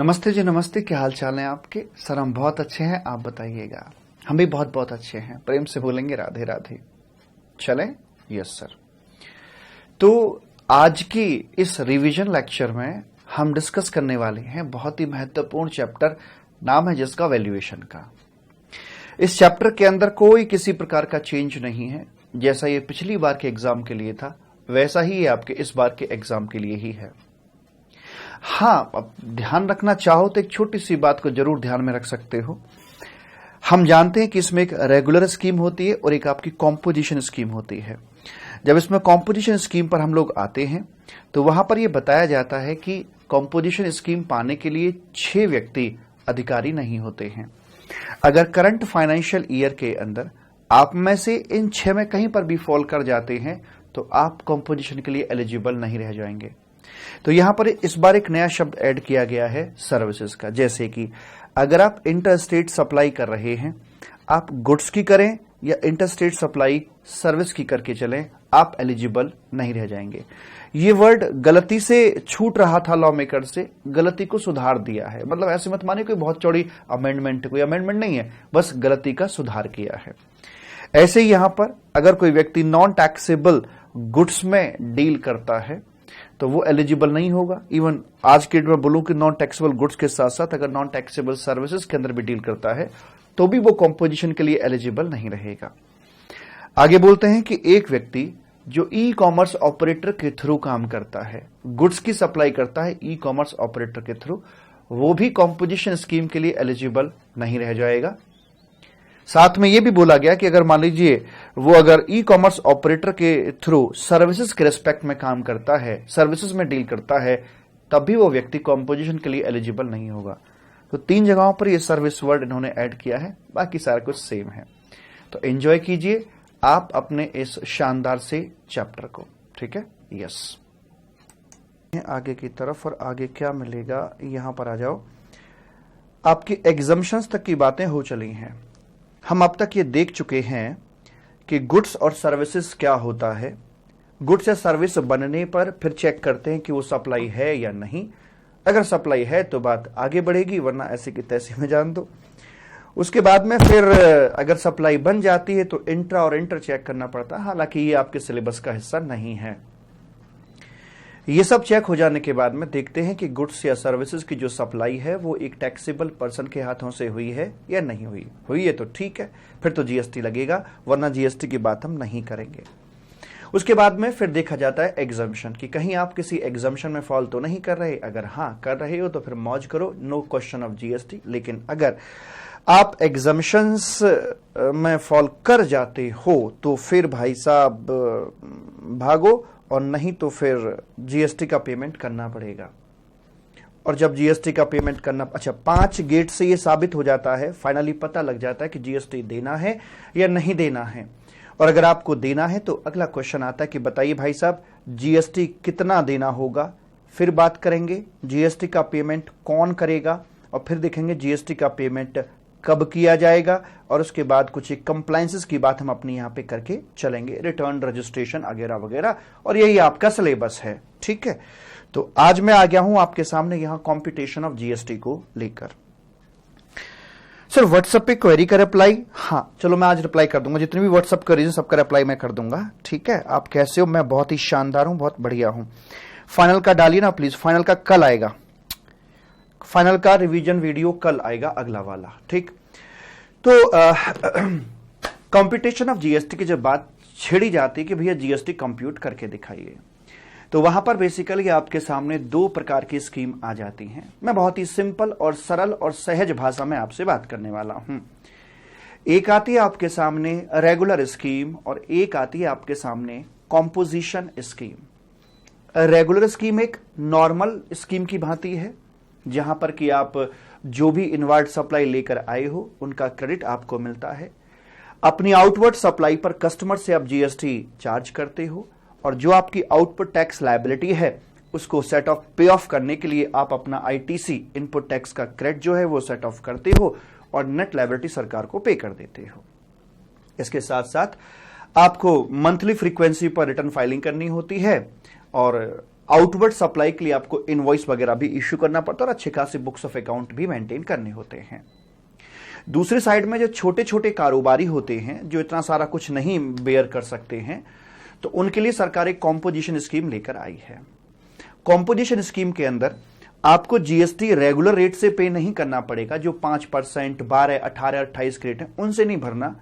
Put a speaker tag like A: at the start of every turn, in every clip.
A: नमस्ते जी, नमस्ते। क्या हाल चाल है आपके? सर हम बहुत अच्छे हैं, आप बताइएगा। हम भी बहुत बहुत अच्छे हैं। प्रेम से बोलेंगे राधे राधे। चलें? Yes sir. तो आज की इस रिवीजन लेक्चर में हम डिस्कस करने वाले हैं बहुत ही महत्वपूर्ण चैप्टर, नाम है जिसका वैल्यूएशन का। इस चैप्टर के अंदर कोई किसी प्रकार का चेंज नहीं है। जैसा ये पिछली बार के एग्जाम के लिए था वैसा ही ये आपके इस बार के एग्जाम के लिए ही है। हाँ, अब ध्यान रखना चाहो तो एक छोटी सी बात को जरूर ध्यान में रख सकते हो। हम जानते हैं कि इसमें एक रेगुलर स्कीम होती है और एक आपकी कॉम्पोजिशन स्कीम होती है। जब इसमें कॉम्पोजिशन स्कीम पर हम लोग आते हैं तो वहां पर यह बताया जाता है कि कॉम्पोजिशन स्कीम पाने के लिए 6 व्यक्ति अधिकारी नहीं होते हैं। अगर करंट फाइनेंशियल ईयर के अंदर आप में से इन 6 में कहीं पर भी फॉल कर जाते हैं तो आप कॉम्पोजिशन के लिए एलिजिबल नहीं रह जाएंगे। तो यहां पर इस बार एक नया शब्द ऐड किया गया है सर्विसेज का। जैसे कि अगर आप इंटरस्टेट सप्लाई कर रहे हैं, आप गुड्स की करें या इंटरस्टेट सप्लाई सर्विस की करके चलें, आप एलिजिबल नहीं रह जाएंगे। ये वर्ड गलती से छूट रहा था लॉ मेकर से, गलती को सुधार दिया है। मतलब ऐसे मत माने कोई बहुत चौड़ी अमेंडमेंट, कोई अमेंडमेंट नहीं है, बस गलती का सुधार किया है। ऐसे ही यहां पर अगर कोई व्यक्ति नॉन टैक्सेबल गुड्स में डील करता है तो वो एलिजिबल नहीं होगा। इवन आज के डेट में बोलूं कि नॉन टैक्सेबल गुड्स के साथ साथ अगर नॉन टैक्सेबल सर्विसेज के अंदर भी डील करता है तो भी वो कॉम्पोजिशन के लिए एलिजिबल नहीं रहेगा। आगे बोलते हैं कि एक व्यक्ति जो ई कॉमर्स ऑपरेटर के थ्रू काम करता है, गुड्स की सप्लाई करता है ई कॉमर्स ऑपरेटर के थ्रू, वो भी कॉम्पोजिशन स्कीम के लिए एलिजिबल नहीं रह जाएगा। साथ में यह भी बोला गया कि अगर मान लीजिए वो अगर ई कॉमर्स ऑपरेटर के थ्रू सर्विसेज के रिस्पेक्ट में काम करता है, सर्विसेज में डील करता है, तब भी वो व्यक्ति कॉम्पोजिशन के लिए एलिजिबल नहीं होगा। तो 3 जगहों पर ये सर्विस वर्ड इन्होंने ऐड किया है, बाकी सारा कुछ सेम है। तो एंजॉय कीजिए आप अपने इस शानदार से चैप्टर को। ठीक है? यस। आगे की तरफ, और आगे क्या मिलेगा यहां पर आ जाओ। आपकी एग्जम्पशंस तक की बातें हो चली हैं। हम अब तक ये देख चुके हैं कि गुड्स और सर्विसेज क्या होता है। गुड्स या सर्विस बनने पर फिर चेक करते हैं कि वो सप्लाई है या नहीं। अगर सप्लाई है तो बात आगे बढ़ेगी, वरना ऐसे की तैसे में जान दो। उसके बाद में फिर अगर सप्लाई बन जाती है तो इंट्रा और इंटर चेक करना पड़ता है। हालांकि ये आपके सिलेबस का हिस्सा नहीं है। ये सब चेक हो जाने के बाद में देखते हैं कि गुड्स या सर्विसेज की जो सप्लाई है वो एक टैक्सेबल पर्सन के हाथों से हुई है या नहीं हुई। हुई है तो ठीक है, फिर तो जीएसटी लगेगा, वरना जीएसटी की बात हम नहीं करेंगे। उसके बाद में फिर देखा जाता है एग्जम्पशन, कि कहीं आप किसी एग्जम्पशन में फॉल तो नहीं कर रहे। अगर हाँ कर रहे हो तो फिर मौज करो, नो क्वेश्चन ऑफ जीएसटी। लेकिन अगर आप एग्जम्पशंस में फॉल कर जाते हो तो फिर भाई साहब भागो, और नहीं तो फिर जीएसटी का पेमेंट करना पड़ेगा। और जब जीएसटी का पेमेंट करना, 5 गेट से ये साबित हो जाता है, फाइनली पता लग जाता है कि जीएसटी देना है या नहीं देना है। और अगर आपको देना है तो अगला क्वेश्चन आता है कि बताइए भाई साहब जीएसटी कितना देना होगा। फिर बात करेंगे जीएसटी का पेमेंट कौन करेगा, और फिर देखेंगे जीएसटी का पेमेंट कब किया जाएगा। और उसके बाद कुछ एक कंप्लायंसेस की बात हम अपने यहां पे करके चलेंगे, रिटर्न, रजिस्ट्रेशन वगैरह वगैरह। और यही आपका सिलेबस है। ठीक है? तो आज मैं आ गया हूं आपके सामने यहां कॉम्पिटिशन ऑफ जीएसटी को लेकर। सर व्हाट्सएप पे क्वेरी का रिप्लाई, हाँ चलो मैं आज रिप्लाई कर दूंगा। जितनी भी व्हाट्सएप क्वेरीज सबका रिप्लाई मैं कर दूंगा। ठीक है? आप कैसे हो? मैं बहुत ही शानदार हूं, बहुत बढ़िया हूं। फाइनल का डालिए ना प्लीज, फाइनल का कल आएगा। फाइनल का रिवीजन वीडियो कल आएगा, अगला वाला। ठीक? तो कंप्यूटेशन ऑफ जीएसटी की जब बात छेड़ी जाती है कि भैया जीएसटी कंप्यूट करके दिखाइए, तो वहां पर बेसिकली आपके सामने 2 प्रकार की स्कीम आ जाती हैं। मैं बहुत ही सिंपल और सरल और सहज भाषा में आपसे बात करने वाला हूं। एक आती है आपके सामने रेगुलर स्कीम और एक आती है आपके सामने कॉम्पोजिशन स्कीम। रेगुलर स्कीम एक नॉर्मल स्कीम की भांति है, जहां पर कि आप जो भी इनवर्ड सप्लाई लेकर आए हो उनका क्रेडिट आपको मिलता है। अपनी आउटवर्ड सप्लाई पर कस्टमर से आप जीएसटी चार्ज करते हो, और जो आपकी आउटपुट टैक्स लायबिलिटी है उसको सेट ऑफ पे ऑफ करने के लिए आप अपना आईटीसी इनपुट टैक्स का क्रेडिट जो है वो सेट ऑफ करते हो और नेट लायबिलिटी सरकार को पे कर देते हो। इसके साथ साथ आपको मंथली फ्रीक्वेंसी पर रिटर्न फाइलिंग करनी होती है, और आउटवर्ड सप्लाई के लिए आपको इनवॉइस वगैरह भी इश्यू करना पड़ता है और अच्छे खासे बुक्स ऑफ अकाउंट भी मेंटेन करने होते हैं। दूसरी साइड में जो छोटे छोटे कारोबारी होते हैं जो इतना सारा कुछ नहीं बेयर कर सकते हैं, तो उनके लिए सरकार एक कॉम्पोजिशन स्कीम लेकर आई है। कॉम्पोजिशन स्कीम के अंदर आपको जीएसटी रेगुलर रेट से पे नहीं करना पड़ेगा, जो 5%, 12, 18, 28 रेट है उनसे नहीं भरना,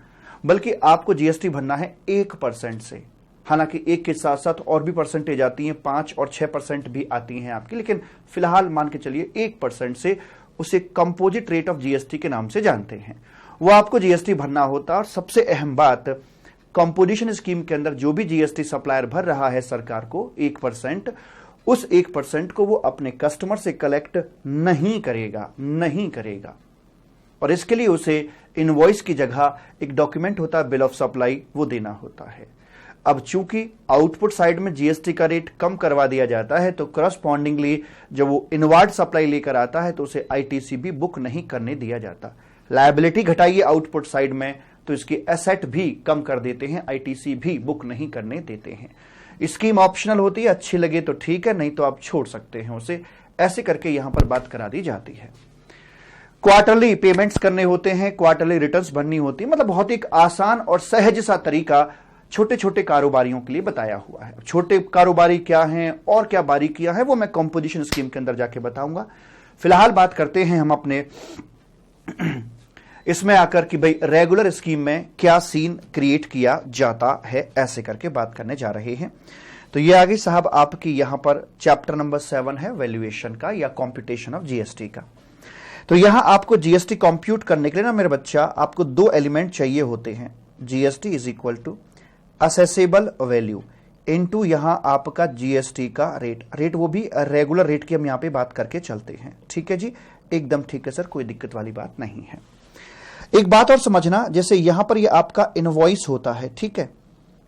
A: बल्कि आपको जीएसटी भरना है 1% से। हालांकि एक के साथ साथ और भी परसेंटेज आती हैं, 5 और 6% भी आती हैं आपकी, लेकिन फिलहाल मान के चलिए 1% से उसे कंपोजिट रेट ऑफ जीएसटी के नाम से जानते हैं, वो आपको जीएसटी भरना होता है। और सबसे अहम बात, कंपोजिशन स्कीम के अंदर जो भी जीएसटी सप्लायर भर रहा है सरकार को 1%, उस 1% को वो अपने कस्टमर से कलेक्ट नहीं करेगा। और इसके लिए उसे इनवॉइस की जगह एक डॉक्यूमेंट होता है, बिल ऑफ सप्लाई, वो देना होता है। अब चूंकि आउटपुट साइड में जीएसटी का रेट कम करवा दिया जाता है, तो करस्पॉन्डिंगली जब वो इनवार्ड सप्लाई लेकर आता है तो उसे आईटीसी भी बुक नहीं करने दिया जाता। लायबिलिटी घटाइए आउटपुट साइड में तो इसकी एसेट भी कम कर देते हैं, आईटीसी भी बुक नहीं करने देते हैं। स्कीम ऑप्शनल होती है, अच्छी लगे तो ठीक है, नहीं तो आप छोड़ सकते हैं उसे। ऐसे करके यहां पर बात करा दी जाती है। क्वार्टरली पेमेंट्स करने होते हैं, क्वार्टरली रिटर्न्स भरनी होती है, मतलब बहुत एक आसान और सहज सा तरीका छोटे छोटे कारोबारियों के लिए बताया हुआ है। छोटे कारोबारी क्या हैं और क्या बारीकियां हैं वो मैं कंपोजिशन स्कीम के अंदर जाके बताऊंगा। फिलहाल बात करते हैं हम अपने इसमें आकर कि भाई रेगुलर स्कीम में क्या सीन क्रिएट किया जाता है, ऐसे करके बात करने जा रहे हैं। तो ये आगे साहब आपकी यहां पर चैप्टर नंबर 7 है वैल्यूएशन का या कॉम्प्यूटेशन ऑफ जीएसटी का। तो यहां आपको जीएसटी कंप्यूट करने के लिए ना मेरे बच्चा आपको 2 एलिमेंट चाहिए होते हैं। GST is equal to assessable value into यहां आपका जीएसटी का रेट वो भी रेगुलर रेट की हम यहां पे बात करके चलते हैं। ठीक है जी, एकदम ठीक है सर, कोई दिक्कत वाली बात नहीं है। एक बात और समझना, जैसे यहां पर ये आपका इनवॉइस होता है, ठीक है।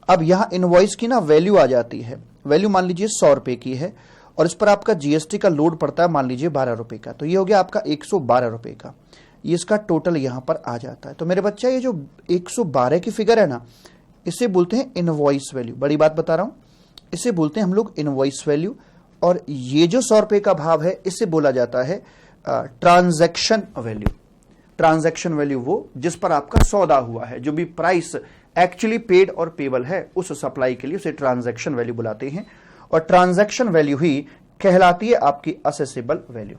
A: अब यहां इनवॉइस की ना वैल्यू आ जाती है, वैल्यू मान लीजिए 100 रुपए की है और इस पर आपका जीएसटी का लोड पड़ता है मान लीजिए 12 रुपए का, तो ये हो गया आपका 112 रुपए का, ये इसका टोटल यहां पर आ जाता है। तो मेरे बच्चा ये जो 112 की फिगर है ना, इसे बोलते हैं इनवॉइस वैल्यू। बड़ी बात बता रहा हूं, इसे बोलते हैं हम लोग इनवॉइस वैल्यू। और ये जो 100 रुपए का भाव है इसे बोला जाता है ट्रांजैक्शन वैल्यू। ट्रांजैक्शन वैल्यू वो जिस पर आपका सौदा हुआ है, जो भी प्राइस एक्चुअली पेड और पेबल है उस सप्लाई के लिए उसे ट्रांजैक्शन वैल्यू बुलाते हैं। और ट्रांजैक्शन वैल्यू ही कहलाती है आपकी असेसेबल वैल्यू।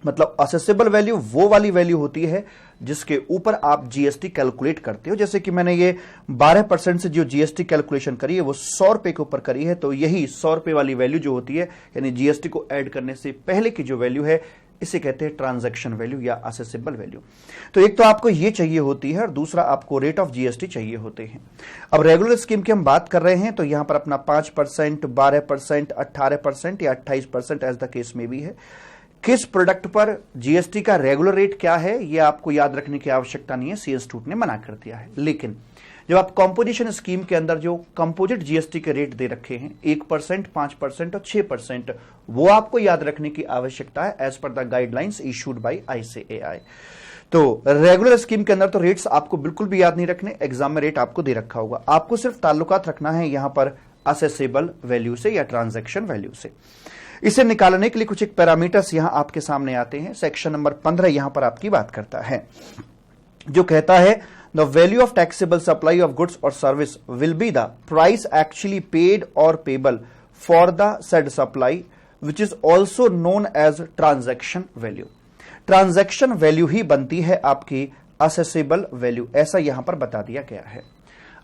A: मतलब असेसेबल वैल्यू वो वाली वैल्यू होती है जिसके ऊपर आप जीएसटी कैलकुलेट करते हो। जैसे कि मैंने ये 12% से जो जीएसटी कैलकुलेशन करी है वो 100 रुपए के ऊपर करी है, तो यही 100 रुपए वाली वैल्यू जो होती है, यानी जीएसटी को ऐड करने से पहले की जो वैल्यू है, इसे कहते हैं ट्रांजैक्शन वैल्यू या असेसेबल वैल्यू। तो एक तो आपको ये चाहिए होती है और दूसरा आपको रेट ऑफ जीएसटी चाहिए होते हैं। अब रेगुलर स्कीम की हम बात कर रहे हैं तो यहां पर अपना 5%, 12%, 18% या 28% एज द केस में भी है। किस प्रोडक्ट पर जीएसटी का रेगुलर रेट क्या है ये आपको याद रखने की आवश्यकता नहीं है, सी इंस्टीट्यूट ने मना कर दिया है। लेकिन जब आप कंपोजिशन स्कीम के अंदर जो कंपोजिट जीएसटी के रेट दे रखे हैं 1%, 5% और 6%, वो आपको याद रखने की आवश्यकता है as per the guidelines issued by ICAI. तो रेगुलर स्कीम के अंदर तो रेट्स आपको बिल्कुल भी याद नहीं रखने, एग्जाम में रेट आपको दे रखा होगा, आपको सिर्फ ताल्लुकात रखना है यहां पर असेसेबल वैल्यू से या ट्रांजैक्शन वैल्यू से। इसे निकालने के लिए कुछ एक पैरामीटर्स यहां आपके सामने आते हैं। सेक्शन नंबर 15 यहां पर आपकी बात करता है, जो कहता है the value of taxable supply of goods और service will be the price actually paid और payable for the said supply which is also known as transaction value. Transaction value ही बनती है आपकी असेसेबल वैल्यू, ऐसा यहां पर बता दिया गया है।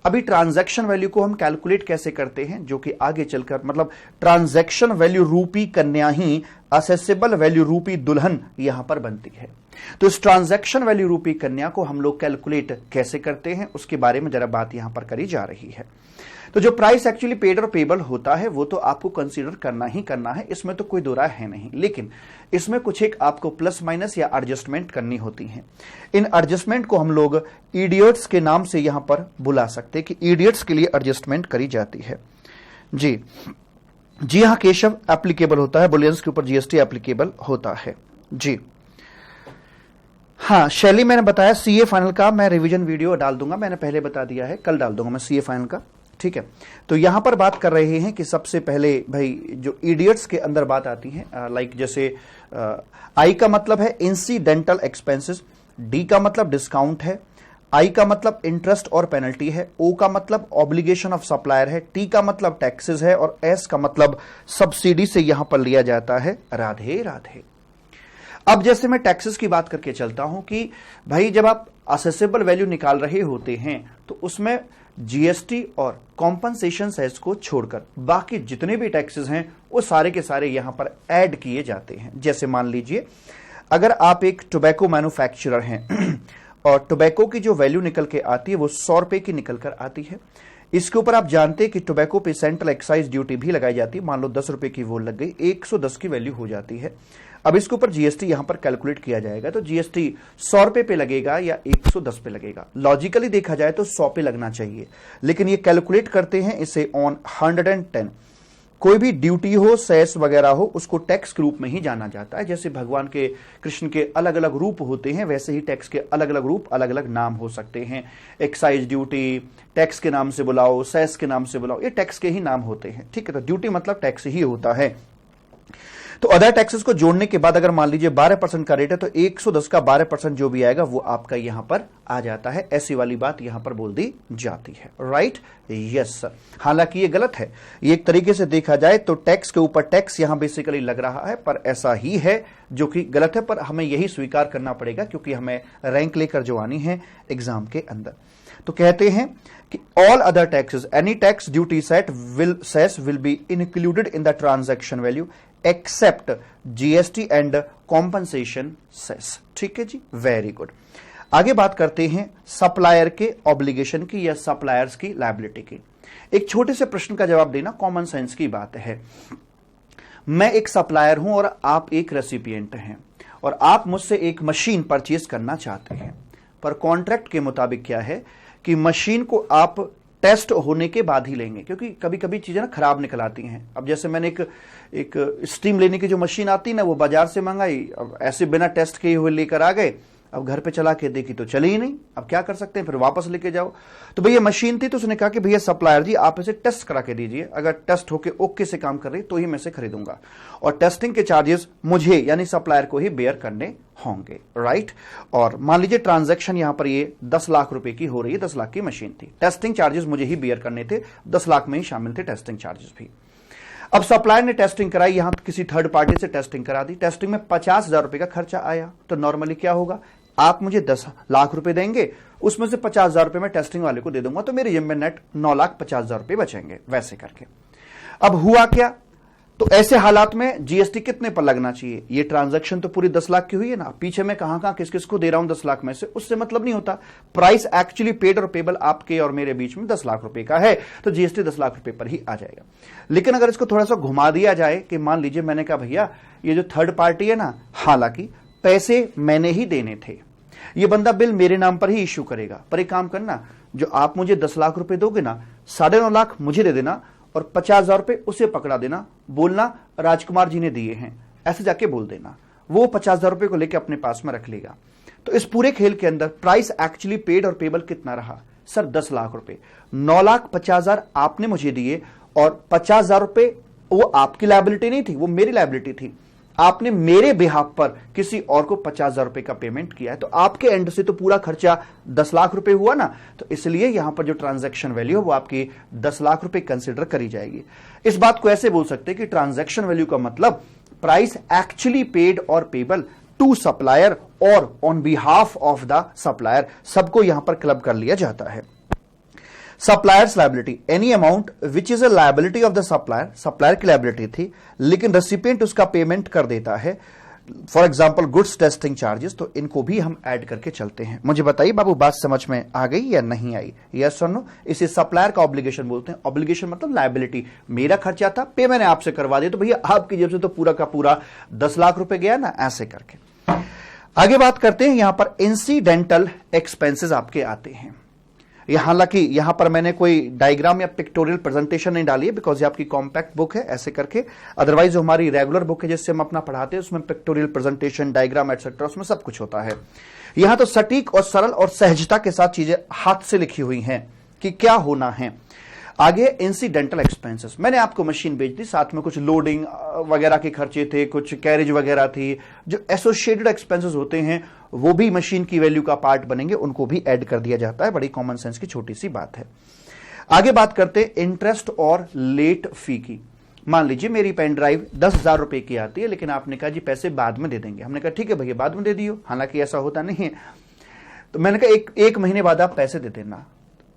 A: अभी ट्रांजैक्शन वैल्यू को हम कैलकुलेट कैसे करते हैं, जो कि आगे चलकर मतलब ट्रांजैक्शन वैल्यू रूपी कन्या ही असेसेबल वैल्यू रूपी दुल्हन यहां पर बनती है। तो इस ट्रांजैक्शन वैल्यू रूपी कन्या को हम लोग कैलकुलेट कैसे करते हैं उसके बारे में जरा बात यहां पर करी जा रही है। तो जो प्राइस एक्चुअली पेड और पेबल होता है वो तो आपको कंसीडर करना ही करना है, इसमें तो कोई दो राय है नहीं। लेकिन इसमें कुछ एक आपको प्लस माइनस या एडजस्टमेंट करनी होती है। इन एडजस्टमेंट को हम लोग इडियट्स के नाम से यहां पर बुला सकते हैं कि इडियट्स के लिए एडजस्टमेंट करी जाती है। जी हां केशव, एप्लीकेबल होता है, बुलियंस के ऊपर जीएसटी एप्लीकेबल होता है जी। हाँ शैली, मैंने बताया सीए फाइनल का मैं रिवीजन वीडियो डाल दूंगा, मैंने पहले बता दिया है, कल डाल दूंगा मैं सीए फाइनल का, ठीक है। तो यहां पर बात कर रहे हैं कि सबसे पहले भाई जो इडियट्स के अंदर बात आती है, लाइक जैसे आई का मतलब है इंसिडेंटल एक्सपेंसेस, डी का मतलब डिस्काउंट है, आई का मतलब इंटरेस्ट और पेनल्टी है, ओ का मतलब ऑब्लिगेशन ऑफ सप्लायर है, टी का मतलब टैक्सेस है और एस का मतलब सब्सिडी से यहां पर लिया जाता है। राधे राधे। अब जैसे मैं टैक्सेस की बात करके चलता हूं कि भाई जब आप असेसेबल वैल्यू निकाल रहे होते हैं तो उसमें जीएसटी और कॉम्पनसेशन सेस को छोड़कर बाकी जितने भी टैक्सेस हैं वो सारे के सारे यहां पर ऐड किए जाते हैं। जैसे मान लीजिए अगर आप एक टोबैको मैन्युफैक्चरर हैं और टोबैको की जो वैल्यू निकल के आती है वो 100 रुपए की निकल कर आती है। इसके ऊपर आप जानते हैं कि टोबैको पे सेंट्रल एक्साइज ड्यूटी भी लगाई जाती है। मान लो 10 रुपए की वो लग गई, 110 की वैल्यू हो जाती है। अब इसके ऊपर जीएसटी यहां पर कैलकुलेट किया जाएगा तो जीएसटी 100 रुपए पे लगेगा या 110 पे लगेगा। लॉजिकली देखा जाए तो 100 पे लगना चाहिए, लेकिन ये कैलकुलेट करते हैं इसे ऑन 110। कोई भी ड्यूटी हो, सेस वगैरह हो, उसको टैक्स के रूप में ही जाना जाता है। जैसे भगवान के कृष्ण के अलग अलग रूप होते हैं वैसे ही टैक्स के अलग अलग रूप, अलग अलग नाम हो सकते हैं। एक्साइज ड्यूटी टैक्स के नाम से बुलाओ, सेस के नाम से बुलाओ, ये टैक्स के ही नाम होते हैं। ठीक है, तो ड्यूटी मतलब टैक्स ही होता है। तो अदर टैक्सेस को जोड़ने के बाद अगर मान लीजिए 12% का रेट है तो 110 का 12% जो भी आएगा वो आपका यहां पर आ जाता है। ऐसी वाली बात यहां पर बोल दी जाती है। Right, yes sir. हालांकि ये गलत है, ये एक तरीके से देखा जाए तो टैक्स के ऊपर टैक्स यहां बेसिकली लग रहा है, पर ऐसा ही है जो कि गलत है, पर हमें यही स्वीकार करना पड़ेगा क्योंकि हमें रैंक लेकर जो आनी है एग्जाम के अंदर। तो कहते हैं कि all other taxes any tax duty cess will be included in the transaction value except GST and compensation cess. ठीक है जी, वेरी गुड। आगे बात करते हैं सप्लायर के ऑब्लिगेशन की या सप्लायर्स की लायबिलिटी की। एक छोटे से प्रश्न का जवाब देना कॉमन सेंस की बात है। मैं एक सप्लायर हूं और आप एक रेसिपिएंट हैं और आप मुझसे एक मशीन परचेज करना चाहते हैं, पर कॉन्ट्रैक्ट के मुताबिक क्या है कि मशीन को आप टेस्ट होने के बाद ही लेंगे, क्योंकि कभी कभी चीजें ना खराब निकल आती हैं। अब जैसे मैंने एक स्टीम लेने की जो मशीन आती है ना वो बाजार से मंगाई, अब ऐसे बिना टेस्ट किए हुए लेकर आ गए, अब घर पे चला के देखी तो चली ही नहीं। अब क्या कर सकते हैं, फिर वापस लेके जाओ। तो भैया मशीन थी तो उसने कहा कि भैया सप्लायर जी आप इसे टेस्ट करा के दीजिए, अगर टेस्ट होके ओके से काम कर रही तो ही मैं इसे खरीदूंगा, और टेस्टिंग के चार्जेस मुझे यानी सप्लायर को ही बेयर करने होंगे। राइट, और मान लीजिए ट्रांजैक्शन यहां पर ये 10 लाख रुपए की हो रही है, 10 लाख की मशीन थी, टेस्टिंग चार्जेस मुझे ही बेयर करने थे, 10 लाख में ही शामिल थे टेस्टिंग चार्जेस भी। अब सप्लायर ने टेस्टिंग कराई, यहां किसी थर्ड पार्टी से टेस्टिंग करा दी, टेस्टिंग में 50,000 रुपए का खर्चा आया, तो नॉर्मली क्या होगा, आप मुझे 10 लाख रुपए देंगे, उसमें से 50,000 रुपए मैं टेस्टिंग वाले को दे दूंगा, तो मेरे जिम्मे में नेट 9,50,000 रुपए बचेंगे। वैसे करके अब हुआ क्या, तो ऐसे हालात में जीएसटी कितने पर लगना चाहिए, ये ट्रांजैक्शन तो पूरी 10 लाख की हुई है ना, पीछे मैं कहां किस किस को दे रहा हूं 10 लाख में से, उससे मतलब नहीं होता। प्राइस एक्चुअली पेड और पेबल आपके और मेरे बीच में 10 लाख रुपए का है, तो जीएसटी 10 लाख रुपए पर ही आ जाएगा। लेकिन अगर इसको थोड़ा सा घुमा दिया जाए कि मान लीजिए मैंने कहा भैया ये जो थर्ड पार्टी है ना, हालांकि पैसे मैंने ही देने थे, ये बंदा बिल मेरे नाम पर ही इश्यू करेगा, पर एक काम करना, जो आप मुझे 10 लाख रुपए दोगे ना, 9.5 लाख मुझे दे देना और 50,000 रुपए उसे पकड़ा देना, बोलना राजकुमार जी ने दिए हैं, ऐसे जाके बोल देना, वो 50,000 रुपए को लेकर अपने पास में रख लेगा। तो इस पूरे खेल के अंदर प्राइस एक्चुअली पेड और पेबल कितना रहा सर, 10 लाख रुपए। 9,50,000 आपने मुझे दिए और 50,000 रुपए वो आपकी लायबिलिटी नहीं थी, वो मेरी लायबिलिटी थी। आपने मेरे बिहाफ पर किसी और को 50,000 रुपए का पेमेंट किया है, तो आपके एंड से तो पूरा खर्चा 10 लाख रुपए हुआ ना, तो इसलिए यहां पर जो ट्रांजैक्शन वैल्यू है वो आपकी 10 लाख रुपए कंसिडर करी जाएगी। इस बात को ऐसे बोल सकते हैं कि ट्रांजैक्शन वैल्यू का मतलब प्राइस एक्चुअली पेड और पेबल टू सप्लायर और on behalf of the supplier, सबको यहां पर क्लब कर लिया जाता है। Suppliers liability, any amount which is a liability of the supplier, supplier की लायबिलिटी थी लेकिन रेसिपिएंट उसका पेमेंट कर देता है, for example goods testing charges, तो इनको भी हम ऐड करके चलते हैं। मुझे बताइए बाबू बात समझ में आ गई या नहीं आई, यस और नो। इसे सप्लायर का ऑब्लिगेशन बोलते हैं। ऑब्लिगेशन मतलब लायबिलिटी, मेरा खर्चा था, पे मैंने आपसे करवा दिया, तो भैया आपकी जेब से तो पूरा का पूरा 10 लाख रुपए गया ना, ऐसे करके। आगे बात करते हैं, यहां पर इंसिडेंटल एक्सपेंसेस आपके आते हैं। हालांकि यहां पर मैंने कोई डायग्राम या पिक्टोरियल प्रेजेंटेशन नहीं डाली है, बिकॉज ये आपकी कॉम्पैक्ट बुक है, ऐसे करके। अदरवाइज जो हमारी रेगुलर बुक है जिससे हम अपना पढ़ाते हैं उसमें पिक्टोरियल प्रेजेंटेशन, डायग्राम एटसेट्रा, उसमें सब कुछ होता है। यहां तो सटीक और सरल और सहजता के साथ चीजें हाथ से लिखी हुई हैं कि क्या होना है। आगे इंसिडेंटल एक्सपेंसेस, मैंने आपको मशीन बेच दी, साथ में कुछ लोडिंग वगैरह के खर्चे थे, कुछ कैरेज वगैरह थी, जो एसोसिएटेड एक्सपेंसेस होते हैं वो भी मशीन की वैल्यू का पार्ट बनेंगे, उनको भी ऐड कर दिया जाता है। बड़ी कॉमन सेंस की छोटी सी बात है। आगे बात करते हैं इंटरेस्ट और लेट फी की। मान लीजिए मेरी पेन ड्राइव 10,000 रुपए की आती है, लेकिन आपने कहा जी पैसे बाद में दे देंगे। हमने कहा ठीक है भैया बाद में दे दियो, हालांकि ऐसा होता नहीं है। तो मैंने कहा एक महीने बाद आप पैसे दे देना।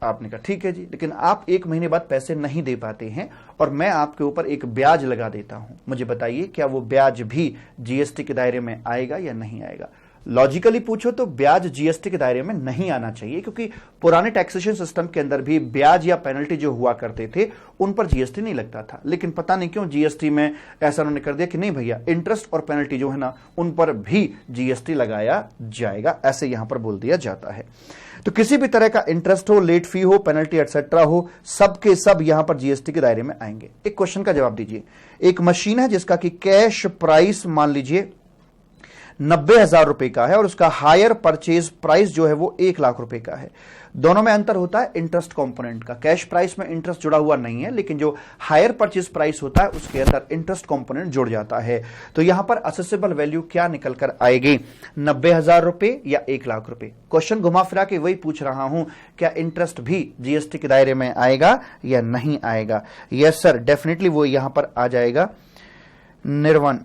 A: आपने कहा ठीक है जी, लेकिन आप 1 महीने बाद पैसे नहीं दे पाते हैं और मैं आपके ऊपर एक ब्याज लगा देता हूं। मुझे बताइए क्या वो ब्याज भी जीएसटी के दायरे में आएगा या नहीं आएगा? लॉजिकली पूछो तो ब्याज जीएसटी के दायरे में नहीं आना चाहिए, क्योंकि पुराने टैक्सेशन सिस्टम के अंदर भी ब्याज या पेनल्टी जो हुआ करते थे उन पर जीएसटी नहीं लगता था। लेकिन पता नहीं क्यों जीएसटी में ऐसा उन्होंने कर दिया कि नहीं भैया इंटरेस्ट और पेनल्टी जो है ना उन पर भी जीएसटी लगाया जाएगा, ऐसे यहां पर बोल दिया जाता है। तो किसी भी तरह का इंटरेस्ट हो, लेट फी हो, पेनल्टी एटसेट्रा हो, सबके सब यहां पर जीएसटी के दायरे में आएंगे। एक क्वेश्चन का जवाब दीजिए। एक मशीन है जिसका कि कैश प्राइस मान लीजिए 90,000 रुपए का है और उसका हायर परचेज प्राइस जो है वो 1 लाख रुपए का है। दोनों में अंतर होता है इंटरेस्ट कंपोनेंट का। कैश प्राइस में इंटरेस्ट जुड़ा हुआ नहीं है, लेकिन जो हायर परचेज प्राइस होता है उसके अंदर इंटरेस्ट कंपोनेंट जुड़ जाता है। तो यहां पर असेसेबल वैल्यू क्या निकल कर आएगी? 90,000 रुपए या 1 लाख रुपए? क्वेश्चन घुमा फिरा के वही पूछ रहा हूं, क्या इंटरेस्ट भी जीएसटी के दायरे में आएगा या नहीं आएगा? यस सर, डेफिनेटली वो यहां पर आ जाएगा। निर्वन,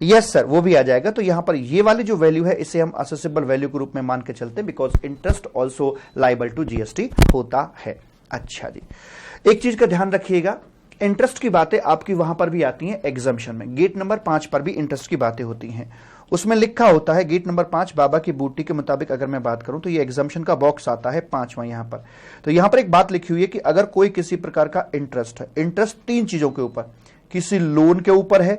A: यस सर, वो भी आ जाएगा। तो यहां पर ये वाली जो वैल्यू है इसे हम असेसेबल वैल्यू के रूप में मान के चलते हैं, because interest also liable to GST होता है। अच्छा जी, एक चीज का ध्यान रखिएगा, इंटरेस्ट की बातें आपकी वहां पर भी आती हैं एग्जम्पशन में। गेट नंबर 5 पर भी इंटरेस्ट की बातें होती हैं। उसमें लिखा होता है गेट नंबर 5 बाबा की बूटी के मुताबिक अगर मैं बात करूं तो ये एग्जम्पशन का बॉक्स आता है 5वां यहां पर। तो यहां पर एक बात लिखी हुई है कि अगर कोई किसी प्रकार का इंटरेस्ट है, इंटरेस्ट 3 चीजों के ऊपर, किसी लोन के ऊपर है,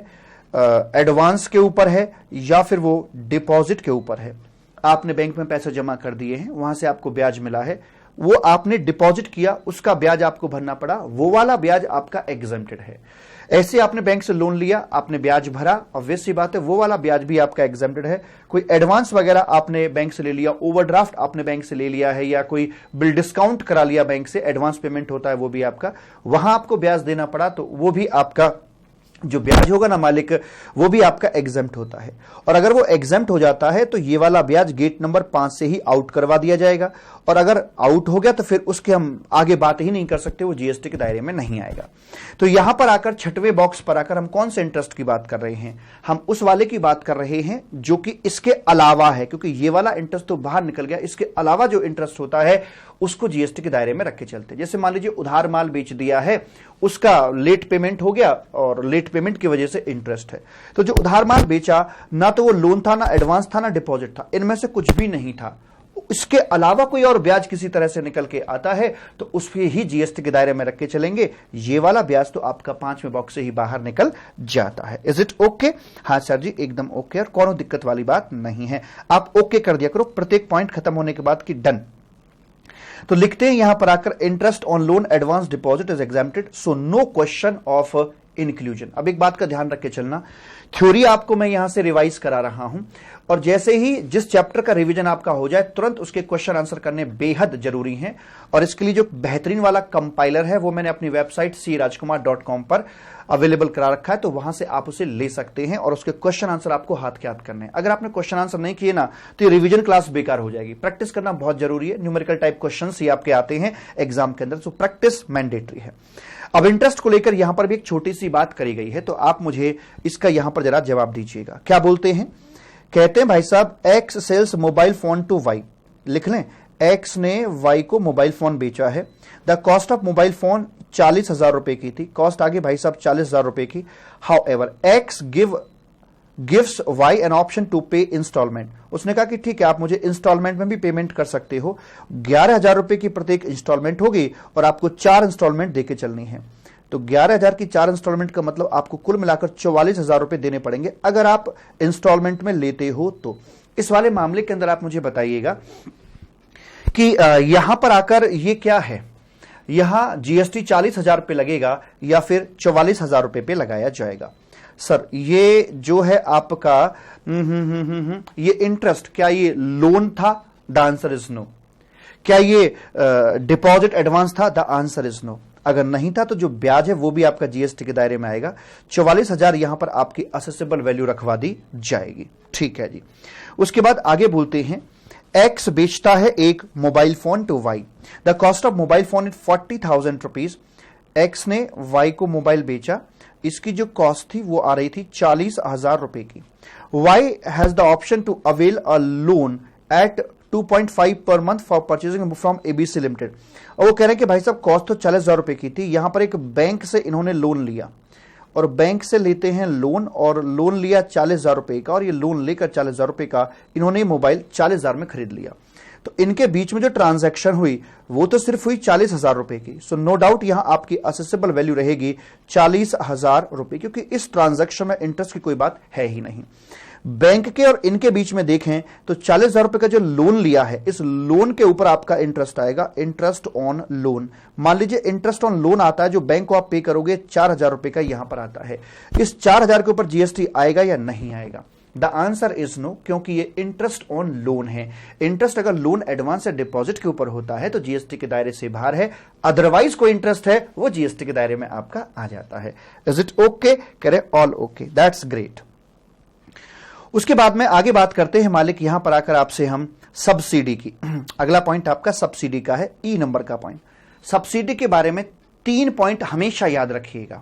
A: एडवांस के ऊपर है, या फिर वो डिपॉजिट के ऊपर है। आपने बैंक में पैसे जमा कर दिए हैं, वहां से आपको ब्याज मिला है, वो आपने डिपॉजिट किया, उसका ब्याज आपको भरना पड़ा, वो वाला ब्याज आपका एग्जम्प्टेड है। ऐसे आपने बैंक से लोन लिया, आपने ब्याज भरा, ऑब्वियस सी बात है वो वाला ब्याज भी आपका एग्जम्प्टेड है। कोई एडवांस वगैरह आपने बैंक से ले लिया, ओवरड्राफ्ट आपने बैंक से ले लिया है, या कोई बिल डिस्काउंट करा लिया बैंक से, एडवांस पेमेंट होता है वो भी आपका, वहां आपको ब्याज देना पड़ा, तो वो भी आपका जो ब्याज होगा ना मालिक, वो भी आपका एग्जम्प्ट होता है। और अगर वो एग्जम्प्ट हो जाता है तो ये वाला ब्याज गेट नंबर 5 से ही आउट करवा दिया जाएगा, और अगर आउट हो गया तो फिर उसके हम आगे बात ही नहीं कर सकते, वो जीएसटी के दायरे में नहीं आएगा। तो यहां पर आकर 6वें बॉक्स पर आकर हम कौन से इंटरेस्ट की बात कर रहे हैं? हम उस वाले की बात कर रहे हैं जो कि इसके अलावा है, क्योंकि ये वाला इंटरेस्ट तो बाहर निकल गया, इसके अलावा जो इंटरेस्ट होता है उसको जीएसटी के दायरे में रख के चलते। जैसे मान लीजिए उधार माल बेच दिया है, उसका लेट पेमेंट हो गया और लेट पेमेंट की वजह से इंटरेस्ट है। तो जो उधार माल बेचा, ना तो वो लोन था, ना एडवांस था, ना डिपॉजिट था, इनमें से कुछ भी नहीं था, इसके अलावा कोई और ब्याज किसी तरह से निकल के आता है तो उस पे ही जीएसटी के दायरे में रख के चलेंगे। ये वाला ब्याज तो आपका 5वें बॉक्स से ही बाहर निकल जाता है। Is it okay? हाँ सर जी, एकदम ओके, और कोनो दिक्कत वाली बात नहीं है। आप ओके कर दिया करो प्रत्येक पॉइंट खत्म होने के बाद कि डन। तो लिखते हैं यहां पर आकर interest on loan advance deposit is exempted, so no question of inclusion. अब एक बात का ध्यान रख के चलना, थ्योरी आपको मैं यहां से रिवाइज करा रहा हूं, और जैसे ही जिस चैप्टर का रिवीजन आपका हो जाए तुरंत उसके क्वेश्चन आंसर करने बेहद जरूरी हैं। और इसके लिए जो बेहतरीन वाला कंपाइलर है वो मैंने अपनी वेबसाइट crajkumar.com पर अवेलेबल करा रखा है, तो वहां से आप उसे ले सकते हैं और उसके क्वेश्चन आंसर आपको हाथ के हाथ करने हैं। अगर आपने क्वेश्चन आंसर नहीं किए ना तो ये रिवीजन क्लास बेकार हो जाएगी। प्रैक्टिस करना बहुत जरूरी है। न्यूमेरिकल टाइप क्वेश्चन ही आपके आते हैं एग्जाम के अंदर, सो प्रैक्टिस मैंडेटरी है। अब इंटरेस्ट को लेकर यहां पर भी एक छोटी सी बात करी गई है, तो आप मुझे इसका यहां पर जरा जवाब दीजिएगा। क्या बोलते हैं? कहते हैं भाई साहब X sells mobile phone to Y. लिख लें, एक्स ने वाई को मोबाइल फोन बेचा है। The cost of mobile phone 40,000 रुपए की थी। कॉस्ट आगे भाई साहब 40,000 रुपए की। However X gives Y an option to pay instalment. उसने कहा कि ठीक है आप मुझे इंस्टॉलमेंट में भी पेमेंट कर सकते हो। 11,000 रुपए की प्रत्येक इंस्टॉलमेंट होगी और आपको 4 इंस्टॉलमेंट देके चलनी है। तो 11,000 की 4 इंस्टॉलमेंट का मतलब आपको कुल मिलाकर 44,000 रुपए देने पड़ेंगे अगर आप इंस्टॉलमेंट में लेते हो। तो इस वाले मामले के अंदर आप मुझे बताइएगा कि यहां पर आकर ये क्या है, यहां जीएसटी 40,000 पे लगेगा या फिर 44,000 रुपए पे लगाया जाएगा? सर ये जो है आपका ये इंटरेस्ट, क्या ये लोन था? The answer is no. क्या ये डिपॉजिट एडवांस था? The answer is no. अगर नहीं था तो जो ब्याज है वो भी आपका जीएसटी के दायरे में आएगा। 44,000 यहां पर आपकी असेसेबल वैल्यू रखवा दी जाएगी। ठीक है जी। उसके बाद आगे बोलते हैं, एक्स बेचता है एक mobile phone to Y. The cost of mobile phone is 40,000 rupees. X ने वाई को मोबाइल बेचा, इसकी जो कॉस्ट थी वो आ रही थी 40,000 रुपए की। Y has the option to avail a loan at 2.5 per month for purchasing from ABC limited. और वो कह रहे हैं कि भाई साहब कॉस्ट तो 40,000 रुपए की थी, यहां पर एक बैंक से इन्होंने लोन लिया और बैंक से लेते हैं लोन, और लोन लिया 40,000 रुपए का, और ये लोन लेकर 40,000 रुपए का इन्होंने मोबाइल 40,000 में खरीद लिया। तो इनके बीच में जो ट्रांजैक्शन हुई वो तो सिर्फ हुई 40,000 रुपए की। सो नो डाउट यहां आपकी असेसेबल वैल्यू रहेगी 40,000 रुपए, क्योंकि इस ट्रांजैक्शन में इंटरेस्ट की कोई बात है ही नहीं। बैंक के और इनके बीच में देखें तो 40,000 रुपए का जो लोन लिया है, इस लोन के ऊपर आपका इंटरेस्ट आएगा, इंटरेस्ट ऑन लोन। मान लीजिए इंटरेस्ट ऑन लोन आता है जो बैंक को आप पे करोगे 4,000 रुपए का यहां पर आता है। इस 4,000 के ऊपर जीएसटी आएगा या नहीं आएगा? द आंसर इज नो, क्योंकि ये इंटरेस्ट ऑन लोन है। इंटरेस्ट अगर लोन एडवांस या डिपॉजिट के ऊपर होता है तो जीएसटी के दायरे से बाहर है, अदरवाइज कोई इंटरेस्ट है वो जीएसटी के दायरे में आपका आ जाता है। Is it okay? करें ऑल ओके, दैट्स ग्रेट। उसके बाद में आगे बात करते हैं मालिक, यहां पर आकर आपसे हम सब्सिडी की। अगला पॉइंट आपका सब्सिडी का है, ई नंबर का पॉइंट। सब्सिडी के बारे में 3 पॉइंट हमेशा याद रखिएगा।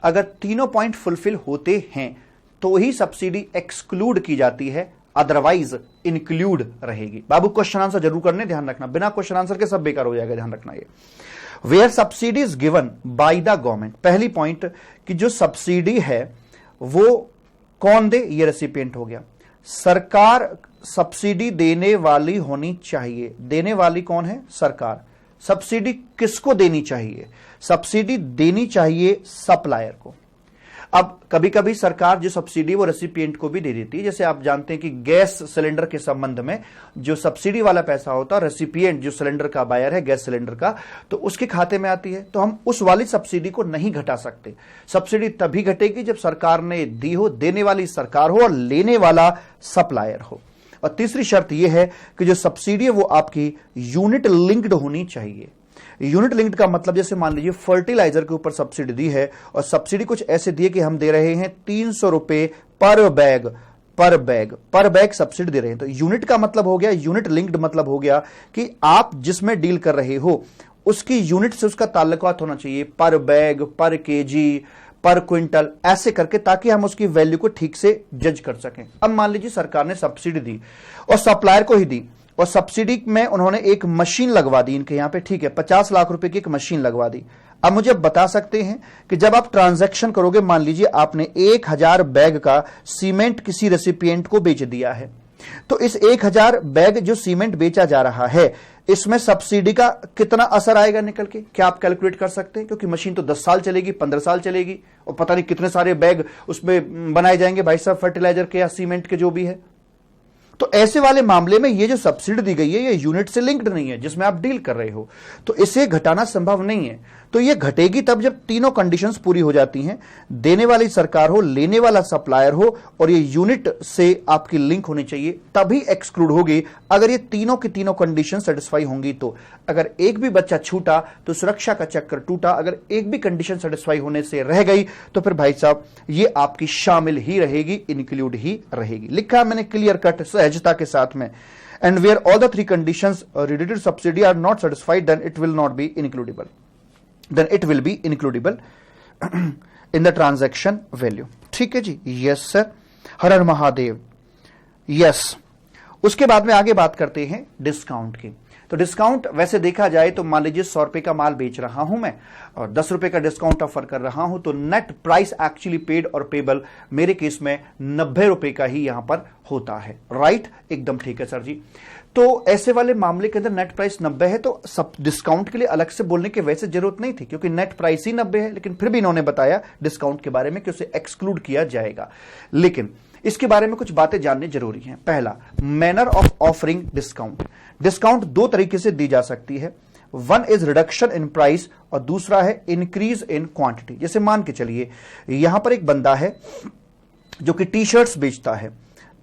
A: अगर तीनों पॉइंट फुलफिल होते हैं तो ही सब्सिडी एक्सक्लूड की जाती है, अदरवाइज इंक्लूड रहेगी। बाबू क्वेश्चन आंसर जरूर करने, ध्यान रखना, बिना क्वेश्चन आंसर के सब बेकार हो जाएगा, ध्यान रखना। ये where subsidy is given by the government. पहली पॉइंट कि जो सब्सिडी है वो कौन दे? ये रेसिपिएंट हो गया। सरकार सब्सिडी देने वाली होनी चाहिए। देने वाली कौन है? सरकार। सब्सिडी किसको देनी चाहिए? सब्सिडी देनी चाहिए सप्लायर को। अब कभी कभी सरकार जो सब्सिडी वो रेसिपिएंट को भी दे देती है। जैसे आप जानते हैं कि गैस सिलेंडर के संबंध में जो सब्सिडी वाला पैसा होता है, रेसिपिएंट जो सिलेंडर का बायर है गैस सिलेंडर का, तो उसके खाते में आती है। तो हम उस वाली सब्सिडी को नहीं घटा सकते। सब्सिडी तभी घटेगी जब सरकार ने दी हो, देने वाली सरकार हो और लेने वाला सप्लायर हो। और तीसरी शर्त यह है कि जो सब्सिडी है वो आपकी यूनिट लिंक्ड होनी चाहिए। यूनिट लिंक्ड का मतलब जैसे मान लीजिए फर्टिलाइजर के ऊपर सब्सिडी दी है और सब्सिडी कुछ ऐसे दी है कि हम दे रहे हैं 300 रुपए पर बैग सब्सिडी दे रहे हैं। तो यूनिट का मतलब हो गया, यूनिट लिंक्ड मतलब हो गया कि आप जिसमें डील कर रहे हो उसकी यूनिट से उसका ताल्लुकात होना चाहिए, पर बैग, पर केजी, पर क्विंटल, ऐसे करके, ताकि हम उसकी वैल्यू को ठीक से जज कर सकें। अब मान लीजिए सरकार ने सब्सिडी दी और सप्लायर को ही दी, और सब्सिडी में उन्होंने एक मशीन लगवा दी इनके यहां पे, ठीक है, 50 लाख रुपए की एक मशीन लगवा दी। अब मुझे बता सकते हैं कि जब आप ट्रांजैक्शन करोगे, मान लीजिए आपने 1000 बैग का सीमेंट किसी रेसिपिएंट को बेच दिया है, तो इस 1000 बैग जो सीमेंट बेचा जा रहा है इसमें सब्सिडी का कितना असर आएगा निकल के? क्या आप कैलकुलेट कर सकते हैं? क्योंकि मशीन तो 10 साल चलेगी, 15 साल चलेगी, और पता नहीं कितने सारे बैग उसमें बनाए जाएंगे भाई साहब, फर्टिलाइजर के या सीमेंट के जो भी है। तो ऐसे वाले मामले में ये जो सब्सिडी दी गई है ये यूनिट से लिंक्ड नहीं है जिसमें आप डील कर रहे हो, तो इसे घटाना संभव नहीं है। तो ये घटेगी तब जब तीनों कंडीशंस पूरी हो जाती हैं, देने वाली सरकार हो, लेने वाला सप्लायर हो, और ये यूनिट से आपकी लिंक होनी चाहिए, तभी एक्सक्लूड होगी। अगर ये तीनों की तीनों कंडीशन सेटिस्फाई होंगी तो। अगर एक भी बच्चा छूटा तो सुरक्षा का चक्कर टूटा। अगर एक भी कंडीशन सेटिस्फाई होने से रह गई तो फिर भाई साहब ये आपकी शामिल ही रहेगी, इंक्लूड ही रहेगी। लिखा मैंने क्लियर कट सहजता के साथ में। And where all the 3 conditions related subsidy are not satisfied then it will not be includable, then it will be includable in the transaction value। ठीक है जी, यस सर, हर हर महादेव, यस। उसके बाद में आगे बात करते हैं डिस्काउंट की। तो डिस्काउंट वैसे देखा जाए तो मान लीजिए 100 रुपए का माल बेच रहा हूं मैं और 10 रुपए का डिस्काउंट ऑफर कर रहा हूं, तो नेट प्राइस एक्चुअली पेड और पेबल मेरे केस में 90 रुपए का ही यहां पर होता है। राइट, एकदम ठीक है सर जी। तो ऐसे वाले मामले के अंदर नेट प्राइस 90 है, तो सब डिस्काउंट के लिए अलग से बोलने की वैसे जरूरत नहीं थी, क्योंकि नेट प्राइस ही 90 है। लेकिन फिर भी इन्होंने बताया डिस्काउंट के बारे में कि उसे एक्सक्लूड किया जाएगा। लेकिन इसके बारे में कुछ बातें जाननी जरूरी हैं। पहला, manner of offering discount. Discount 2 तरीके से दी जा सकती है। One is reduction in price और दूसरा है इंक्रीज इन क्वांटिटी। जैसे मान के चलिए यहां पर एक बंदा है जो कि टी शर्ट्स बेचता है।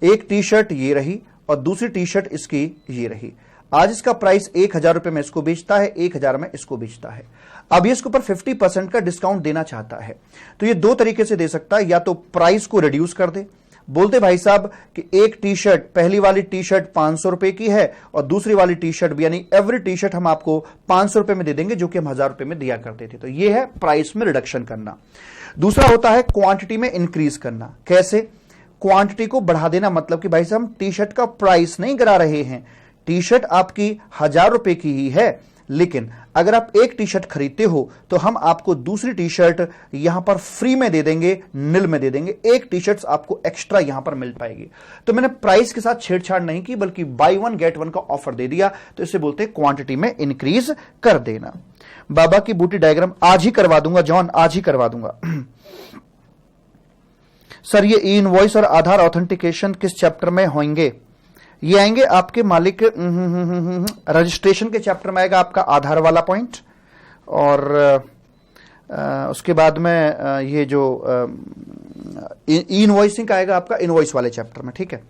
A: एक टी शर्ट ये रही और दूसरी टी शर्ट इसकी ये रही। आज इसका प्राइस 1000 रुपए में इसको बेचता है, 1000 में इसको बेचता है। अब ये इसके ऊपर 50% का डिस्काउंट देना चाहता है, तो ये दो तरीके से दे सकता है, या तो प्राइस को रिड्यूस कर दे, बोलते भाई साहब कि एक टी शर्ट, पहली वाली टी शर्ट 500 रुपए की है और दूसरी वाली टी शर्ट भी, यानी एवरी टी शर्ट हम आपको 500 रुपए में दे देंगे, जो कि हम 1000 रुपए में दिया करते थे। तो ये है प्राइस में रिडक्शन करना। दूसरा होता है क्वांटिटी में इंक्रीज करना। कैसे? क्वांटिटी को बढ़ा देना, मतलब कि भाई साहब हम टी शर्ट का प्राइस नहीं गिरा रहे हैं, टी शर्ट आपकी 1000 रुपए की ही है, लेकिन अगर आप एक टी शर्ट खरीदते हो तो हम आपको दूसरी टी शर्ट यहां पर फ्री में दे देंगे, निल में दे देंगे, एक टी शर्ट आपको एक्स्ट्रा यहां पर मिल पाएगी। तो मैंने प्राइस के साथ छेड़छाड़ नहीं की, बल्कि बाय वन गेट वन का ऑफर दे दिया। तो इसे बोलते हैं क्वांटिटी में इंक्रीज कर देना। बाबा की बूटी डायग्राम आज ही करवा दूंगा जॉन, आज ही करवा दूंगा। सर ये ई इनवॉइस और आधार ऑथेंटिकेशन किस चैप्टर में होंगे? ये आएंगे आपके मालिक रजिस्ट्रेशन के चैप्टर में आएगा आपका आधार वाला पॉइंट, और उसके बाद में ये जो ई इनवॉइसिंग का आएगा आपका इनवॉइस वाले चैप्टर में। ठीक है,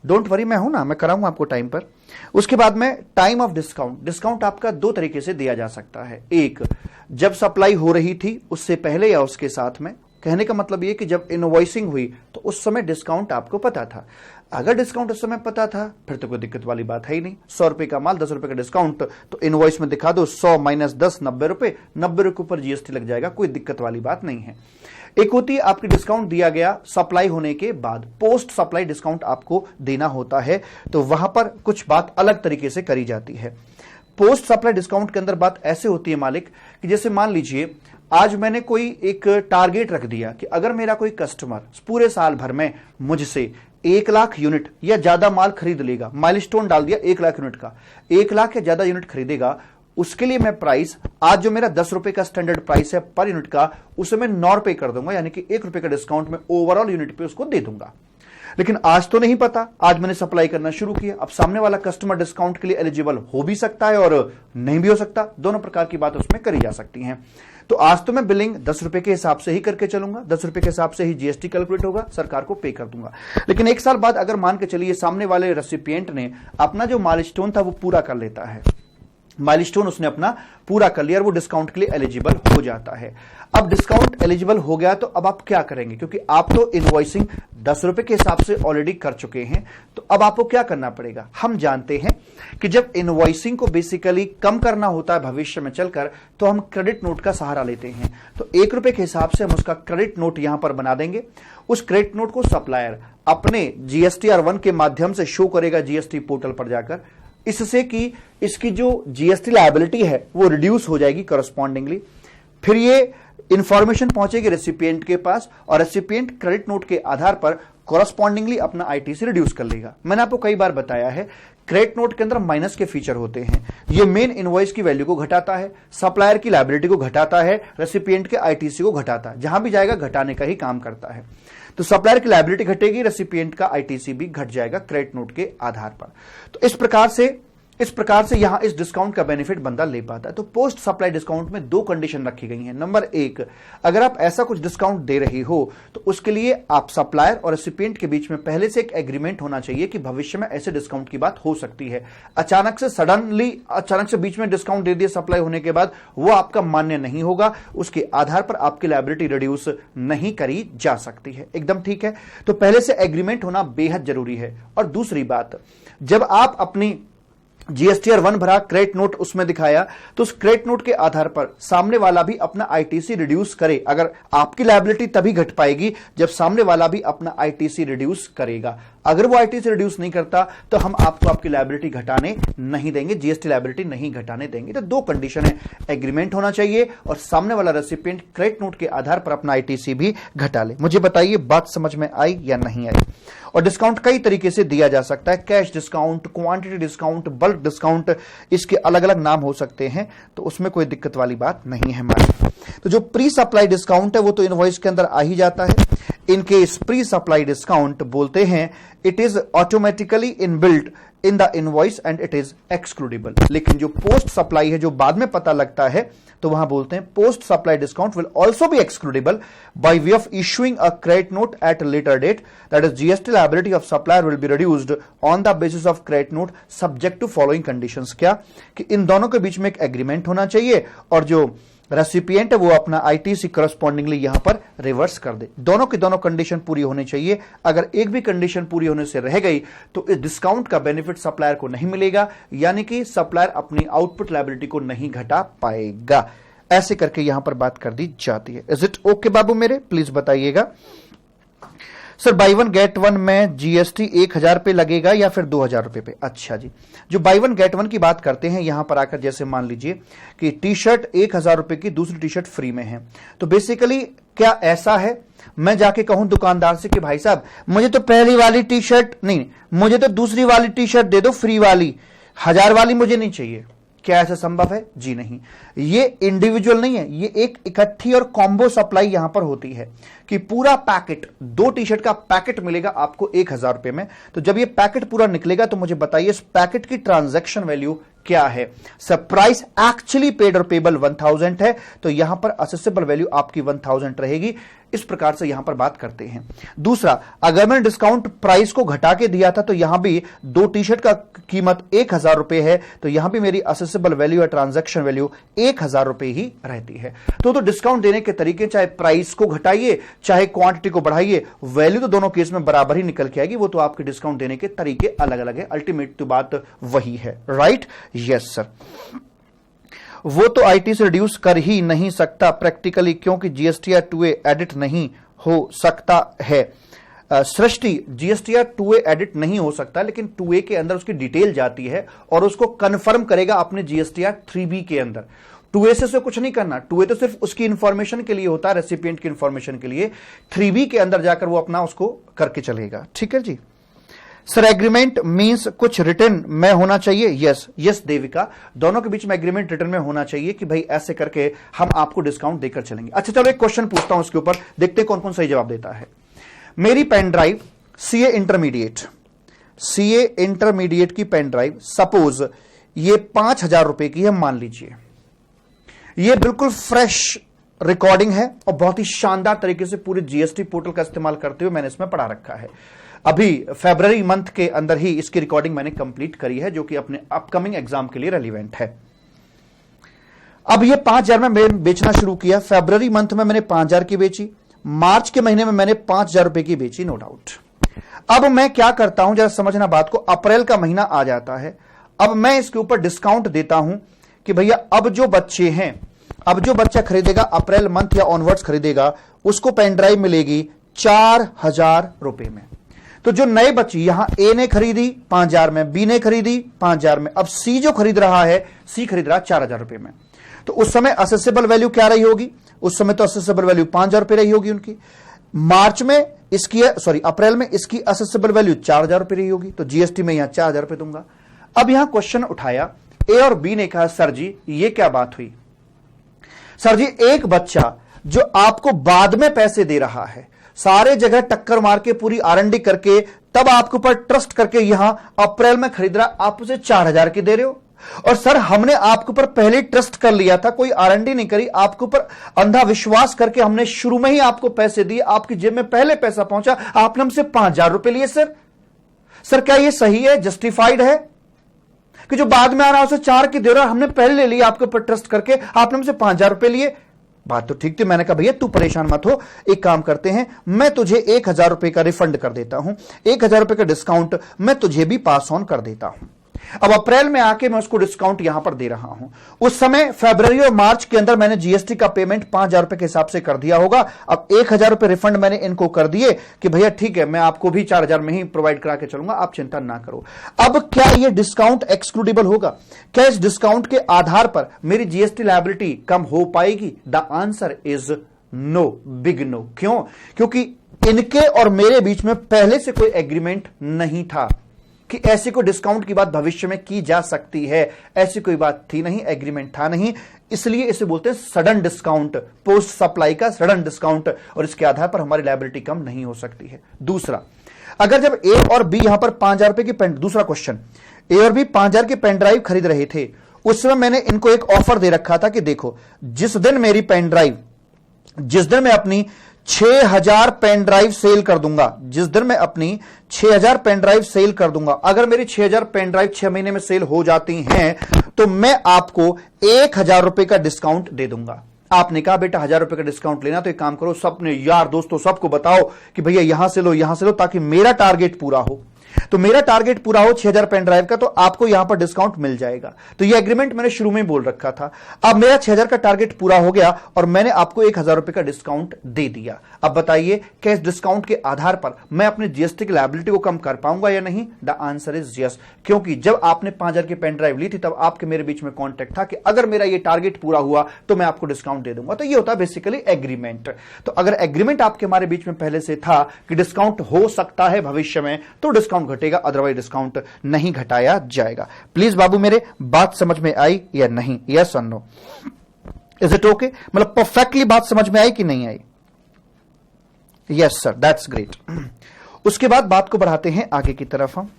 A: डोंट वरी, मैं हूं ना, मैं कराऊंगा आपको टाइम पर। उसके बाद में टाइम ऑफ डिस्काउंट। डिस्काउंट आपका दो तरीके से दिया जा सकता है, एक जब सप्लाई हो रही थी उससे पहले या उसके साथ में। कहने का मतलब ये कि जब इनवॉइसिंग हुई तो उस समय डिस्काउंट आपको पता था। अगर डिस्काउंट उस समय पता था फिर तो कोई दिक्कत वाली बात है ही नहीं। 100 रुपए का माल 10 रुपए का डिस्काउंट, तो इनवॉइस में दिखा दो 100 माइनस 10 90 रुपए, 90 रुपए ऊपर जीएसटी लग जाएगा, कोई दिक्कत वाली बात नहीं है। एक होती है आपकी डिस्काउंट दिया गया सप्लाई होने के बाद, पोस्ट सप्लाई डिस्काउंट आपको देना होता है, तो वहां पर कुछ बात अलग तरीके से करी जाती है। पोस्ट सप्लाई डिस्काउंट के अंदर बात ऐसे होती है मालिक कि जैसे मान लीजिए आज मैंने कोई एक टारगेट रख दिया कि अगर मेरा कोई कस्टमर पूरे साल भर में मुझसे 1 लाख यूनिट या ज्यादा माल खरीद लेगा, माइलस्टोन डाल दिया 1 लाख यूनिट का, 1 लाख या ज्यादा यूनिट खरीदेगा, उसके लिए मैं प्राइस आज जो मेरा 10 रुपए का स्टैंडर्ड प्राइस है पर यूनिट का, उसे मैं 9 रुपए कर दूंगा, यानी कि 1 रुपए का डिस्काउंट में ओवरऑल यूनिट पे उसको दे दूंगा। लेकिन आज तो नहीं पता, आज मैंने सप्लाई करना शुरू किया, अब सामने वाला कस्टमर डिस्काउंट के लिए एलिजिबल हो भी सकता है और नहीं भी हो सकता, दोनों प्रकार की बात उसमें करी जा सकती है। तो आज तो मैं बिलिंग 10 रुपए के हिसाब से ही करके चलूंगा, 10 रुपए के हिसाब से ही जीएसटी कैलकुलेट होगा, सरकार को पे कर दूंगा। लेकिन एक साल बाद अगर मान के चलिए सामने वाले रेसिपिएंट ने अपना जो माइलस्टोन था वो पूरा कर लेता है, माइलस्टोन उसने अपना पूरा कर लिया और वो डिस्काउंट के लिए एलिजिबल हो जाता है। अब डिस्काउंट एलिजिबल हो गया तो अब आप क्या करेंगे, क्योंकि आप तो इनवॉइसिंग 10 रुपए के हिसाब से ऑलरेडी कर चुके हैं, तो अब आपको क्या करना पड़ेगा। हम जानते हैं कि जब इनवॉइसिंग को बेसिकली कम करना होता है भविष्य में चलकर, तो हम क्रेडिट नोट का सहारा लेते हैं। तो 1 रुपए के हिसाब से हम उसका क्रेडिट नोट यहां पर बना देंगे। उस क्रेडिट नोट को सप्लायर अपने GSTR1 के माध्यम से शो करेगा जीएसटी पोर्टल पर जाकर, इससे कि इसकी जो जीएसटी लायबिलिटी है वो रिड्यूस हो जाएगी करस्पॉन्डिंगली। फिर ये इंफॉर्मेशन पहुंचेगी रेसिपिएंट के पास और रेसिपिएंट क्रेडिट नोट के आधार पर करस्पॉन्डिंगली अपना आईटीसी रिड्यूस कर लेगा। मैंने आपको कई बार बताया है क्रेडिट नोट के अंदर माइनस के फीचर होते हैं। ये मेन इनवॉइस की वैल्यू को घटाता है, सप्लायर की लायबिलिटी को घटाता है, रेसिपिएंट के आईटीसी को घटाता है, जहां भी जाएगा घटाने का ही काम करता है। तो सप्लायर की लायबिलिटी घटेगी, रेसिपिएंट का आईटीसी भी घट जाएगा क्रेडिट नोट के आधार पर। तो इस प्रकार से यहां इस डिस्काउंट का बेनिफिट बंदा ले पाता है। तो पोस्ट सप्लाई डिस्काउंट में 2 कंडीशन रखी गई हैं। नंबर 1, अगर आप ऐसा कुछ डिस्काउंट दे रही हो तो उसके लिए आप सप्लायर और रेसिपिएंट के बीच में पहले से एक एग्रीमेंट होना चाहिए कि भविष्य में ऐसे डिस्काउंट की बात हो सकती है। अचानक से बीच में डिस्काउंट दे दिया सप्लाई होने के बाद, वो आपका मान्य नहीं होगा, उसके आधार पर आपकी लायबिलिटी रिड्यूस नहीं करी जा सकती है। एकदम ठीक है, तो पहले से एग्रीमेंट होना बेहद जरूरी है। और दूसरी बात, जब आप अपनी GSTR1 भरा, क्रेडिट नोट उसमें दिखाया, तो उस क्रेडिट नोट के आधार पर सामने वाला भी अपना आईटीसी रिड्यूस करे। अगर आपकी लायबिलिटी तभी घट पाएगी जब सामने वाला भी अपना आईटीसी रिड्यूस करेगा। अगर वो आईटीसी रिड्यूस नहीं करता तो हम आपको आपकी लायबिलिटी घटाने नहीं देंगे, जीएसटी लायबिलिटी नहीं घटाने देंगे। तो 2 कंडीशन है, एग्रीमेंट होना चाहिए और सामने वाला रेसिपिएंट क्रेडिट नोट के आधार पर अपना आईटीसी भी घटा ले। मुझे बताइए बात समझ में आई या नहीं आई। और डिस्काउंट कई तरीके से दिया जा सकता है, cash discount, quantity discount, bulk discount, इसके अलग अलग नाम हो सकते हैं, तो उसमें कोई दिक्कत वाली बात नहीं है हमारी। तो जो प्री सप्लाई डिस्काउंट है वो तो इनवॉइस के अंदर आ ही जाता है। इनके प्री सप्लाई डिस्काउंट बोलते हैं it is automatically inbuilt in the invoice and it is excludable. लेकिन जो पोस्ट सप्लाई है, जो बाद में पता लगता है, तो वहां बोलते हैं post supply discount will also be excludable by way of issuing a credit note at later date, that is GST liability of supplier will be reduced on the basis of credit note subject to following conditions. क्या कि इन दोनों के बीच में एक agreement होना चाहिए और जो रेसिपिएंट है वो अपना आईटीसी करस्पॉन्डिंगली यहां पर रिवर्स कर दे। दोनों की दोनों कंडीशन पूरी होनी चाहिए। अगर एक भी कंडीशन पूरी होने से रह गई तो इस डिस्काउंट का बेनिफिट सप्लायर को नहीं मिलेगा, यानी कि सप्लायर अपनी आउटपुट लायबिलिटी को नहीं घटा पाएगा। ऐसे करके यहां पर बात कर दी जाती है। इज इट ओके बाबू मेरे? प्लीज बताइएगा। Sir by one get one में जीएसटी 1000 पे लगेगा या फिर 2000 रुपए पे? अच्छा जी, जो बाई वन गेट वन की बात करते हैं यहां पर आकर, जैसे मान लीजिए कि टी शर्ट 1000 रुपए की, दूसरी टी शर्ट फ्री में है, तो बेसिकली क्या ऐसा है मैं जाके कहूं दुकानदार से कि भाई साहब मुझे तो पहली वाली टी शर्ट नहीं, मुझे तो दूसरी वाली टी शर्ट दे दो फ्री वाली, 1000 वाली मुझे नहीं चाहिए? क्या ऐसा संभव है? जी नहीं। ये इंडिविजुअल नहीं है, ये एक इकट्ठी और कॉम्बो सप्लाई यहां पर होती है कि पूरा पैकेट, 2 टी शर्ट का पैकेट मिलेगा आपको 1000 रुपए में। तो जब ये पैकेट पूरा निकलेगा तो मुझे बताइए इस पैकेट की ट्रांजैक्शन वैल्यू क्या है? सब प्राइस एक्चुअली पेड और पेबल 1000 है, तो यहां पर असेसेबल वैल्यू आपकी 1000 रहेगी। इस प्रकार से यहां पर बात करते हैं। दूसरा, अगर मैंने डिस्काउंट प्राइस को घटा के दिया था तो यहां भी 2 टी शर्ट का कीमत 1000 रुपए है, तो यहां भी मेरी असेसेबल वैल्यू या ट्रांजैक्शन वैल्यू 1000 रुपए ही रहती है। तो डिस्काउंट देने के तरीके, चाहे प्राइस को घटाइए चाहे क्वांटिटी को बढ़ाइए, वैल्यू तो दोनों केस में बराबर ही निकल के आएगी। वो तो आपके डिस्काउंट देने के तरीके अलग अलग है, अल्टीमेट तो बात वही है। राइट? Yes sir. वो तो आईटी से रिड्यूस कर ही नहीं सकता प्रैक्टिकली, क्योंकि जीएसटी 2A एडिट नहीं हो सकता है। सृष्टि, जीएसटी 2A एडिट नहीं हो सकता, लेकिन 2A के अंदर उसकी डिटेल जाती है और उसको कंफर्म करेगा अपने जीएसटी 3B के अंदर। 2A से कुछ नहीं करना, 2A तो सिर्फ उसकी इंफॉर्मेशन के लिए होता है, रेसिपिएंट की इंफॉर्मेशन के लिए। 3B के अंदर जाकर वो अपना उसको करके चलेगा। ठीक है जी। सर एग्रीमेंट मींस कुछ रिटर्न में होना चाहिए? यस यस देविका, दोनों के बीच में एग्रीमेंट रिटर्न में होना चाहिए कि भाई ऐसे करके हम आपको डिस्काउंट देकर चलेंगे। अच्छा चलो एक क्वेश्चन पूछता हूं इसके ऊपर, देखते हैं कौन कौन सही जवाब देता है। मेरी पेन ड्राइव सीए इंटरमीडिएट की पेन ड्राइव, सपोज ये 5000 रुपए की है, मान लीजिए ये बिल्कुल फ्रेश रिकॉर्डिंग है और बहुत ही शानदार तरीके से पूरे जीएसटी पोर्टल का इस्तेमाल करते हुए मैंने इसमें पढ़ा रखा है। अभी फरवरी मंथ के अंदर ही इसकी रिकॉर्डिंग मैंने कंप्लीट करी है, जो कि अपने अपकमिंग एग्जाम के लिए रेलिवेंट है। अब ये 5000 में मैंने बेचना शुरू किया, फरवरी मंथ में मैंने 5000 की बेची, मार्च के महीने में मैंने 5000 रुपए की बेची, नो डाउट। अब मैं क्या करता हूं, जरा समझना बात को, अप्रैल का महीना आ जाता है, अब मैं इसके ऊपर डिस्काउंट देता हूं कि भैया अब जो बच्चे हैं, अब जो बच्चा खरीदेगा अप्रैल मंथ या ऑनवर्ड्स खरीदेगा, उसको पेन ड्राइव मिलेगी 4000 रुपए में। तो जो नए बच्चे, यहां ए ने खरीदी 5000 में, बी ने खरीदी 5000 में, अब सी जो खरीद रहा है, सी खरीद रहा 4000 रुपए में। तो उस समय असेसेबल वैल्यू क्या रही होगी? उस समय तो असेसेबल वैल्यू 5000 रुपए रही होगी उनकी। मार्च में इसकी, अप्रैल में इसकी असेसेबल वैल्यू 4000 रुपए रही होगी, तो जीएसटी में यहां 4000 रुपए दूंगा। अब यहां क्वेश्चन उठाया, ए और बी ने कहा सर जी ये क्या बात हुई? सर जी एक बच्चा जो आपको बाद में पैसे दे रहा है, सारे जगह टक्कर मार के पूरी आरएनडी करके तब आपके ऊपर ट्रस्ट करके यहां अप्रैल में खरीद रहा, आप उसे 4000 की दे रहे हो। और सर हमने आपके ऊपर पहले ट्रस्ट कर लिया था, कोई आरएनडी नहीं करी, आपके ऊपर अंधा विश्वास करके हमने शुरू में ही आपको पैसे दिए, आपकी जेब में पहले पैसा पहुंचा, आपने हमसे 5000 रुपए लिए। सर क्या यह सही है, जस्टिफाइड है कि जो बाद में आ रहा उसे 4 की दे रहा, हमने पहले ले लिया आपके ऊपर ट्रस्ट करके, आपने हमसे 5000 रुपए लिए? बात तो ठीक थी। मैंने कहा भैया तू परेशान मत हो, एक काम करते हैं, मैं तुझे 1000 रुपए का रिफंड कर देता हूं, 1000 रुपए का डिस्काउंट मैं तुझे भी पास ऑन कर देता हूं। अब अप्रैल में आके मैं उसको डिस्काउंट यहां पर दे रहा हूं। उस समय फरवरी और मार्च के अंदर मैंने जीएसटी का पेमेंट 5000 रुपए के हिसाब से कर दिया होगा। अब 1000 रुपए रिफंड मैंने इनको कर दिए कि भैया ठीक है मैं आपको भी 4000 में ही प्रोवाइड करा के चलूंगा, आप चिंता ना करो। अब क्या यह डिस्काउंट एक्सक्लूडेबल होगा? क्या इस डिस्काउंट के आधार पर मेरी जीएसटी लायबिलिटी कम हो पाएगी? The answer is no, big no. क्यों? क्योंकि इनके और मेरे बीच में पहले से कोई एग्रीमेंट नहीं था कि ऐसी कोई डिस्काउंट की बात भविष्य में की जा सकती है, ऐसी कोई बात थी नहीं, एग्रीमेंट था नहीं। इसलिए इसे बोलते हैं सडन डिस्काउंट, पोस्ट सप्लाई का सडन डिस्काउंट, और इसके आधार पर हमारी लायबिलिटी कम नहीं हो सकती है। दूसरा, अगर जब ए और बी यहां पर 5000 रुपए की पेन, दूसरा क्वेश्चन, ए और बी 5,000 के पेन ड्राइव खरीद रहे थे। उस समय मैंने इनको एक ऑफर दे रखा था कि देखो, जिस दिन मैं अपनी 6,000 पेन ड्राइव सेल कर दूंगा, जिस दिन मैं अपनी 6,000 पेन ड्राइव सेल कर दूंगा, अगर मेरी 6,000 पेन ड्राइव 6 महीने में सेल हो जाती हैं तो मैं आपको 1,000 रुपए का डिस्काउंट दे दूंगा। आपने कहा बेटा 1,000 रुपए का डिस्काउंट लेना, तो एक काम करो, सबने यार दोस्तों सबको बताओ कि भैया यहां से लो ताकि मेरा टारगेट पूरा हो। तो मेरा टारगेट पूरा हो 6,000 पेन ड्राइव का, तो आपको यहां पर डिस्काउंट मिल जाएगा। तो यह एग्रीमेंट मैंने शुरू में ही बोल रखा था। अब मेरा 6,000 का टारगेट पूरा हो गया और मैंने आपको 1,000 रुपए का डिस्काउंट दे दिया। अब बताइए क्या इस डिस्काउंट के आधार पर मैं अपनी जीएसटी की लायबिलिटी को कम कर पाऊंगा या नहीं? द आंसर इज यस, क्योंकि जब आपने 5,000 की पेन ड्राइव ली थी तब आपके मेरे बीच में कॉन्ट्रैक्ट था कि अगर मेरा ये टारगेट पूरा हुआ तो मैं आपको डिस्काउंट दे दूंगा। तो ये होता है बेसिकली एग्रीमेंट। तो अगर एग्रीमेंट आपके हमारे बीच में पहले से था कि डिस्काउंट हो सकता है भविष्य में, तो डिस्काउंट घटेगा, अदरवाइज डिस्काउंट नहीं घटाया जाएगा। प्लीज बाबू मेरे बात समझ में आई या नहीं? यस और नो? Is it okay? मतलब परफेक्टली बात समझ में आई कि नहीं आई? Yes sir, that's great. उसके बाद बात को बढ़ाते हैं आगे की तरफ हम।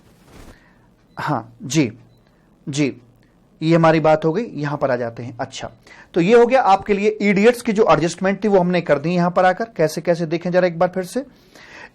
A: हाँ जी जी, ये हमारी बात हो गई, यहां पर आ जाते हैं। अच्छा, तो ये हो गया आपके लिए ईडीएट्स की जो एडजस्टमेंट थी वो हमने कर दी। यहां पर आकर कैसे कैसे देखें जरा एक बार फिर से।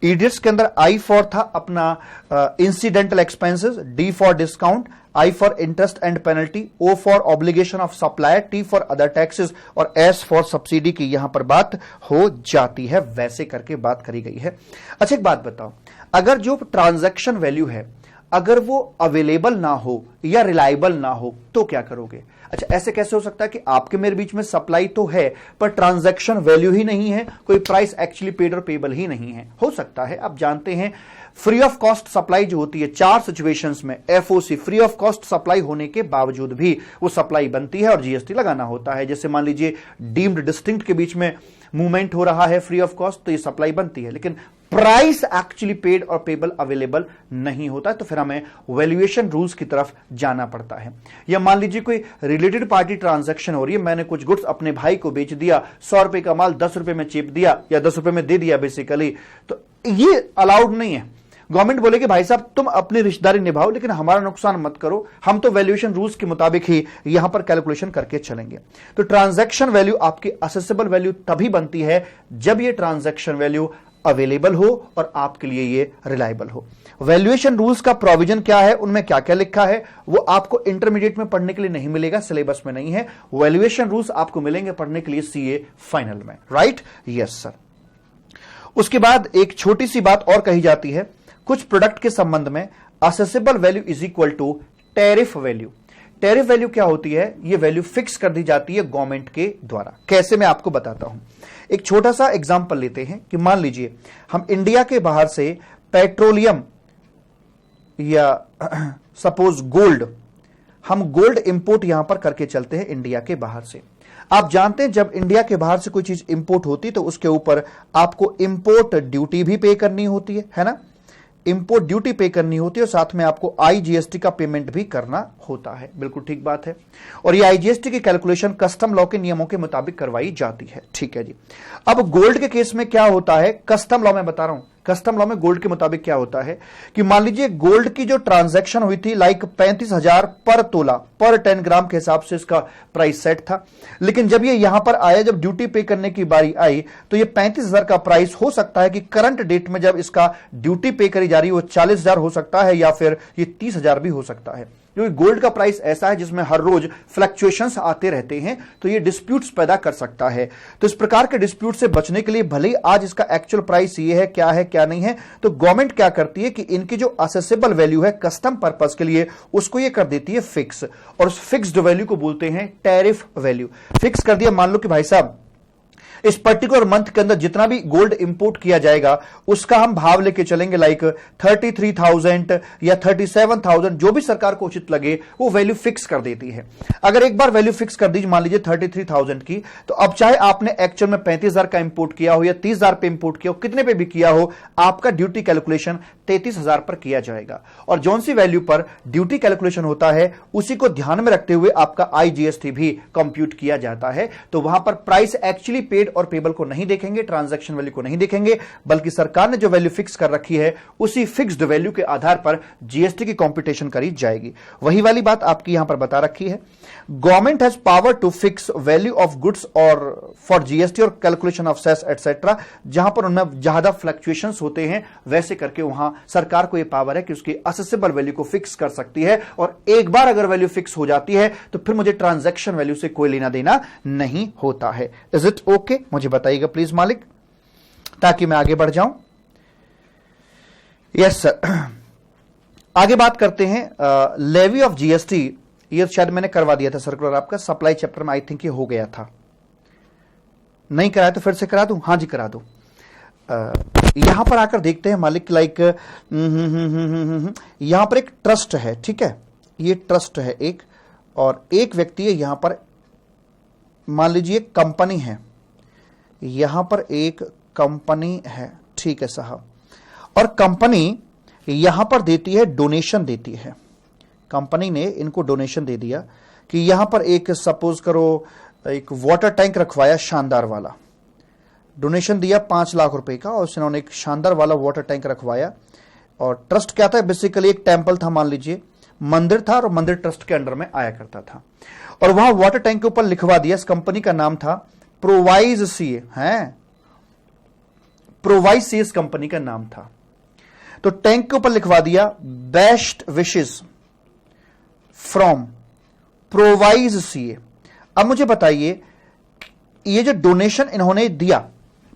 A: ईडीएट्स के अंदर आई फॉर था अपना incidental expenses, D for discount, I for interest and penalty, O for obligation of supplier, T for other taxes और एस फॉर सब्सिडी की यहां पर बात हो जाती है। वैसे करके बात करी गई है। अच्छा एक बात बताओ, अगर जो ट्रांजैक्शन वैल्यू है अगर वो अवेलेबल ना हो या रिलायबल ना हो तो क्या करोगे? अच्छा, ऐसे कैसे हो सकता है कि आपके मेरे बीच में सप्लाई तो है पर ट्रांजैक्शन वैल्यू ही नहीं है, कोई प्राइस एक्चुअली पेड और पेबल ही नहीं है? हो सकता है, आप जानते हैं फ्री ऑफ कॉस्ट सप्लाई जो होती है, 4 सिचुएशंस में FOC free of cost supply होने के बावजूद भी वो सप्लाई बनती है और जीएसटी लगाना होता है। जैसे मान लीजिए डीम्ड डिस्टिंक्ट के बीच में मूवमेंट हो रहा है फ्री ऑफ कॉस्ट, तो ये सप्लाई बनती है, लेकिन प्राइस एक्चुअली पेड और पेबल अवेलेबल नहीं होता, तो फिर हमें वैल्यूएशन रूल्स की तरफ जाना पड़ता है। या मान लीजिए कोई रिलेटेड पार्टी ट्रांजैक्शन हो रही है, मैंने कुछ गुड्स अपने भाई को बेच दिया, 100 रुपए का माल 10 रुपए में चेप दिया या 10 रुपए में दे दिया बेसिकली, तो ये अलाउड नहीं है। गवर्नमेंट बोले कि भाई साहब तुम अपनी रिश्तेदारी निभाओ लेकिन हमारा नुकसान मत करो, हम तो वैल्यूएशन रूल्स के मुताबिक ही यहां पर कैलकुलेशन करके चलेंगे। तो ट्रांजैक्शन वैल्यू आपकी असेसेबल वैल्यू तभी बनती है जब ये ट्रांजैक्शन वैल्यू अवेलेबल हो और आपके लिए ये रिलायबल हो। वैल्यूएशन रूल्स का प्रोविजन क्या है, उनमें क्या क्या लिखा है, वो आपको इंटरमीडिएट में पढ़ने के लिए नहीं मिलेगा, सिलेबस में नहीं है। वैल्यूएशन रूल्स आपको मिलेंगे पढ़ने के लिए सीए फाइनल में, राइट? Yes sir. उसके बाद एक छोटी सी बात और कही जाती है, कुछ प्रोडक्ट के संबंध में assessable value is equal to tariff value. Tariff value क्या होती है? ये वैल्यू फिक्स कर दी जाती है गवर्नमेंट के द्वारा। कैसे, मैं आपको बताता हूं। एक छोटा सा एग्जांपल लेते हैं कि मान लीजिए हम इंडिया के बाहर से पेट्रोलियम या सपोज गोल्ड, हम गोल्ड इंपोर्ट यहां पर करके चलते हैं इंडिया के बाहर से। आप जानते हैं जब इंडिया के बाहर से कोई चीज इंपोर्ट होती है तो उसके ऊपर आपको इंपोर्ट ड्यूटी भी पे करनी होती है ना? इंपोर्ट ड्यूटी पे करनी होती है और साथ में आपको आईजीएसटी का पेमेंट भी करना होता है। बिल्कुल ठीक बात है। और ये आईजीएसटी की कैलकुलेशन कस्टम लॉ के नियमों के मुताबिक करवाई जाती है। ठीक है जी। अब गोल्ड के केस में क्या होता है, कस्टम लॉ में बता रहा हूं, कस्टम लॉ में गोल्ड के मुताबिक क्या होता है कि मान लीजिए गोल्ड की जो ट्रांजैक्शन हुई थी लाइक 35,000 पर तोला पर 10 ग्राम के हिसाब से इसका प्राइस सेट था, लेकिन जब ये यहां पर आया, जब ड्यूटी पे करने की बारी आई तो ये 35,000 का प्राइस हो सकता है कि करंट डेट में जब इसका ड्यूटी पे करी जा रही है वो 40,000 हो सकता है या फिर ये 30,000 भी हो सकता है। क्योंकि गोल्ड का प्राइस ऐसा है जिसमें हर रोज फ्लक्चुएशंस आते रहते हैं, तो ये डिस्प्यूट्स पैदा कर सकता है। तो इस प्रकार के डिस्प्यूट से बचने के लिए भले ही आज इसका एक्चुअल प्राइस ये है क्या नहीं है, तो गवर्नमेंट क्या करती है कि इनकी जो असेसेबल वैल्यू है कस्टम पर्पस के लिए उसको ये कर देती है फिक्स, और उस फिक्स्ड वैल्यू को बोलते हैं टैरिफ वैल्यू। फिक्स कर दिया, मान लो कि भाई साहब इस पर्टिकुलर मंथ के अंदर जितना भी गोल्ड इंपोर्ट किया जाएगा उसका हम भाव लेके चलेंगे लाइक 33,000 या 37,000, जो भी सरकार को उचित लगे वो वैल्यू फिक्स कर देती है। अगर एक बार वैल्यू फिक्स कर दीजिए मान लीजिए 33,000 की, तो अब चाहे आपने एक्चुअल में 35,000 का इंपोर्ट किया हो या 30,000 पे इंपोर्ट किया हो, कितने पे भी किया हो, आपका ड्यूटी कैलकुलेशन 33,000 पर किया जाएगा। और जौन सी वैल्यू पर ड्यूटी कैलकुलेशन होता है उसी को ध्यान में रखते हुए आपका आईजीएसटी भी कंप्यूट किया जाता है। तो वहां पर प्राइस एक्चुअली पेड पेड और पेबल को नहीं देखेंगे, ट्रांजैक्शन वैल्यू को नहीं देखेंगे, बल्कि सरकार ने जो वैल्यू फिक्स कर रखी है उसी फिक्स्ड वैल्यू के आधार पर जीएसटी की कंप्यूटेशन करी जाएगी। वही वाली बात आपकी यहां पर बता रखी है, government has power to fix value of goods और फॉर जीएसटी और कैलकुलेशन ऑफ सेस एटसेट्रा। जहां पर उनमें ज्यादा फ्लक्चुएशंस होते हैं वैसे करके वहां सरकार को यह पावर है कि उसकी असेसेबल वैल्यू को फिक्स कर सकती है, और एक बार अगर वैल्यू फिक्स हो जाती है तो फिर मुझे ट्रांजैक्शन वैल्यू से कोई लेना देना नहीं होता है। Is it okay? मुझे बताइएगा प्लीज मालिक, ताकि मैं आगे बढ़ जाऊं। यस सर, आगे बात करते हैं लेवी ऑफ जीएसटी। ये शायद मैंने करवा दिया था सर्कुलर आपका सप्लाई चैप्टर में, आई थिंक ये हो गया था। नहीं कराया तो फिर से करा दूं? हाँ जी करा दूं। यहां पर आकर देखते हैं मालिक, लाइक यहां पर एक ट्रस्ट है, ठीक है, ये ट्रस्ट है एक, और एक व्यक्ति है यहां पर, मान लीजिए कंपनी है, यहां पर एक कंपनी है, ठीक है साहब, और कंपनी यहां पर देती है, डोनेशन देती है। कंपनी ने इनको डोनेशन दे दिया कि यहां पर एक सपोज करो एक वाटर टैंक रखवाया शानदार वाला, डोनेशन दिया 5 लाख रुपए का, और उन्होंने एक शानदार वाला वाटर टैंक रखवाया। और ट्रस्ट क्या था? बेसिकली एक टेंपल था, मान लीजिए मंदिर था, और मंदिर ट्रस्ट के अंडर में आया करता था, और वहां वाटर टैंक के ऊपर लिखवा दिया, इस कंपनी का नाम था प्रोवाइज सीए, है प्रोवाइज सीए इस कंपनी का नाम था। तो टैंक के ऊपर लिखवा दिया best wishes from provides CA. अब मुझे बताइए, ये जो डोनेशन इन्होंने दिया,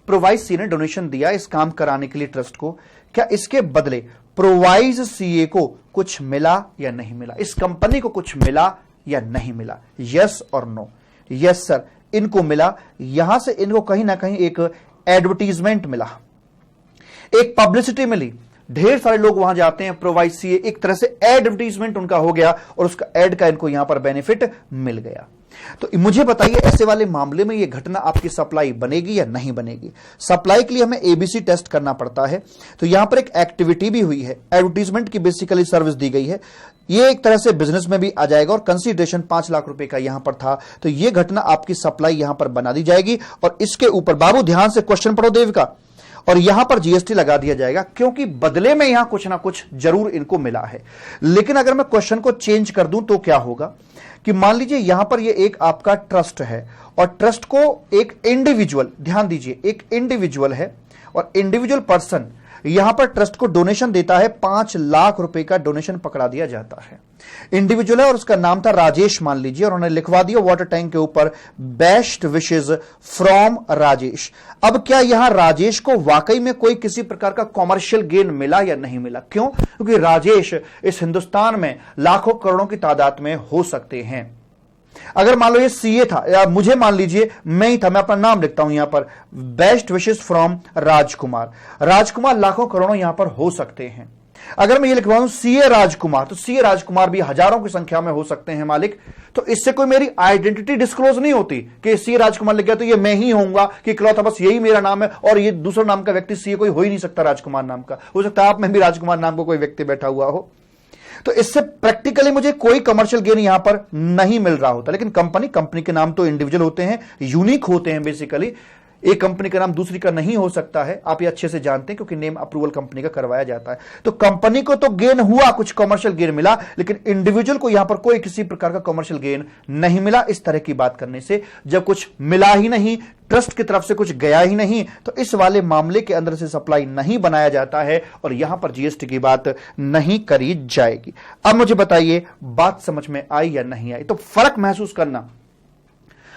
A: प्रोवाइज सीए ने डोनेशन दिया इस काम कराने के लिए ट्रस्ट को, क्या इसके बदले प्रोवाइज सीए को कुछ मिला या नहीं मिला? इस कंपनी को कुछ मिला या नहीं मिला? यस और नो? यस सर, इनको मिला। यहां से इनको कहीं ना कहीं एक एडवर्टीजमेंट मिला, एक पब्लिसिटी मिली, ढेर सारे लोग वहां जाते हैं, प्रोवाइड सीए, एक तरह से एडवर्टीजमेंट उनका हो गया, और उसका एड का इनको यहां पर बेनिफिट मिल गया। तो मुझे बताइए, ऐसे वाले मामले में यह घटना आपकी सप्लाई बनेगी या नहीं बनेगी? सप्लाई के लिए हमें एबीसी टेस्ट करना पड़ता है। तो यहां पर एक एक्टिविटी भी हुई है, एडवर्टीजमेंट की बेसिकली सर्विस दी गई है, ये एक तरह से बिजनेस में भी आ जाएगा, और कंसीडरेशन 5 लाख रुपए का यहां पर था। तो यह घटना आपकी सप्लाई यहां पर बना दी जाएगी, और इसके ऊपर बाबू ध्यान से क्वेश्चन पढ़ो देव का, और यहां पर जीएसटी लगा दिया जाएगा, क्योंकि बदले में यहां कुछ ना कुछ जरूर इनको मिला है। लेकिन अगर मैं क्वेश्चन को चेंज कर दूं तो क्या होगा कि मान लीजिए यहां पर ये एक आपका ट्रस्ट है, और ट्रस्ट को एक इंडिविजुअल, ध्यान दीजिए, एक इंडिविजुअल है, और इंडिविजुअल पर्सन यहां पर ट्रस्ट को डोनेशन देता है, 5 लाख रुपए का डोनेशन पकड़ा दिया जाता है। इंडिविजुअल है और उसका नाम था राजेश मान लीजिए, और उन्होंने लिखवा दिया वाटर टैंक के ऊपर बेस्ट विशेस फ्रॉम राजेश। अब क्या यहां राजेश को वाकई में कोई किसी प्रकार का कॉमर्शियल गेन मिला या नहीं मिला? क्यों? क्योंकि राजेश इस हिंदुस्तान में लाखों करोड़ों की तादाद में हो सकते हैं। अगर मान लो ये सीए था, या मुझे मान लीजिए मैं ही था, मैं अपना नाम लिखता हूं यहां पर, बेस्ट विशेस फ्रॉम राजकुमार, राजकुमार लाखों करोड़ों यहां पर हो सकते हैं। अगर मैं ये लिखवाऊं सीए राजकुमार, तो सीए राजकुमार भी हजारों की संख्या में हो सकते हैं मालिक। तो इससे कोई मेरी आइडेंटिटी डिस्क्लोज नहीं होती कि सीए राजकुमार लिख गया तो ये मैं ही होऊंगा, कि इकलौता बस यही मेरा नाम है, और ये दूसरा नाम का व्यक्ति सीए कोई हो ही नहीं सकता राजकुमार नाम का। हो सकता है आप में भी राजकुमार नाम का कोई व्यक्ति बैठा हुआ हो। तो इससे प्रैक्टिकली मुझे कोई कमर्शियल गेन यहां पर नहीं मिल रहा होता। लेकिन कंपनी के नाम तो इंडिविजुअल होते हैं, यूनिक होते हैं बेसिकली, एक कंपनी का नाम दूसरी का नहीं हो सकता है, आप ये अच्छे से जानते हैं, क्योंकि नेम अप्रूवल कंपनी का करवाया जाता है। तो कंपनी को तो गेन हुआ, कुछ कमर्शियल गेन मिला, लेकिन इंडिविजुअल को यहां पर कोई किसी प्रकार का कमर्शियल गेन नहीं मिला। इस तरह की बात करने से, जब कुछ मिला ही नहीं, ट्रस्ट की तरफ से कुछ गया ही नहीं, तो इस वाले मामले के अंदर से सप्लाई नहीं बनाया जाता है, और यहां पर जीएसटी की बात नहीं करी जाएगी। अब मुझे बताइए, बात समझ में आई या नहीं आई? तो फर्क महसूस करना,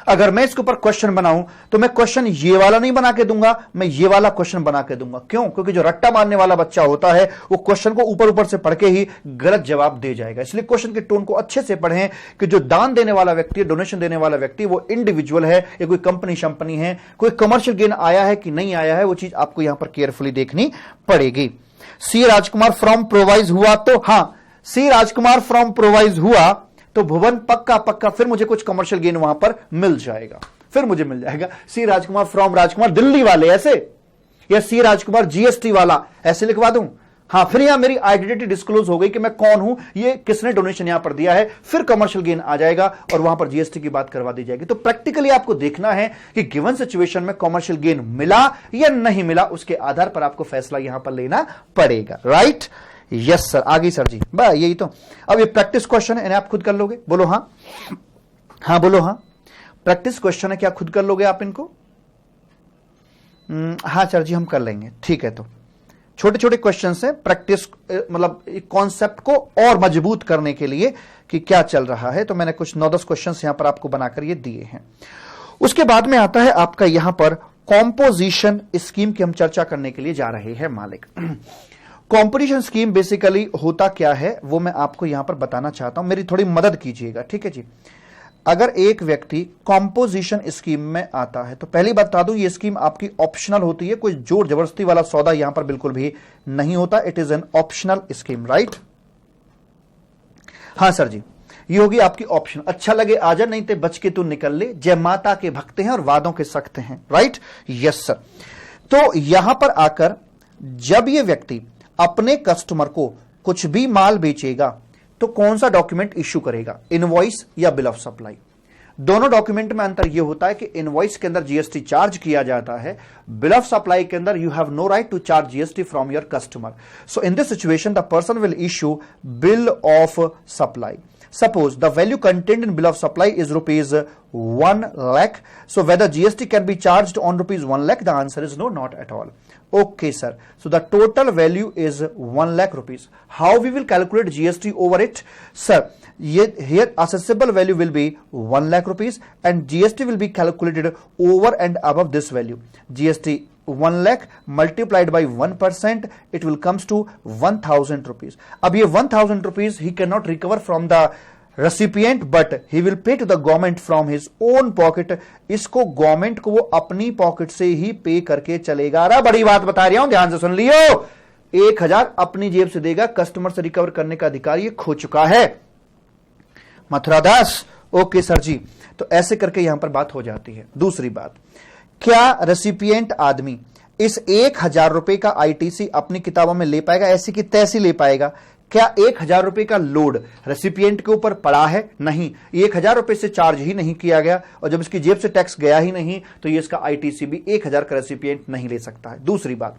A: अगर मैं इसके ऊपर क्वेश्चन बनाऊं तो मैं क्वेश्चन ये वाला नहीं बना के दूंगा, मैं ये वाला क्वेश्चन बना के दूंगा। क्यों? क्योंकि जो रट्टा मारने वाला बच्चा होता है वो क्वेश्चन को ऊपर ऊपर से पढ़ के ही गलत जवाब दे जाएगा। इसलिए क्वेश्चन के टोन को अच्छे से पढ़ें कि जो दान देने वाला व्यक्ति है, डोनेशन देने वाला व्यक्ति, वो इंडिविजुअल है या कोई कंपनी शंपनी है, कोई कमर्शियल गेन आया है कि नहीं आया है, वो चीज आपको यहां पर केयरफुली देखनी पड़ेगी। सी राजकुमार फ्रॉम प्रोवाइज हुआ तो हां, सी राजकुमार फ्रॉम प्रोवाइज हुआ तो भुवन पक्का फिर मुझे कुछ कमर्शियल गेन वहां पर मिल जाएगा, फिर मुझे मिल जाएगा। सी राजकुमार फ्रॉम राजकुमार दिल्ली वाले ऐसे, या सी राजकुमार जीएसटी वाला ऐसे लिखवा दूं, हाँ, फिर यहां मेरी आइडेंटिटी डिस्क्लोज हो गई कि मैं कौन हूं, ये किसने डोनेशन यहां पर दिया है, फिर कमर्शियल गेन आ जाएगा और वहां पर जीएसटी की बात करवा दी जाएगी। तो प्रैक्टिकली आपको देखना है कि गिवन सिचुएशन में कमर्शियल गेन मिला या नहीं मिला, उसके आधार पर आपको फैसला यहां पर लेना पड़ेगा। राइट, यस सर, आ गई सर जी, बस यही तो। अब ये प्रैक्टिस क्वेश्चन है, इन्हें आप खुद कर लोगे, बोलो हाँ, हाँ बोलो हाँ। प्रैक्टिस क्वेश्चन है, क्या खुद कर लोगे आप इनको? हाँ सर जी, हम कर लेंगे, ठीक है। तो छोटे छोटे क्वेश्चन से प्रैक्टिस, मतलब कॉन्सेप्ट को और मजबूत करने के लिए कि क्या चल रहा है। तो मैंने कुछ 9-10 क्वेश्चन यहां पर आपको बनाकर ये दिए हैं। उसके बाद में आता है आपका यहां पर कॉम्पोजिशन स्कीम की हम चर्चा करने के लिए जा रहे हैं मालिक। कॉम्पोजिशन स्कीम बेसिकली होता क्या है वो मैं आपको यहां पर बताना चाहता हूं, मेरी थोड़ी मदद कीजिएगा, ठीक है जी। अगर एक व्यक्ति कॉम्पोजिशन स्कीम में आता है तो पहली बता दूं, ये स्कीम आपकी ऑप्शनल होती है, कोई जोर जबरदस्ती वाला सौदा यहां पर बिल्कुल भी नहीं होता। It is an optional scheme, right. हाँ सर जी, ये होगी आपकी ऑप्शन। अच्छा लगे आजा, नहीं तो बच के तू निकल ले, जय माता के भक्त हैं और वादों के सख्त हैं, राइट, यस सर। तो यहां पर आकर जब ये व्यक्ति अपने कस्टमर को कुछ भी माल बेचेगा तो कौन सा डॉक्यूमेंट इश्यू करेगा, इनवॉइस या बिल ऑफ सप्लाई? दोनों डॉक्यूमेंट में अंतर यह होता है कि इनवॉइस के अंदर जीएसटी चार्ज किया जाता है, बिल ऑफ सप्लाई के अंदर you have no right to charge GST from your customer. So in this situation the person will issue bill of supply. Suppose the value contained in bill of supply is rupees 1 lakh. So whether GST can be charged on rupees 1 lakh? The answer is no, not at all. Okay, sir. So the total value is 1 lakh rupees. How we will calculate GST over it? Sir, here assessable value will be 1 lakh rupees and GST will be calculated over and above this value. GST 1 lakh multiplied by 1%, it will comes to 1000 rupees. अब ये 1000 rupees he cannot recover from the recipient but he will pay to the government from his own pocket. इसको government को वो अपनी pocket से ही पे करके चलेगा। अरे बड़ी बात बता रहा हूं, ध्यान से सुन लियो। 1000 अपनी जेब से देगा, कस्टमर से रिकवर करने का अधिकार ये खो चुका है। मथुरा दास, ओके सर जी। तो ऐसे करके यहां पर बात हो जाती है। दूसरी बात, क्या रेसिपिएंट आदमी इस 1000 रुपए का आईटीसी अपनी किताबों में ले पाएगा? ऐसी की तैसी ले पाएगा। क्या 1000 रुपए का लोड रेसिपिएंट के ऊपर पड़ा है? नहीं, 1000 रुपए से चार्ज ही नहीं किया गया और जब इसकी जेब से टैक्स गया ही नहीं तो ये इसका आईटीसी भी 1000 का रेसिपिएंट नहीं ले सकता है। दूसरी बात,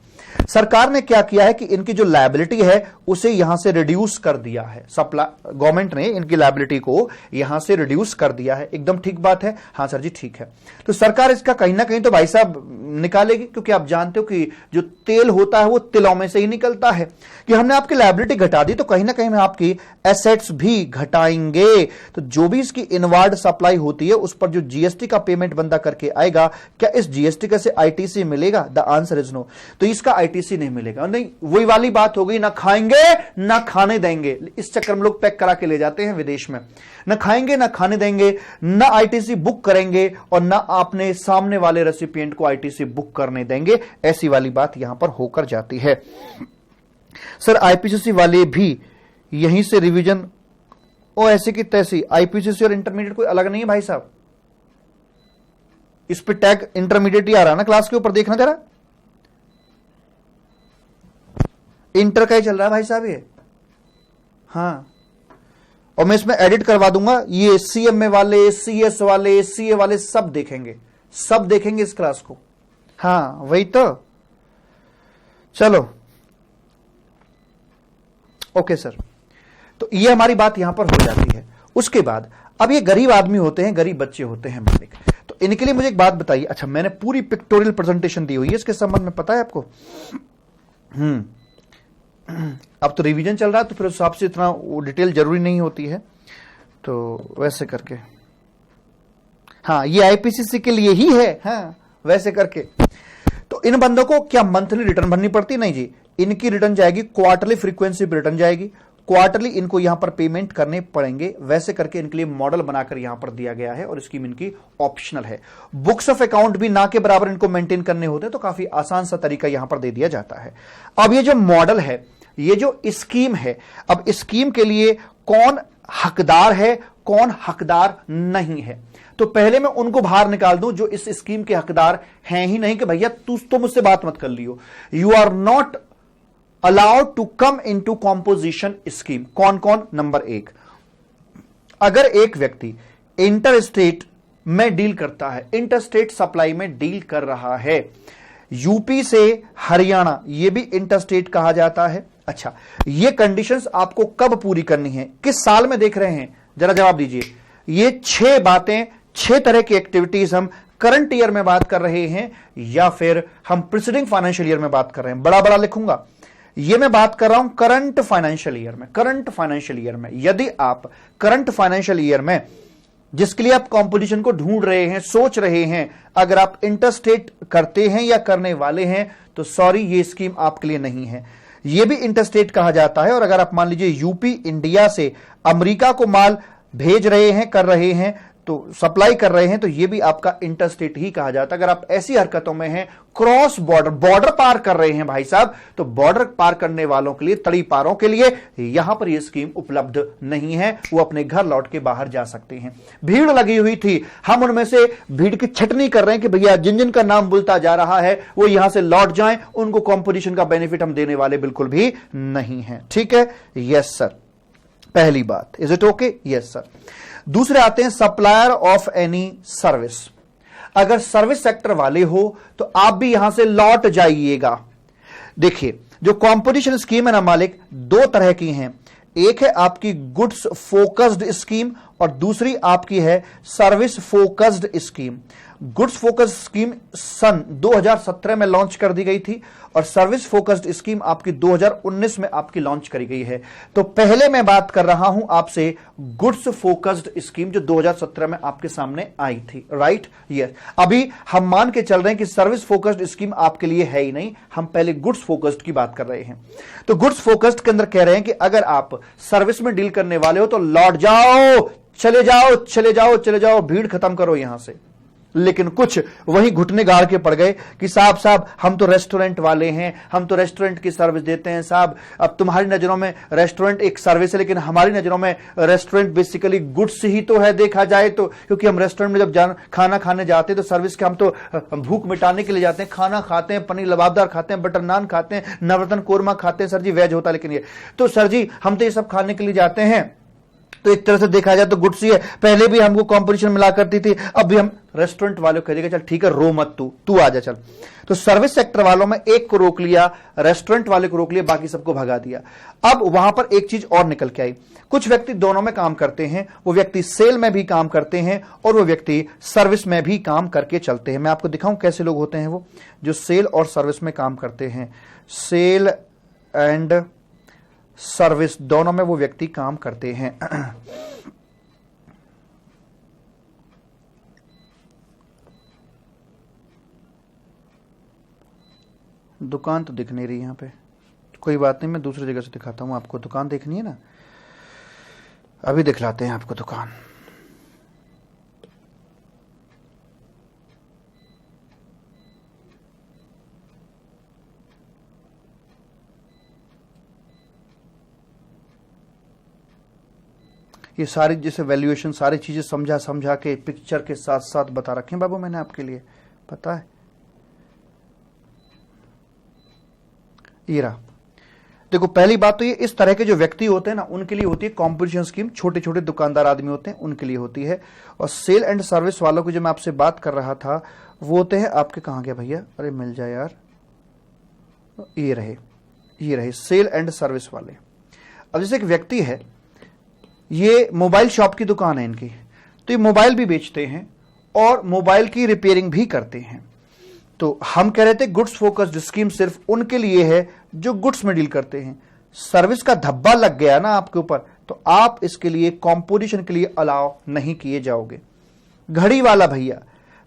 A: सरकार ने क्या किया है कि इनकी जो लायबिलिटी है उसे यहां से रिड्यूस कर दिया है। गवर्नमेंट ने इनकी लायबिलिटी को यहां से रिड्यूस कर दिया है। एकदम ठीक बात है, हाँ सर जी ठीक है। तो सरकार इसका कहीं ना कहीं तो भाई साहब निकालेगी, क्योंकि आप जानते हो कि जो तेल होता है वो तिलों में से ही निकलता है। कि हमने आपकी लायबिलिटी घटा दी तो कहीं ना कहीं हम आपकी एसेट्स भी घटाएंगे। तो जो भी इसकी इनवार्ड सप्लाई होती है उस पर जो जीएसटी का पेमेंट बंदा करके आएगा, क्या इस जीएसटी का से आईटीसी मिलेगा? The answer is no. तो इसका आईटीसी नहीं मिलेगा। नहीं, वही वाली बात हो गई, ना खाएंगे ना खाने देंगे। इस चक्कर में लोग पैक करा के ले जाते हैं विदेश में। ना खाएंगे ना खाने देंगे, ना आईटीसी बुक करेंगे और ना आपने सामने वाले रेसिपिएंट को आईटीसी बुक करने देंगे। ऐसी वाली बात यहां पर होकर जाती है। सर आईपीसीसी वाले भी यहीं से रिवीजन, ओ ऐसे की तैसी। आईपीसीसी और इंटरमीडिएट कोई अलग नहीं है भाई साहब। इस पे टैग इंटरमीडिएट ही आ रहा ना क्लास के ऊपर, देखना जरा। इंटर का ही चल रहा है भाई साहब ये। हाँ, और मैं इसमें एडिट करवा दूंगा। ये सीएमए वाले, सीएस वाले, सीए वाले सब देखेंगे, सब देखेंगे इस क्लास को। हाँ वही तो। चलो ओके सर। तो ये हमारी बात यहां पर हो जाती है। उसके बाद अब ये गरीब आदमी होते हैं, गरीब बच्चे होते हैं मालिक। तो इनके लिए मुझे एक बात बताइए। अच्छा, मैंने पूरी पिक्टोरियल प्रेजेंटेशन दी हुई है इसके संबंध में, पता है आपको? अब तो रिवीजन चल रहा है तो फिर उस हिसाब से इतना डिटेल जरूरी नहीं होती है, तो वैसे करके। हाँ, ये आईपीसीसी के लिए ही है। हाँ, वैसे करके। तो इन बंदों को क्या मंथली रिटर्न भरनी पड़ती? नहीं जी, इनकी रिटर्न जाएगी क्वार्टरली फ्रीक्वेंसी पे रिटर्न जाएगी। क्वार्टरली इनको यहां पर पेमेंट करने पड़ेंगे। वैसे करके इनके लिए मॉडल बनाकर यहां पर दिया गया है और स्कीम इनकी ऑप्शनल है। बुक्स ऑफ अकाउंट भी ना के बराबर इनको मेंटेन करने होते हैं, तो काफी आसान सा तरीका यहां पर दे दिया जाता है। अब ये जो मॉडल है, ये जो स्कीम है, अब स्कीम के लिए कौन हकदार है, कौन हकदार नहीं है, तो पहले मैं उनको बाहर निकाल दूं जो इस स्कीम के हकदार हैं ही नहीं कि भैया तू तो मुझसे बात मत कर लियो। You are not allowed to come into composition scheme. कौन कौन? नंबर 1, अगर एक व्यक्ति इंटर स्टेट में डील करता है, इंटर स्टेट सप्लाई में डील कर रहा है, यूपी से हरियाणा, यह भी इंटर स्टेट कहा जाता है। अच्छा, ये कंडीशंस आपको कब पूरी करनी है, किस साल में देख रहे हैं, जरा जवाब दीजिए। ये 6 बातें, 6 तरह की एक्टिविटीज हम करंट ईयर में बात कर रहे हैं या फिर हम प्रीसीडिंग फाइनेंशियल ईयर में बात कर रहे हैं। बड़ा बड़ा लिखूंगा, ये मैं बात कर रहा हूं करंट फाइनेंशियल ईयर में। करंट फाइनेंशियल ईयर में यदि आप करंट फाइनेंशियल ईयर में जिसके लिए आप कंपटीशन को ढूंढ रहे हैं, सोच रहे हैं, अगर आप इंटरस्टेट करते हैं या करने वाले हैं तो सॉरी, ये स्कीम आपके लिए नहीं है। यह भी इंटरस्टेट कहा जाता है। और अगर आप मान लीजिए यूपी इंडिया से अमेरिका को माल भेज रहे हैं, कर रहे हैं, तो सप्लाई कर रहे हैं, तो यह भी आपका इंटरस्टेट ही कहा जाता है। अगर आप ऐसी हरकतों में हैं, क्रॉस बॉर्डर, बॉर्डर पार कर रहे हैं भाई साहब, तो बॉर्डर पार करने वालों के लिए, तड़ी पारों के लिए यहां पर यह स्कीम उपलब्ध नहीं है, वो अपने घर लौट के बाहर जा सकते हैं। भीड़ लगी हुई थी, हम उनमें से भीड़ की छटनी कर रहे हैं कि भैया जिन जिन का नाम बुलता जा रहा है वो यहां से लौट जाएं, उनको कंपटीशन का बेनिफिट हम देने वाले बिल्कुल भी नहीं है। ठीक है, यस सर, पहली बात। Is it okay? Yes sir. दूसरे आते हैं सप्लायर ऑफ एनी सर्विस। अगर सर्विस सेक्टर वाले हो तो आप भी यहां से लौट जाइएगा। देखिए, जो कंपटीशन स्कीम है ना मालिक, 2 तरह की हैं। एक है आपकी गुड्स फोकस्ड स्कीम और दूसरी आपकी है service focused scheme. Goods focused scheme सन 2017 में लॉन्च कर दी गई थी और सर्विस फोकस्ड स्कीम आपकी 2019 में आपकी लॉन्च करी गई है। तो पहले मैं बात कर रहा हूं आपसे गुड्स फोकस्ड स्कीम जो 2017 में आपके सामने आई थी, राइट? यस। अभी हम मान के चल रहे हैं कि सर्विस फोकस्ड स्कीम आपके लिए है ही नहीं, हम पहले गुड्स फोकस्ड की बात कर रहे हैं। तो गुड्स फोकस्ड के अंदर कह रहे हैं कि अगर आप सर्विस में डील करने वाले हो तो लौट जाओ, चले जाओ, चले जाओ, चले जाओ, भीड़ खत्म करो यहां से। लेकिन कुछ वही घुटने गाड़ के पड़ गए कि साहब हम तो रेस्टोरेंट वाले हैं, हम तो रेस्टोरेंट की सर्विस देते हैं साहब। अब तुम्हारी नजरों में रेस्टोरेंट एक सर्विस है, लेकिन हमारी नजरों में रेस्टोरेंट बेसिकली गुड्स ही तो है, देखा जाए तो। क्योंकि हम रेस्टोरेंट में जब खाना खाने जाते हैं तो सर्विस के, हम तो भूख मिटाने के लिए जाते हैं, खाना खाते हैं, पनीर लबाबदार खाते हैं, बटर नान खाते हैं, नवरत्न कोरमा खाते हैं। सर जी वेज होता है, लेकिन ये तो सर जी हम तो ये सब खाने के लिए जाते हैं। तो एक तरह से देखा जाए तो गुड्स ही है। पहले भी हमको कंपटीशन मिला करती थी, अब भी हम रेस्टोरेंट वालों को कह देगा चल ठीक है, रो मत, तू आ जा चल। तो सर्विस सेक्टर वालों में एक को रोक लिया, रेस्टोरेंट वाले को रोक लिया, बाकी सबको भगा दिया। अब वहां पर एक चीज और निकल के आई, कुछ व्यक्ति दोनों में काम करते हैं। वो व्यक्ति सेल में भी काम करते हैं और वो व्यक्ति सर्विस में भी काम करके चलते हैं। मैं आपको दिखाऊं कैसे लोग होते हैं वो जो सेल और सर्विस में काम करते हैं। सेल एंड सर्विस दोनों में वो व्यक्ति काम करते हैं। दुकान तो दिख नहीं रही यहां पे, कोई बात नहीं, मैं दूसरी जगह से दिखाता हूं आपको। दुकान देखनी है ना, अभी दिखलाते हैं आपको दुकान। ये सारी जैसे वैल्यूएशन, सारी चीजें समझा के पिक्चर के साथ साथ बता रखे हैं बाबू मैंने आपके लिए, पता है। ये रहा। देखो, पहली बात तो ये, इस तरह के जो व्यक्ति होते हैं ना, उनके लिए होती है कॉम्पिटिशन स्कीम। छोटे छोटे दुकानदार आदमी होते हैं, उनके लिए होती है। और सेल एंड सर्विस वालों की जो मैं आपसे बात कर रहा था, वो होते हैं आपके, कहां गया भैया, अरे मिल जाए यार, ये रहे सेल एंड सर्विस वाले। अब जैसे एक व्यक्ति है, ये मोबाइल शॉप की दुकान है इनकी, तो ये मोबाइल भी बेचते हैं और मोबाइल की रिपेयरिंग भी करते हैं। तो हम कह रहे थे गुड्स फोकस्ड स्कीम सिर्फ उनके लिए है जो गुड्स में डील करते हैं। सर्विस का धब्बा लग गया ना आपके ऊपर, तो आप इसके लिए कंपटीशन के लिए अलाउ नहीं किए जाओगे। घड़ी वाला भैया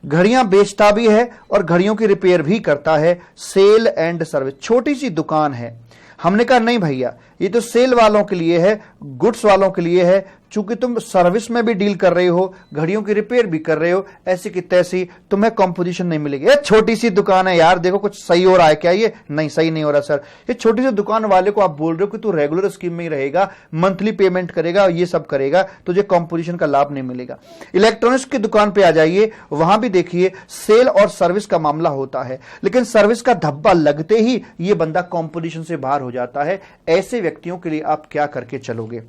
A: घड़ियां बेचता भी है और घड़ियों की रिपेयर भी करता है, सेल एंड सर्विस, छोटी सी दुकान है। हमने कहा नहीं भैया, ये तो सेल वालों के लिए है, गुड्स वालों के लिए है। चूंकि तुम सर्विस में भी डील कर रहे हो, घड़ियों की रिपेयर भी कर रहे हो, ऐसी की तैसी तुम्हें कंपोजिशन नहीं मिलेगी। ये छोटी सी दुकान है यार, देखो कुछ सही हो रहा है क्या? ये नहीं, सही नहीं हो रहा सर। ये छोटी सी दुकान वाले को आप बोल रहे हो कि तू रेगुलर स्कीम में ही रहेगा, मंथली पेमेंट करेगा, ये सब करेगा, तुझे कंपोजिशन का लाभ नहीं मिलेगा। इलेक्ट्रॉनिक्स की दुकान पे आ जाइए, वहां भी देखिए सेल और सर्विस का मामला होता है, लेकिन सर्विस का धब्बा लगते ही ये बंदा कंपोजिशन से बाहर हो जाता है। ऐसे व्यक्तियों के लिए आप क्या करके चलोगे?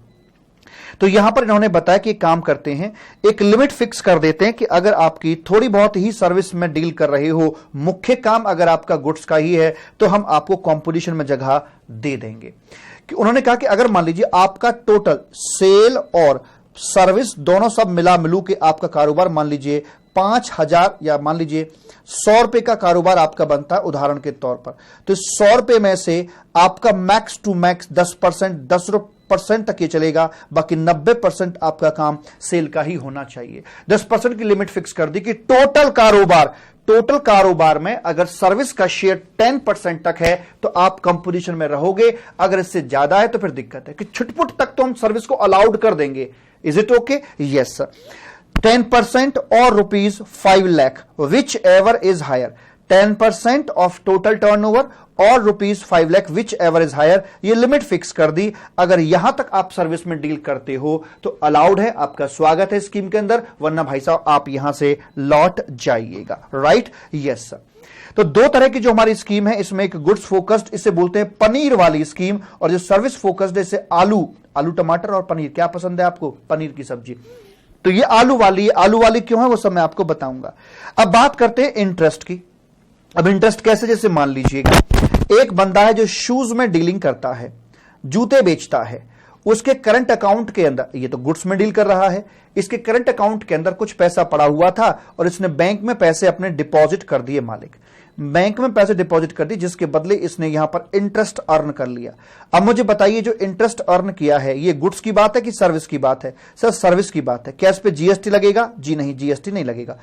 A: तो यहां पर इन्होंने बताया कि काम करते हैं, एक लिमिट फिक्स कर देते हैं कि अगर आपकी थोड़ी बहुत ही सर्विस में डील कर रहे हो, मुख्य काम अगर आपका गुड्स का ही है, तो हम आपको कंपोजिशन में जगह दे देंगे। कि उन्होंने कहा कि अगर मान लीजिए आपका टोटल सेल और सर्विस दोनों सब मिला मिलू के आपका कारोबार मान लीजिए 5,000 या मान लीजिए 100 रुपए का कारोबार आपका बनता है उदाहरण के तौर पर, तो 100 रुपए में से आपका मैक्स टू मैक्स 10%, 10% तक ये चलेगा, बाकी 90% आपका काम सेल का ही होना चाहिए। 10% की लिमिट फिक्स कर दी कि टोटल कारोबार में अगर सर्विस का शेयर 10% तक है तो आप कंपोजिशन में रहोगे, अगर इससे ज्यादा है तो फिर दिक्कत है कि छुटपुट तक तो हम सर्विस को अलाउड कर देंगे। Is it okay? Yes sir. 10% और ₹5 lakh which is higher, 10% of total turnover और ₹5 lakh which is higher, ये लिमिट फिक्स कर दी। अगर यहां तक आप सर्विस में डील करते हो तो अलाउड है, आपका स्वागत है स्कीम के अंदर, वरना भाई साहब आप यहां से लौट जाइएगा। राइट? Yes sir. तो दो तरह की जो हमारी स्कीम है, इसमें एक गुड्स फोकस्ड, इसे बोलते हैं पनीर वाली स्कीम, और जो सर्विस फोकस्ड है इसे आलू टमाटर और पनीर, क्या पसंद है आपको? पनीर की सब्जी। तो ये आलू वाली क्यों है वो सब मैं आपको बताऊंगा। अब बात करते हैं इंटरेस्ट की। अब इंटरेस्ट कैसे? जैसे मान लीजिएगा एक बंदा है जो शूज में डीलिंग करता है, जूते बेचता है, उसके करंट अकाउंट के अंदर, ये तो गुड्स में डील कर रहा है, इसके करंट अकाउंट के अंदर कुछ पैसा पड़ा हुआ था और इसने बैंक में पैसे अपने डिपॉजिट कर दिए। मालिक बैंक में पैसे डिपॉजिट कर दिए, जिसके बदले इसने यहां पर इंटरेस्ट अर्न कर लिया। अब मुझे बताइए जो इंटरेस्ट अर्न किया है ये गुड्स की बात है कि सर्विस की बात है? सर सर्विस की बात है। क्या इस पे जीएसटी लगेगा? जी नहीं, जीएसटी नहीं लगेगा,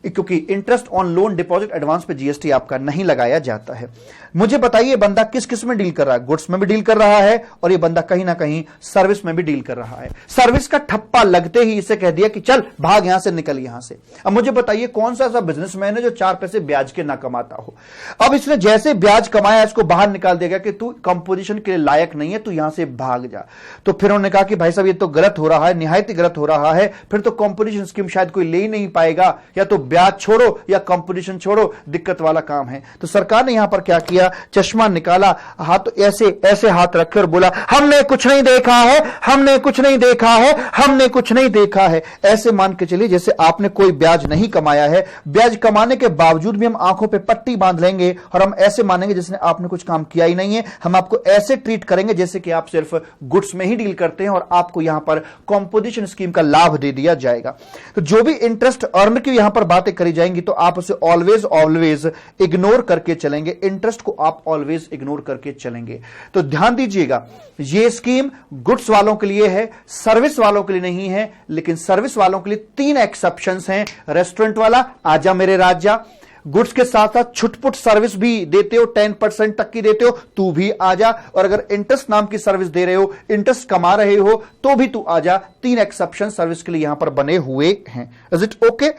A: क्योंकि interest on loan deposit advance पे जीएसटी आपका नहीं लगाया जाता है। मुझे बताइए बंदा किस किस में डील कर रहा है? गुड्स में भी डील कर रहा है और ये बंदा कहीं ना कहीं सर्विस में भी डील कर रहा है। सर्विस का ठप्पा लगते ही इसे कह दिया कि चल भाग यहां से, निकल यहां से। अब मुझे बताइए कौन सा ऐसा बिजनेसमैन है जो 4 पैसे ब्याज के ना कमाता हो? अब इसने जैसे ब्याज कमाया इसको बाहर निकाल देगा कि तू कंपोजिशन के लिए लायक नहीं है, तू यहां से भाग जा। तो फिर उन्होंने कहा कि भाई साहब ये तो गलत हो रहा है, निहायत ही गलत हो रहा है, फिर तो कंपोजिशन स्कीम शायद कोई ले ही नहीं पाएगा, या तो ब्याज छोड़ो या कंपोजिशन छोड़ो, दिक्कत वाला काम है। तो सरकार ने यहां पर क्या किया? चश्मा निकाला, हाथ ऐसे हाथ रखे और बोला हमने कुछ नहीं देखा है, हमने कुछ नहीं देखा है, हमने कुछ नहीं देखा है। ऐसे मान के चलिए जैसे आपने कोई ब्याज नहीं कमाया है, ब्याज कमाने के बावजूद भी हम आंखों पे पट्टी बांध लेंगे और हम ऐसे मानेंगे जैसे आपने कुछ काम किया ही नहीं है। हम आपको ऐसे ट्रीट करेंगे जैसे कि आप सिर्फ गुड्स में ही डील करते हैं और आपको यहां पर कंपोजिशन स्कीम का लाभ दे दिया जाएगा। तो जो भी इंटरेस्ट अर्न की यहां पर बातें करी जाएंगी तो आप उसे ऑलवेज इग्नोर करके चलेंगे, इंटरेस्ट को आप ऑलवेज इग्नोर करके चलेंगे। तो ध्यान दीजिएगा यह स्कीम गुड्स वालों के लिए है, सर्विस वालों के लिए नहीं है। लेकिन सर्विस वालों के लिए 3 एक्सेप्शंस हैं। रेस्टोरेंट वाला आजा मेरे राजा, गुड्स के साथ साथ छुटपुट सर्विस भी देते हो, 10% तक की देते हो, तू भी आजा। और अगर इंटरेस्ट नाम की सर्विस दे रहे हो, इंटरेस्ट कमा रहे हो, तो भी तू आजा। 3 एक्सेप्शन सर्विस के लिए यहां पर बने हुए हैं। Is it okay?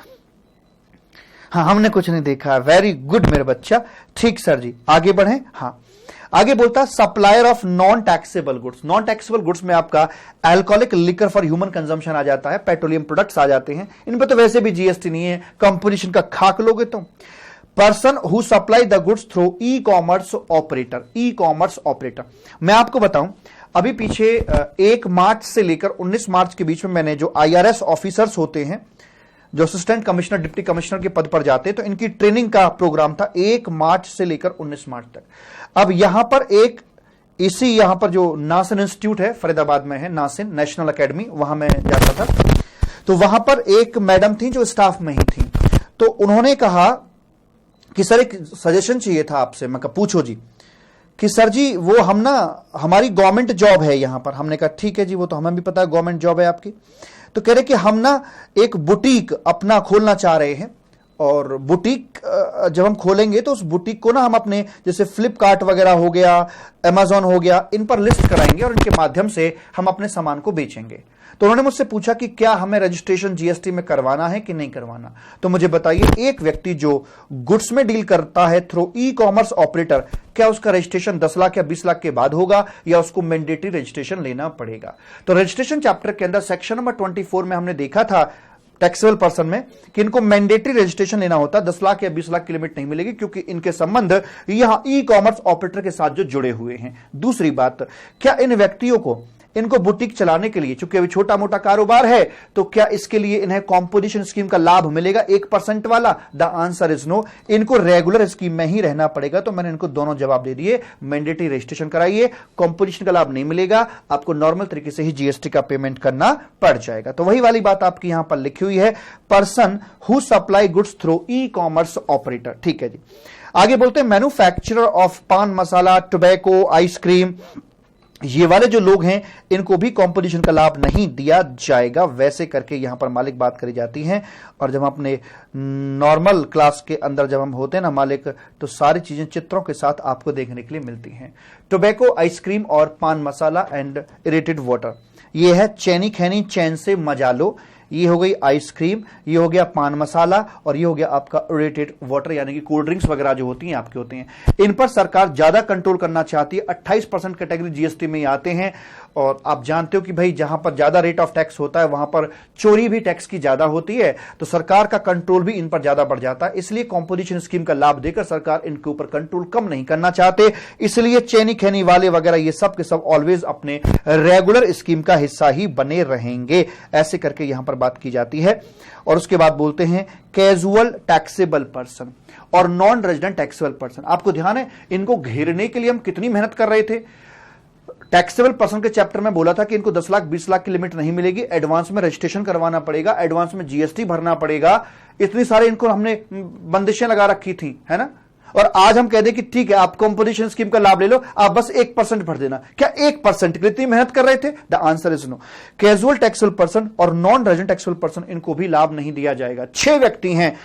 A: हाँ, हमने कुछ नहीं देखा। वेरी गुड मेरे बच्चा। ठीक सर जी, आगे बढ़ें। हाँ, आगे बोलता supplier of non taxable goods. Non taxable goods में आपका alcoholic liquor for human consumption आ जाता है, पेट्रोलियम प्रोडक्ट्स आ जाते हैं, इन पे तो वैसे भी जीएसटी नहीं है, कंपोजिशन का खाक लोगे तुम। Person who supply the goods through e commerce operator. मैं आपको बताऊं अभी पीछे 1 मार्च से लेकर 19 मार्च के बीच में मैंने जो IRS ऑफिसर्स होते हैं, जो असिस्टेंट कमिश्नर डिप्टी कमिश्नर के पद पर जाते हैं, तो इनकी ट्रेनिंग का प्रोग्राम था 1 मार्च से लेकर 19 मार्च तक। अब यहां पर यहां पर जो नासिन इंस्टीट्यूट है फरीदाबाद में है, नासिन नेशनल एकेडमी, वहां मैं जाता था। तो वहां पर एक मैडम थी जो स्टाफ में ही थी। तो उन्होंने कहा कि सर एक सजेशन चाहिए था आपसे। मैं कहा पूछो जी। कि सर जी वो हम ना, हमारी गवर्नमेंट जॉब है यहां पर। हमने कहा ठीक है जी, वो तो हमें भी पता है गवर्नमेंट जॉब है आपकी। तो कह रहे कि हम ना एक बुटीक अपना खोलना चाह रहे हैं और बुटीक जब हम खोलेंगे तो उस बुटीक को ना हम अपने जैसे फ्लिपकार्ट वगैरह हो गया, अमेजॉन हो गया, इन पर लिस्ट कराएंगे और इनके माध्यम से हम अपने सामान को बेचेंगे। तो उन्होंने मुझसे पूछा कि क्या हमें रजिस्ट्रेशन जीएसटी में करवाना है कि नहीं करवाना। तो मुझे बताइए, एक व्यक्ति जो गुड्स में डील करता है थ्रू ई कॉमर्स ऑपरेटर, क्या उसका रजिस्ट्रेशन 10 लाख या 20 लाख के बाद होगा या उसको मैंडेटरी रजिस्ट्रेशन लेना पड़ेगा? तो रजिस्ट्रेशन चैप्टर के अंदर सेक्शन नंबर 24 में हमने देखा था टैक्सेबल पर्सन में कि इनको मैंडेटरी रजिस्ट्रेशन लेना होता है। 10 लाख या 20 लाख की लिमिट नहीं मिलेगी क्योंकि इनके संबंध यहां ई कॉमर्स ऑपरेटर के साथ जो जुड़े हुए हैं। दूसरी बात, क्या इन व्यक्तियों को इनको बुटीक चलाने के लिए, चूंकि अभी छोटा मोटा कारोबार है, तो क्या इसके लिए इन्हें कॉम्पोजिशन स्कीम का लाभ मिलेगा 1% वाला? The answer is no. इनको रेगुलर स्कीम में ही रहना पड़ेगा। तो मैंने इनको दोनों जवाब दे दिए, मैंडेटरी रजिस्ट्रेशन कराइए, कॉम्पोजिशन का लाभ नहीं मिलेगा, आपको नॉर्मल तरीके से ही जीएसटी का पेमेंट करना पड़ जाएगा। तो वही वाली बात आपकी यहां पर लिखी हुई है, person who supply goods through e commerce operator. ठीक है जी, आगे बोलते हैं मैन्युफैक्चरर ऑफ पान मसाला, टोबैको, आइसक्रीम, ये वाले जो लोग हैं इनको भी कॉम्पोजिशन का लाभ नहीं दिया जाएगा। वैसे करके यहां पर मालिक बात करी जाती है। और जब अपने नॉर्मल क्लास के अंदर जब हम होते हैं ना मालिक, तो सारी चीजें चित्रों के साथ आपको देखने के लिए मिलती हैं। टोबैको, आइसक्रीम और पान मसाला एंड इरेटेड वाटर, ये है चैनी खैनी, चैन से मजा लो, ये हो गई आइसक्रीम, ये हो गया पान मसाला और ये हो गया आपका इरेटेड वाटर, यानी कि कोल्ड ड्रिंक्स वगैरह जो होती हैं आपके होते हैं। इन पर सरकार ज्यादा कंट्रोल करना चाहती है। 28% कैटेगरी जीएसटी में आते हैं। और आप जानते हो कि भाई जहां पर ज्यादा रेट ऑफ टैक्स होता है वहां पर चोरी भी टैक्स की ज्यादा होती है, तो सरकार का कंट्रोल भी इन पर ज्यादा बढ़ जाता है। इसलिए कॉम्पोजिशन स्कीम का लाभ देकर सरकार इनके ऊपर कंट्रोल कम नहीं करना चाहते। इसलिए चैनी खैनी वाले वगैरह ये सब के सब ऑलवेज अपने रेगुलर स्कीम का हिस्सा ही बने रहेंगे। ऐसे करके यहां पर बात की जाती है। और उसके बाद बोलते हैं कैजुअल टैक्सेबल पर्सन और नॉन रेजिडेंट टैक्सेबल पर्सन। आपको ध्यान है, इनको घेरने के लिए हम कितनी मेहनत कर रहे थे। टैक्सेबल पर्सन के चैप्टर में बोला था कि इनको 10 लाख 20 लाख की लिमिट नहीं मिलेगी, एडवांस में रजिस्ट्रेशन करवाना पड़ेगा, एडवांस में जीएसटी भरना पड़ेगा। इतनी सारे इनको हमने बंदिशें लगा रखी थी, है ना। और आज हम कह दें कि ठीक है आप कॉम्पोजिशन स्कीम का लाभ ले लो, आप बस 1% भर देना। क्या 1% की इतनी मेहनत कर रहे थे? The answer is no. Casual taxable person और नॉन रेजिडेंट टैक्सेबल पर्सन, इनको भी लाभ नहीं दिया जाएगा। 6 व्यक्ति हैं,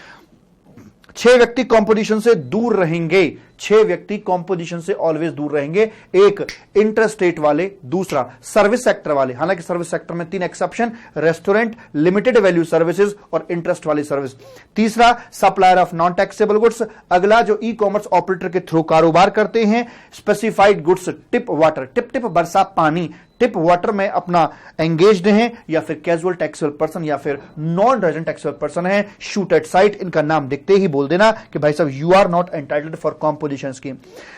A: 6 व्यक्ति कॉम्पोजिशन से दूर रहेंगे। 6 व्यक्ति कॉम्पोजिशन से ऑलवेज दूर रहेंगे। एक इंटरस्टेट वाले, दूसरा सर्विस सेक्टर वाले, हालांकि सर्विस सेक्टर में 3 exception, restaurant, limited value services और इंटरेस्ट वाली सर्विस। तीसरा supplier of non taxable goods. अगला जो ई कॉमर्स ऑपरेटर के थ्रू कारोबार करते हैं। Specified goods, tip water, tip tip बरसा पानी, टिप वाटर में अपना एंगेज्ड हैं, या फिर कैजुअल टैक्सेबल पर्सन या फिर नॉन रेजिडेंट टैक्सेबल पर्सन है। शूट एट साइट, इनका नाम देखते ही बोल देना कि भाई साहब you are not entitled for composition scheme.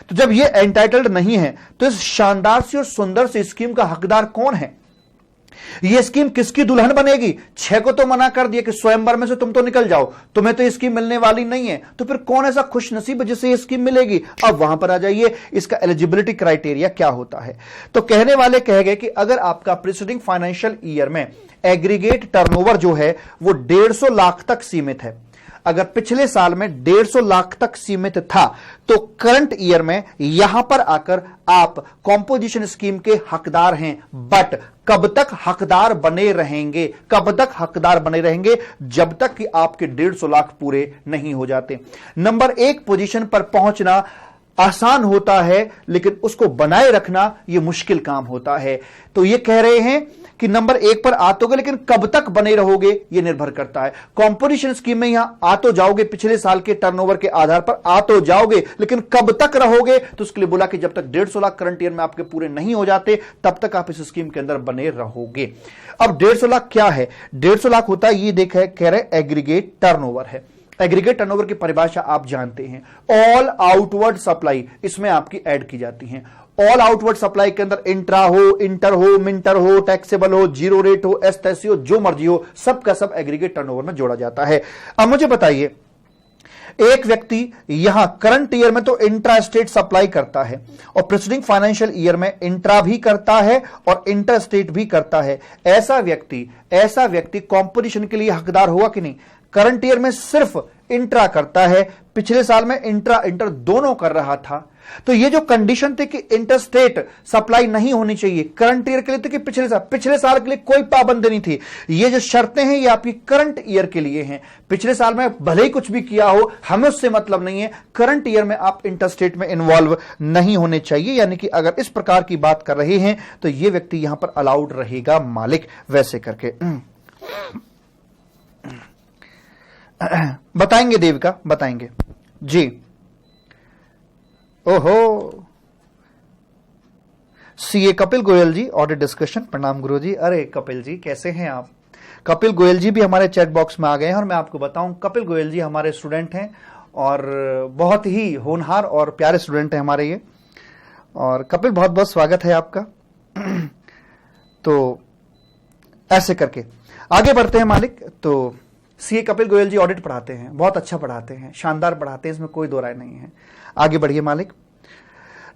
A: तो जब ये एंटाइटल्ड नहीं है तो इस शानदार सी और सुंदर सी स्कीम का हकदार कौन है? ये स्कीम किसकी दुल्हन बनेगी? 6 को तो मना कर दिया कि स्वयंवर में से तुम तो निकल जाओ, तुम्हें तो ये स्कीम मिलने वाली नहीं है। तो फिर कौन ऐसा खुश नसीब जिसे ये स्कीम मिलेगी? अब वहां पर आ जाइए, इसका एलिजिबिलिटी क्राइटेरिया क्या होता है। तो कहने वाले कह गए कि अगर आपका प्रीसीडिंग फाइनेंशियल ईयर में एग्रीगेट टर्नओवर जो है वो 150 लाख तक सीमित है, अगर पिछले साल में 150 लाख तक सीमित था, तो करंट ईयर में यहां पर आकर आप कॉम्पोजिशन स्कीम के हकदार हैं। बट कब तक हकदार बने रहेंगे? कब तक हकदार बने रहेंगे? जब तक कि आपके 150 लाख पूरे नहीं हो जाते। नंबर 1 पोजीशन पर पहुंचना आसान होता है, लेकिन उसको बनाए रखना यह मुश्किल काम होता है। तो यह कह रहे हैं कि नंबर 1 पर आ तो गए, लेकिन कब तक बने रहोगे यह निर्भर करता है। कॉम्पोजिशन स्कीम में यहां आ तो जाओगे, पिछले साल के टर्नओवर के आधार पर आ तो जाओगे, लेकिन कब तक रहोगे? तो उसके लिए बोला कि जब तक 150 लाख करंट ईयर में आपके पूरे नहीं हो जाते तब तक आप इस स्कीम के अंदर बने रहोगे। अब 150 लाख क्या है? 150 लाख होता है, ये देखा है, कह रहे एग्रीगेट टर्नओवर है। एग्रीगेट टर्नओवर की परिभाषा आप जानते हैं, ऑल आउटवर्ड सप्लाई इसमें आपकी ऐड की जाती है। ऑल आउटवर्ड सप्लाई के अंदर इंट्रा हो, इंटर हो, मिंटर हो, टैक्सेबल हो, जीरो रेट हो, एसटेसी हो, जो मर्जी हो, सबका सब एग्रीगेट टर्नओवर में जोड़ा जाता है। अब मुझे बताइए, एक व्यक्ति यहां करंट ईयर में तो इंट्रा स्टेट सप्लाई करता है और प्रीसीडिंग फाइनेंशियल ईयर में इंट्रा भी करता है और इंटर स्टेट भी करता है। ऐसा व्यक्ति कॉम्पोजिशन के लिए हकदार होगा कि नहीं? करंट ईयर में सिर्फ इंट्रा करता है, पिछले साल में इंट्रा इंटर दोनों कर रहा था। तो ये जो कंडीशन थी कि इंटरस्टेट सप्लाई नहीं होनी चाहिए करंट ईयर के लिए, तो कि पिछले साल के लिए कोई पाबंदी नहीं थी। ये जो शर्तें हैं ये आपकी करंट ईयर के लिए हैं। पिछले साल में भले ही कुछ भी किया हो, हमें उससे मतलब नहीं है। करंट ईयर में आप इंटरस्टेट में इन्वॉल्व नहीं होने चाहिए, यानी कि अगर इस प्रकार की बात कर रहे हैं तो ये व्यक्ति यहां पर अलाउड रहेगा मालिक, वैसे करके बताएंगे देविका, बताएंगे जी। ओहो, सीए कपिल गोयल जी, ऑडिट डिस्कशन, प्रणाम गुरु जी। अरे कपिल जी कैसे हैं आप? कपिल गोयल जी भी हमारे चैट बॉक्स में आ गए हैं, और मैं आपको बताऊं कपिल गोयल जी हमारे स्टूडेंट हैं और बहुत ही होनहार और प्यारे स्टूडेंट हैं हमारे ये। और कपिल बहुत बहुत स्वागत है आपका। तो ऐसे करके आगे बढ़ते हैं मालिक। तो सीए कपिल गोयल जी ऑडिट पढ़ाते हैं, बहुत अच्छा पढ़ाते हैं, शानदार पढ़ाते हैं, इसमें कोई दो राय नहीं है। आगे बढ़िए मालिक।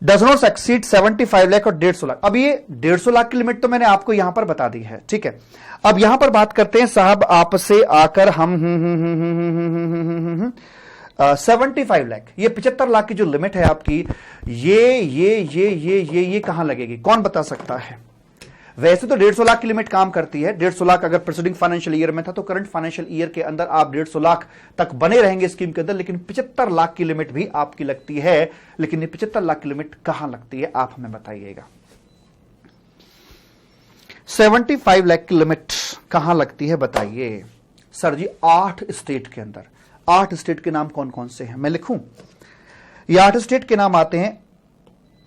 A: डज नॉट एक्सीड 75 लाख और 150 लाख। अब ये 150 लाख की लिमिट तो मैंने आपको यहां पर बता दी है, ठीक है। अब यहां पर बात करते हैं साहब आपसे आकर हम 75 लाख, ये 75 लाख की जो लिमिट है आपकी, ये कहां लगेगी? कौन बता सकता है? वैसे तो 150 लाख की लिमिट काम करती है। 150 लाख अगर प्रीसीडिंग फाइनेंशियल ईयर में था तो करंट फाइनेंशियल ईयर के अंदर आप 150 लाख तक बने रहेंगे स्कीम के अंदर, लेकिन 75 लाख की लिमिट भी आपकी लगती है। लेकिन ये 75 लाख की लिमिट कहां लगती है आप हमें बताइएगा। 75 लाख की लिमिट कहां लगती है बताइए सर जी। 8 स्टेट के अंदर। 8 स्टेट के नाम कौन कौन से हैं मैं लिखूं? ये 8 स्टेट के नाम आते हैं।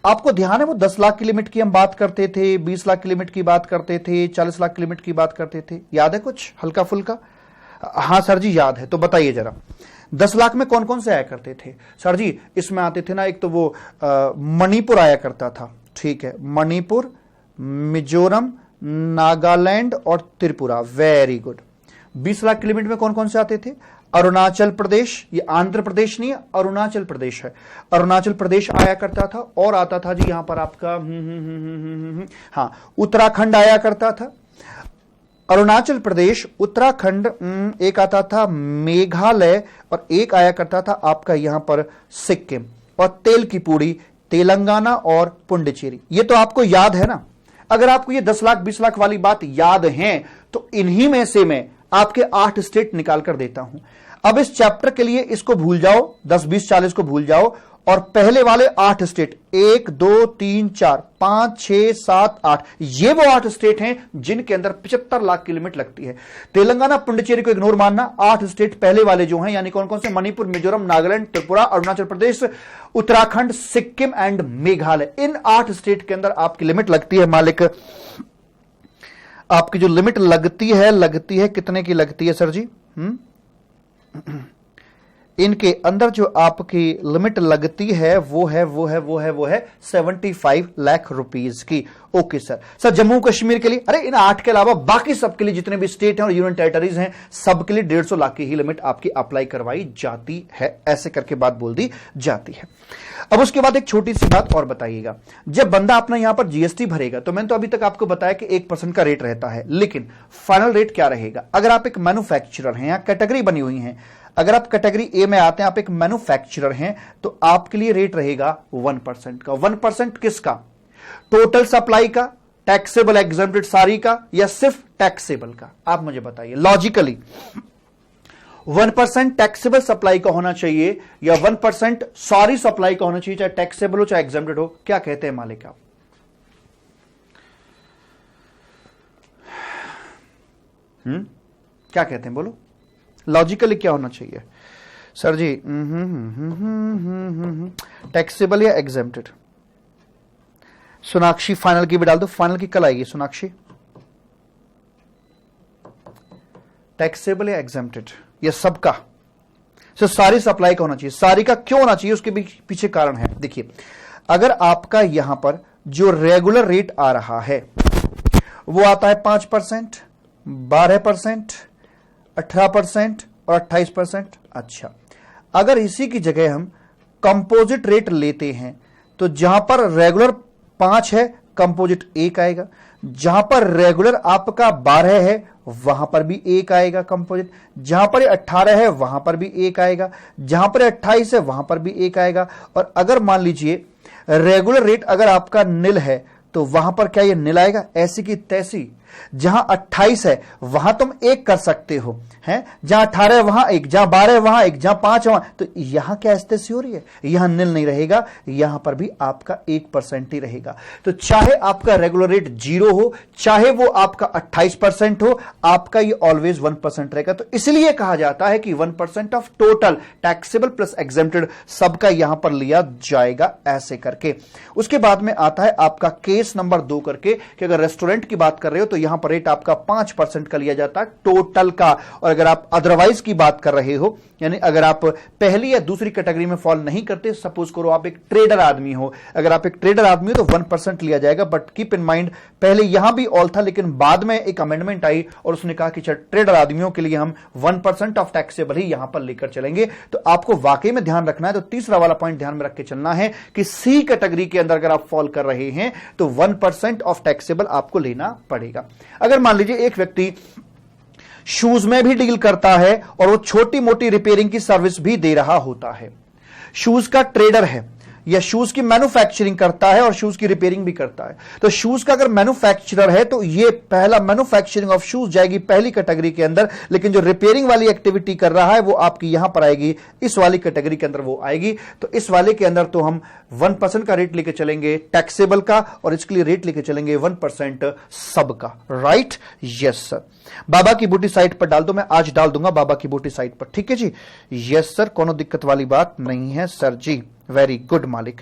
A: आपको ध्यान है वो 10 लाख की लिमिट की हम बात करते थे, 20 लाख की लिमिट की बात करते थे, 40 लाख की लिमिट की बात करते थे, याद है कुछ हल्का फुल्का? हाँ सर जी याद है। तो बताइए जरा 10 लाख में कौन कौन से आया करते थे सर जी? इसमें आते थे ना, एक तो वो मणिपुर आया करता था, ठीक है, मणिपुर, मिजोरम, नागालैंड और त्रिपुरा, वेरी गुड। 20 लाख की लिमिट में कौन कौन से आते थे? अरुणाचल प्रदेश, ये आंध्र प्रदेश नहीं है, अरुणाचल प्रदेश है। अरुणाचल प्रदेश आया करता था, और आता था जी यहां पर आपका हाँ उत्तराखंड आया करता था। अरुणाचल प्रदेश, उत्तराखंड, एक आता था मेघालय, और एक आया करता था आपका यहां पर सिक्किम, और तेल की पूड़ी तेलंगाना और पुडुचेरी। ये तो आपको याद है ना। अगर आपको ये 10 लाख 20 लाख वाली बात याद है तो इन्हीं में से मैं आपके 8 स्टेट निकाल कर देता हूं। अब इस चैप्टर के लिए इसको भूल जाओ, 10 20 40 को भूल जाओ, और पहले वाले 8 स्टेट 1 2 3 4 5 6 7 8, ये वो 8 स्टेट हैं जिनके अंदर 75 लाख की लिमिट लगती है। तेलंगाना पुडुचेरी को इग्नोर मानना। 8 स्टेट पहले वाले जो हैं, यानी कौन कौन से? मणिपुर, मिजोरम, नागालैंड, त्रिपुरा, अरुणाचल प्रदेश, उत्तराखंड, सिक्किम एंड मेघालय। इन 8 स्टेट के अंदर आपकी लिमिट लगती है मालिक। आपकी जो लिमिट लगती है कितने की लगती है सर जी? इनके अंदर जो आपकी लिमिट लगती है वो है 75 लाख रुपीस की। Okay sir. Sir Jammu Kashmir के लिए, अरे इन 8 के अलावा बाकी सबके लिए जितने भी स्टेट हैं और यूनियन टेरिटरीज हैं, सबके लिए 150 लाख की ही लिमिट आपकी अप्लाई करवाई जाती है। ऐसे करके बात बोल दी जाती है। अब उसके बाद एक छोटी सी बात और बताइएगा। जब बंदा अपना यहां पर जीएसटी भरेगा, तो मैंने तो अभी तक आपको बताया कि 1% का रेट रहता है, लेकिन फाइनल रेट क्या रहेगा? अगर आप एक मैन्युफैक्चरर हैं, यहां कैटेगरी बनी हुई है, अगर आप कैटेगरी ए में आते हैं, आप एक मैन्युफैक्चरर हैं, तो आपके लिए रेट रहेगा 1% का। 1% किसका? टोटल सप्लाई का, टैक्सेबल एग्जेम्प्टेड सारी का, या सिर्फ टैक्सेबल का? आप मुझे बताइए लॉजिकली। 1% टैक्सेबल सप्लाई का होना चाहिए या 1% सारी सप्लाई का होना चाहिए, चाहे टैक्सेबल हो चाहे एग्जेम्प्टेड हो? क्या कहते हैं मालिक आप? क्या कहते हैं बोलो? लॉजिकली क्या होना चाहिए सर जी? टैक्सेबल या एग्जेम्प्टेड? सोनाक्षी फाइनल की भी डाल दो। फाइनल की कल आएगी सोनाक्षी? टैक्सेबल या एग्जेम्प्टेड? ये सबका? सो सारी सप्लाई का होना चाहिए। सारी का क्यों होना चाहिए? उसके पीछे कारण है। देखिए, अगर आपका यहां पर जो रेगुलर रेट आ रहा है वो आता है 5%, 12%, 18% और 28%। अच्छा, अगर इसी की जगह हम कंपोजिट रेट लेते हैं, तो जहां पर रेगुलर 5 है, कंपोजिट 1 आएगा। जहां पर रेगुलर आपका 12 है वहां पर भी 1 आएगा कंपोजिट। जहां पर 18 है वहां पर भी 1 आएगा। जहां पर 28 है वहां पर भी 1 आएगा। और अगर मान लीजिए रेगुलर रेट अगर आपका निल है तो वहां पर क्या ये निल आएगा? ऐसी की तैसी। जहां 28 है वहां तुम 1 कर सकते हो, हैं? जहां 18 है वहां 1, जहां 12 है वहां 1, जहां 5 है वहां, तो यहां क्या स्थिति हो रही है? यहां निल नहीं रहेगा, यहां पर भी आपका 1% ही रहेगा। तो चाहे आपका रेगुलर रेट 0 हो, चाहे वो आपका 28% हो, आपका ये ऑलवेज 1% रहेगा। तो इसलिए कहा जाता है कि 1% of total taxable plus exempted सबका यहां पर लिया जाएगा, ऐसे करके। उसके बाद में आता है आपका केस नंबर 2 करके, कि अगर रेस्टोरेंट की बात कर रहे हो तो यहां पर रेट आपका 5% का लिया जाता है टोटल का। और अगर आप अदरवाइज की बात कर रहे हो, यानी अगर आप पहली या दूसरी कैटेगरी में फॉल नहीं करते, सपोज करो आप एक ट्रेडर आदमी हो, अगर आप एक ट्रेडर आदमी हो तो 1% लिया जाएगा। बट कीप इन माइंड, पहले यहां भी ऑल था, लेकिन बाद में एक अमेंडमेंट आई और उसने कहा कि ट्रेडर आदमियों के लिए हम 1% ऑफ टैक्सेबल ही यहां पर लेकर चलेंगे। तो आपको वाकई में ध्यान रखना है। तो तीसरा वाला पॉइंट ध्यान में रख के चलना है कि सी कैटेगरी के अंदर अगर आप फॉल कर रहे हैं तो 1% ऑफ टैक्सेबल आपको लेना पड़ेगा। अगर मान लीजिए एक व्यक्ति शूज में भी डील करता है और वो छोटी मोटी रिपेयरिंग की सर्विस भी दे रहा होता है, शूज का ट्रेडर है या शूज की मैन्युफैक्चरिंग करता है और शूज की रिपेयरिंग भी करता है, तो शूज का अगर मैन्युफैक्चरर है तो ये पहला मैन्युफैक्चरिंग ऑफ शूज जाएगी पहली कैटेगरी के अंदर, लेकिन जो रिपेयरिंग वाली एक्टिविटी कर रहा है वो आपकी यहां पर आएगी, इस वाली कैटेगरी के अंदर वो आएगी। तो इस वाले के अंदर तो हम 1% का रेट लेके चलेंगे टैक्सेबल का, और इसके लिए रेट लेके चलेंगे 1% सबका। राइट? Yes sir. बाबा की बूटी साइट पर डाल दो, मैं आज डाल दूंगा बाबा की बूटी साइट पर, ठीक है जी? यस सर, कोनो दिक्कत वाली बात नहीं है सर जी। वेरी गुड मालिक।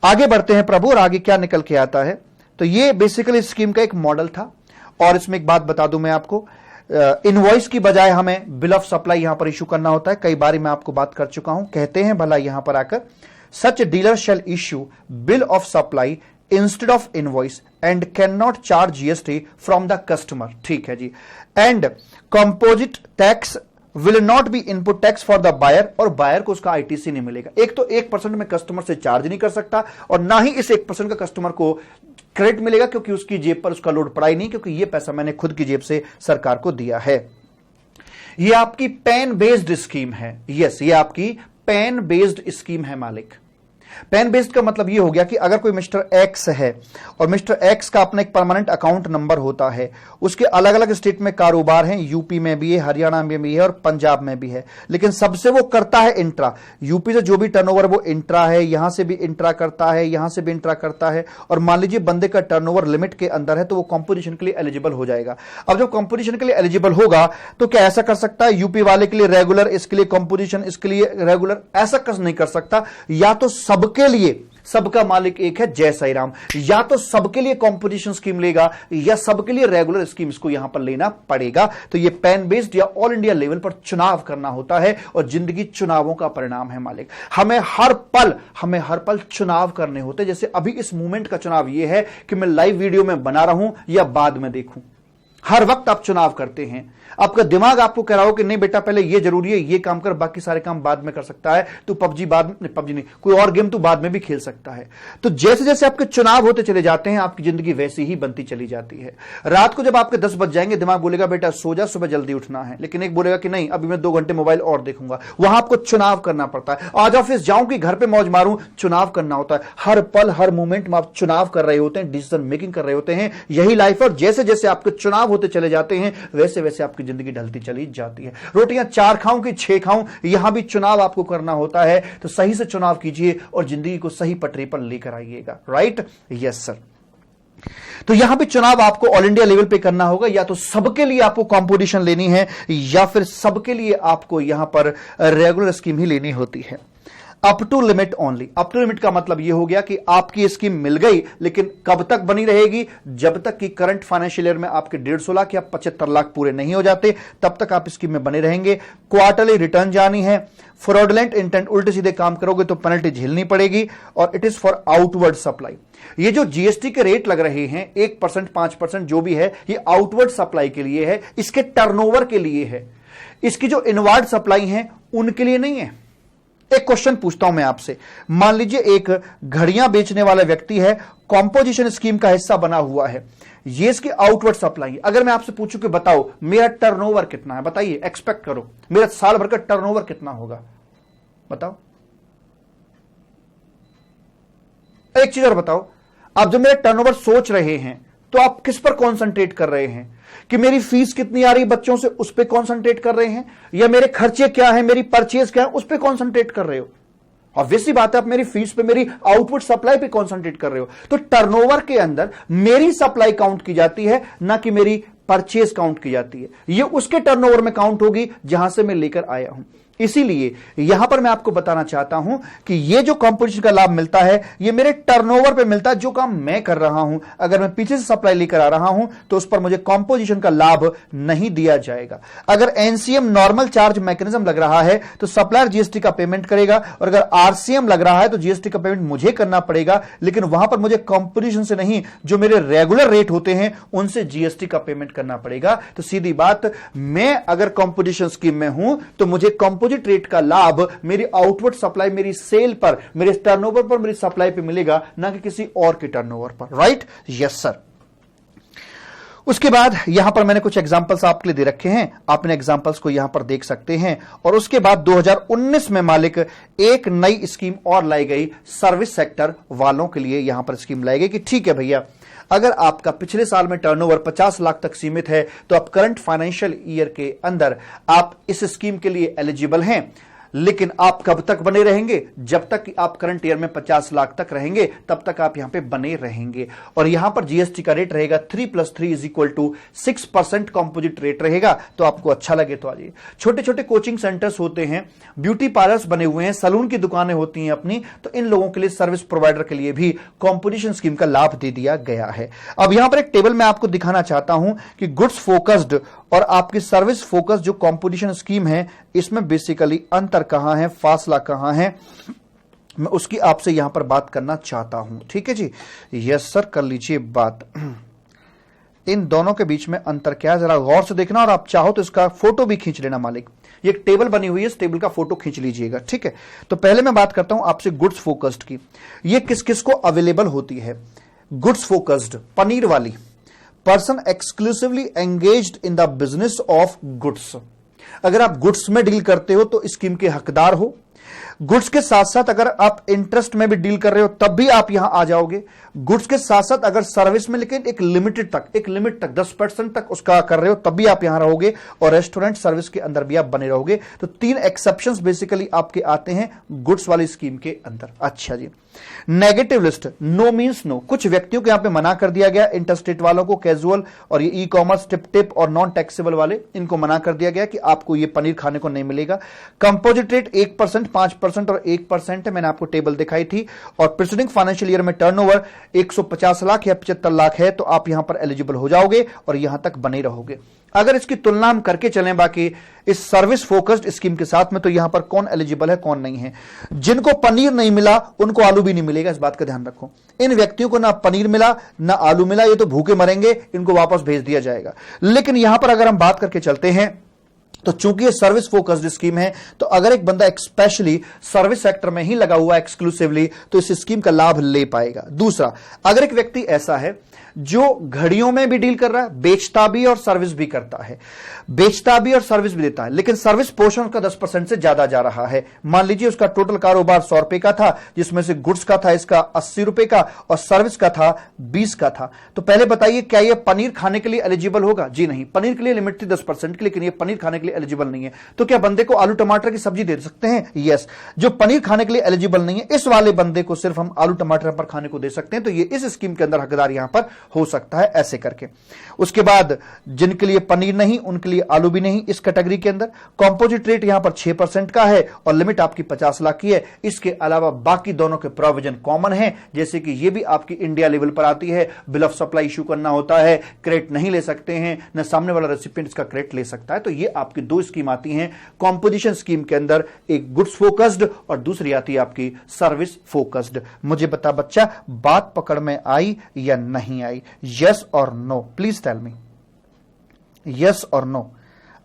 A: आगे बढ़ते हैं प्रभु, और आगे क्या निकल के आता है। तो ये बेसिकली स्कीम का एक मॉडल था। और इसमें एक बात बता दूं मैं आपको, इनवॉइस की बजाय हमें बिल ऑफ सप्लाई यहां पर इशू करना होता है। कई बार मैं आपको बात कर चुका हूं, कहते हैं भला यहां पर आकर, such dealer shall issue bill of supply instead of invoice and can not charge GST from the customer. ठीक है जी। And composite tax will not be input tax for the buyer, और बायर को उसका आईटीसी नहीं मिलेगा। एक तो 1% में कस्टमर से चार्ज नहीं कर सकता, और ना ही इस 1% का कस्टमर को क्रेडिट मिलेगा, क्योंकि उसकी जेब पर उसका लोड पड़ा ही नहीं, क्योंकि यह पैसा मैंने खुद की जेब से सरकार को दिया है। यह आपकी पैन बेस्ड स्कीम है। यस, ये आपकी पैन बेस्ड स्कीम है मालिक। पैन बेस्ड का मतलब यह हो गया कि अगर कोई मिस्टर एक्स है और मिस्टर एक्स का अपना एक परमानेंट अकाउंट नंबर होता है, उसके अलग अलग स्टेट में कारोबार हैं, यूपी में भी है, हरियाणा में भी है और पंजाब में भी है, लेकिन सबसे वो करता है इंट्रा। यूपी से जो भी टर्नओवर वो इंट्रा है, यहां से भी इंट्रा करता है, यहां से भी इंट्रा करता है। और मान लीजिए बंदे का टर्नओवर लिमिट के अंदर है तो वो कंपोजिशन के लिए एलिजिबल हो जाएगा। अब जब कंपोजिशन के लिए एलिजिबल होगा तो क्या ऐसा कर सकता है यूपी वाले के लिए रेगुलर, इसके लिए कंपोजिशन, इसके लिए रेगुलर? ऐसा नहीं कर सकता। या तो सबके लिए, सबका मालिक एक है, जय साई राम, या तो सबके लिए कंपोजिशन स्कीम लेगा या सबके लिए रेगुलर स्कीम इसको यहां पर लेना पड़ेगा। तो ये पैन बेस्ड या ऑल इंडिया लेवल पर चुनाव करना होता है, और जिंदगी चुनावों का परिणाम है मालिक। हमें हर पल चुनाव करने होते। जैसे अभी इस मूवमेंट का चुनाव यह है कि मैं लाइव वीडियो में बना रहा हूं या बाद में देखूं। हर वक्त आप चुनाव करते हैं। आपका दिमाग आपको कह रहा हो कि नहीं बेटा पहले ये जरूरी है, ये काम कर, बाकी सारे काम बाद में कर सकता है, तो पबजी नहीं, कोई और गेम तो बाद में भी खेल सकता है। तो जैसे जैसे आपके चुनाव होते चले जाते हैं, आपकी जिंदगी वैसी ही बनती चली जाती है। रात को जब आपके 10 बज जाएंगे, दिमाग बोलेगा बेटा सो जा, सुबह जल्दी उठना है, लेकिन एक बोलेगा कि नहीं अभी मैं 2 घंटे मोबाइल और देखूंगा। वहां आपको चुनाव करना पड़ता है। आज ऑफिस जाऊं कि घर पे मौज मारूं, चुनाव करना होता है। हर पल हर मोमेंट में आप चुनाव कर रहे होते हैं, डिसीजन मेकिंग कर रहे होते हैं। यही लाइफ है। और जैसे जैसे आपके चुनाव होते चले जाते हैं, वैसे वैसे आपकी जिंदगी ढलती चली जाती है। रोटियां 4 खाऊं कि 6 खाऊं, यहां भी चुनाव आपको करना होता है। तो सही से चुनाव कीजिए और जिंदगी को सही पटरी पर लेकर आइएगा। राइट? Yes sir. तो यहां भी चुनाव आपको ऑल इंडिया लेवल पे करना होगा। या तो सबके लिए आपको कंपोजिशन लेनी है, या फिर सबके लिए आपको यहां पर रेगुलर स्कीम ही लेनी होती है। Up to limit only. Up to limit का मतलब यह हो गया कि आपकी स्कीम मिल गई, लेकिन कब तक बनी रहेगी? जब तक कि करंट फाइनेंशियल ईयर में आपके 150 लाख या 75 लाख पूरे नहीं हो जाते, तब तक आप स्कीम में बने रहेंगे। क्वार्टरली रिटर्न जानी है। फ्रॉडलेंट इंटेंट, उल्टे सीधे काम करोगे तो पेनल्टी झेलनी पड़ेगी। और it is for outward supply. ये जो जीएसटी के रेट लग रहे हैं 1%, 5% जो भी है, ये आउटवर्ड सप्लाई के लिए है, इसके टर्नओवर के लिए है। इसकी जो इनवर्ड सप्लाई है उनके लिए नहीं है। एक क्वेश्चन पूछता हूं मैं आपसे, मान लीजिए एक घड़ियां बेचने वाला व्यक्ति है, कॉम्पोजिशन स्कीम का हिस्सा बना हुआ है, ये इसकी आउटवर्ड सप्लाई। अगर मैं आपसे पूछूं कि बताओ मेरा टर्नओवर कितना है, बताइए, एक्सपेक्ट करो मेरा साल भर का टर्नओवर कितना होगा, बताओ। एक चीज और बताओ, आप जब मेरा टर्नओवर सोच रहे हैं तो आप किस पर कॉन्सेंट्रेट कर रहे हैं? कि मेरी फीस कितनी आ रही बच्चों से, उस पर कॉन्सेंट्रेट कर रहे हैं, या मेरे खर्चे क्या है, मेरी परचेज क्या है, उस पर कॉन्सेंट्रेट कर रहे हो? ऑब्वियसली बात है, आप मेरी फीस पे, मेरी आउटपुट सप्लाई पे कॉन्सेंट्रेट कर रहे हो। तो टर्नओवर के अंदर मेरी सप्लाई काउंट की जाती है, ना कि मेरी परचेज काउंट की जाती है। ये उसके टर्नओवर में काउंट होगी जहां से मैं लेकर आया हूं। इसीलिए यहां पर मैं आपको बताना चाहता हूं कि ये जो कंपोजिशन का लाभ मिलता है, ये मेरे टर्नओवर पे मिलता है, जो काम मैं कर रहा हूं। अगर मैं पीछे से सप्लाई लेकर आ रहा हूं तो उस पर मुझे कंपोजिशन का लाभ नहीं दिया जाएगा। अगर एनसीएम नॉर्मल चार्ज मैकेनिज्म लग रहा है तो सप्लायर जीएसटी का पेमेंट करेगा, और अगर आरसीएम लग रहा है तो जीएसटी का पेमेंट मुझे करना पड़ेगा, लेकिन वहां पर मुझे कंपोजिशन से नहीं, जो मेरे रेगुलर रेट होते हैं उनसे जीएसटी का पेमेंट करना पड़ेगा। तो सीधी बात, मैं अगर कंपोजिशन स्कीम में हूं तो मुझे कंपोजिट रेट का लाभ मेरी आउटवर्ड सप्लाई, मेरी सेल पर, मेरे टर्नओवर पर, मेरी सप्लाई पे मिलेगा, ना कि किसी और के टर्नओवर पर। राइट? Yes sir. उसके बाद यहां पर मैंने कुछ एग्जांपल्स आपके लिए दे रखे हैं, आपने एग्जांपल्स को यहां पर देख सकते हैं। और उसके बाद 2019 में मालिक एक नई स्कीम और लाई गई सर्विस सेक्टर वालों के लिए। यहां पर स्कीम लाई गई कि ठीक है भैया, अगर आपका पिछले साल में टर्नओवर 50 लाख तक सीमित है तो आप करंट फाइनेंशियल ईयर के अंदर आप इस स्कीम के लिए एलिजिबल हैं। लेकिन आप कब तक बने रहेंगे? जब तक कि आप करंट ईयर में 50 लाख तक रहेंगे तब तक आप यहां पे बने रहेंगे। और यहां पर जीएसटी का रेट रहेगा 3+3 = 6% कंपोजिट रेट रहेगा। तो आपको अच्छा लगे तो आइए। छोटे छोटे कोचिंग सेंटर्स होते हैं, ब्यूटी पार्लर्स बने हुए हैं, सलून की दुकानें होती हैं अपनी, तो इन लोगों के लिए, सर्विस प्रोवाइडर के लिए भी कंपोजिशन स्कीम का लाभ दे दिया गया है। अब यहां पर एक टेबल मैं आपको दिखाना चाहता हूं कि गुड्स फोकस्ड और आपकी सर्विस फोकस जो कंपोजिशन स्कीम है, इसमें बेसिकली अंतर कहां है, फासला कहां है, मैं उसकी आपसे यहां पर बात करना चाहता हूं। ठीक है जी? यस सर, कर लीजिए बात। इन दोनों के बीच में अंतर क्या है जरा गौर से देखना, और आप चाहो तो इसका फोटो भी खींच लेना मालिक। ये एक टेबल बनी हुई है, इस टेबल का फोटो खींच लीजिएगा। ठीक है? तो पहले मैं बात करता हूं आपसे गुड्स फोकस्ड की। ये किस किस को अवेलेबल होती है? गुड्स फोकस्ड, पनीर वाली, person exclusively engaged in the business of goods. अगर आप गुड्स में डील करते हो तो स्कीम के हकदार हो। गुड्स के साथ साथ अगर आप इंटरेस्ट में भी डील कर रहे हो तब भी आप यहां आ जाओगे। गुड्स के साथ साथ अगर सर्विस में, लेकिन एक लिमिट तक 10% तक उसका कर रहे हो तब भी आप यहां रहोगे। और रेस्टोरेंट सर्विस के अंदर भी आप बने रहोगे। तो 3 एक्सेप्शंस बेसिकली आपके आते हैं गुड्स वाली स्कीम के अंदर। अच्छा जी, negative list, no means no. कुछ व्यक्तियों को यहां पे मना कर दिया गया, इंटरस्टेट वालों को, कैजुअल और ये ई कॉमर्स, टिप और नॉन टैक्सेबल वाले, इनको मना कर दिया गया कि आपको ये पनीर खाने को नहीं मिलेगा। कंपोजिट रेट 1%, 5% और 1% है, मैंने आपको टेबल दिखाई थी। और प्रीसीडिंग फाइनेंशियल ईयर में टर्नओवर 150 लाख या 75 लाख है तो आप यहां पर एलिजिबल हो जाओगे और यहां तक बने रहोगे। अगर इसकी तुलना हम करके चलें बाकी इस सर्विस फोकस्ड स्कीम के साथ में, तो यहां पर कौन एलिजिबल है, कौन नहीं है? जिनको पनीर नहीं मिला उनको आलू भी नहीं मिलेगा, इस बात का ध्यान रखो। इन व्यक्तियों को ना पनीर मिला ना आलू मिला, ये तो भूखे मरेंगे, इनको वापस भेज दिया जाएगा। लेकिन यहां पर अगर हम बात करके चलते हैं तो चूंकि ये सर्विस फोकस्ड स्कीम है, तो अगर एक बंदा स्पेशली सर्विस सेक्टर में ही लगा हुआ एक्सक्लूसिवली, तो इस स्कीम का लाभ ले पाएगा। दूसरा, अगर एक व्यक्ति ऐसा है जो घड़ियों में भी डील कर रहा है, बेचता भी और सर्विस भी करता है, बेचता भी और सर्विस भी देता है, लेकिन सर्विस पोर्शन उसका 10% से ज्यादा जा रहा है। मान लीजिए उसका टोटल कारोबार 100 रुपए का था, जिसमें से गुड्स का था इसका 80 रुपए का और सर्विस का था 20 का था। तो पहले बताइए, क्या यह पनीर खाने के लिए एलिजिबल होगा? जी नहीं, पनीर के लिए लिमिट थी 10% की, लेकिन यह पनीर खाने के लिए एलिजिबल नहीं है। तो क्या बंदे को आलू टमाटर की सब्जी दे सकते हैं? यस। जो पनीर खाने के लिए एलिजिबल नहीं है, इस वाले बंदे को सिर्फ हम आलू टमाटर पर खाने को दे सकते हैं। तो ये इस स्कीम के अंदर हकदार यहां पर हो सकता है, ऐसे करके। उसके बाद जिनके लिए पनीर नहीं, उनके लिए आलू भी नहीं, इस कैटेगरी के अंदर कंपोजिट रेट यहां पर 6% का है और लिमिट आपकी 50 लाख की है। इसके अलावा बाकी दोनों के प्रोविजन कॉमन है, जैसे कि ये भी आपकी इंडिया लेवल पर आती है, बिल ऑफ सप्लाई इशू करना होता है, क्रेडिट नहीं ले सकते हैं, न सामने वाला रेसिपिएंट इसका क्रेडिट ले सकता है। तो ये आपकी 2 स्कीम आती हैं कंपोजिशन स्कीम के अंदर, एक गुड्स फोकस्ड और दूसरी आती है आपकी सर्विस फोकस्ड। मुझे बता बच्चा, बात पकड़ में आई या नहीं आई? यस और no, please tell me, yes और नो।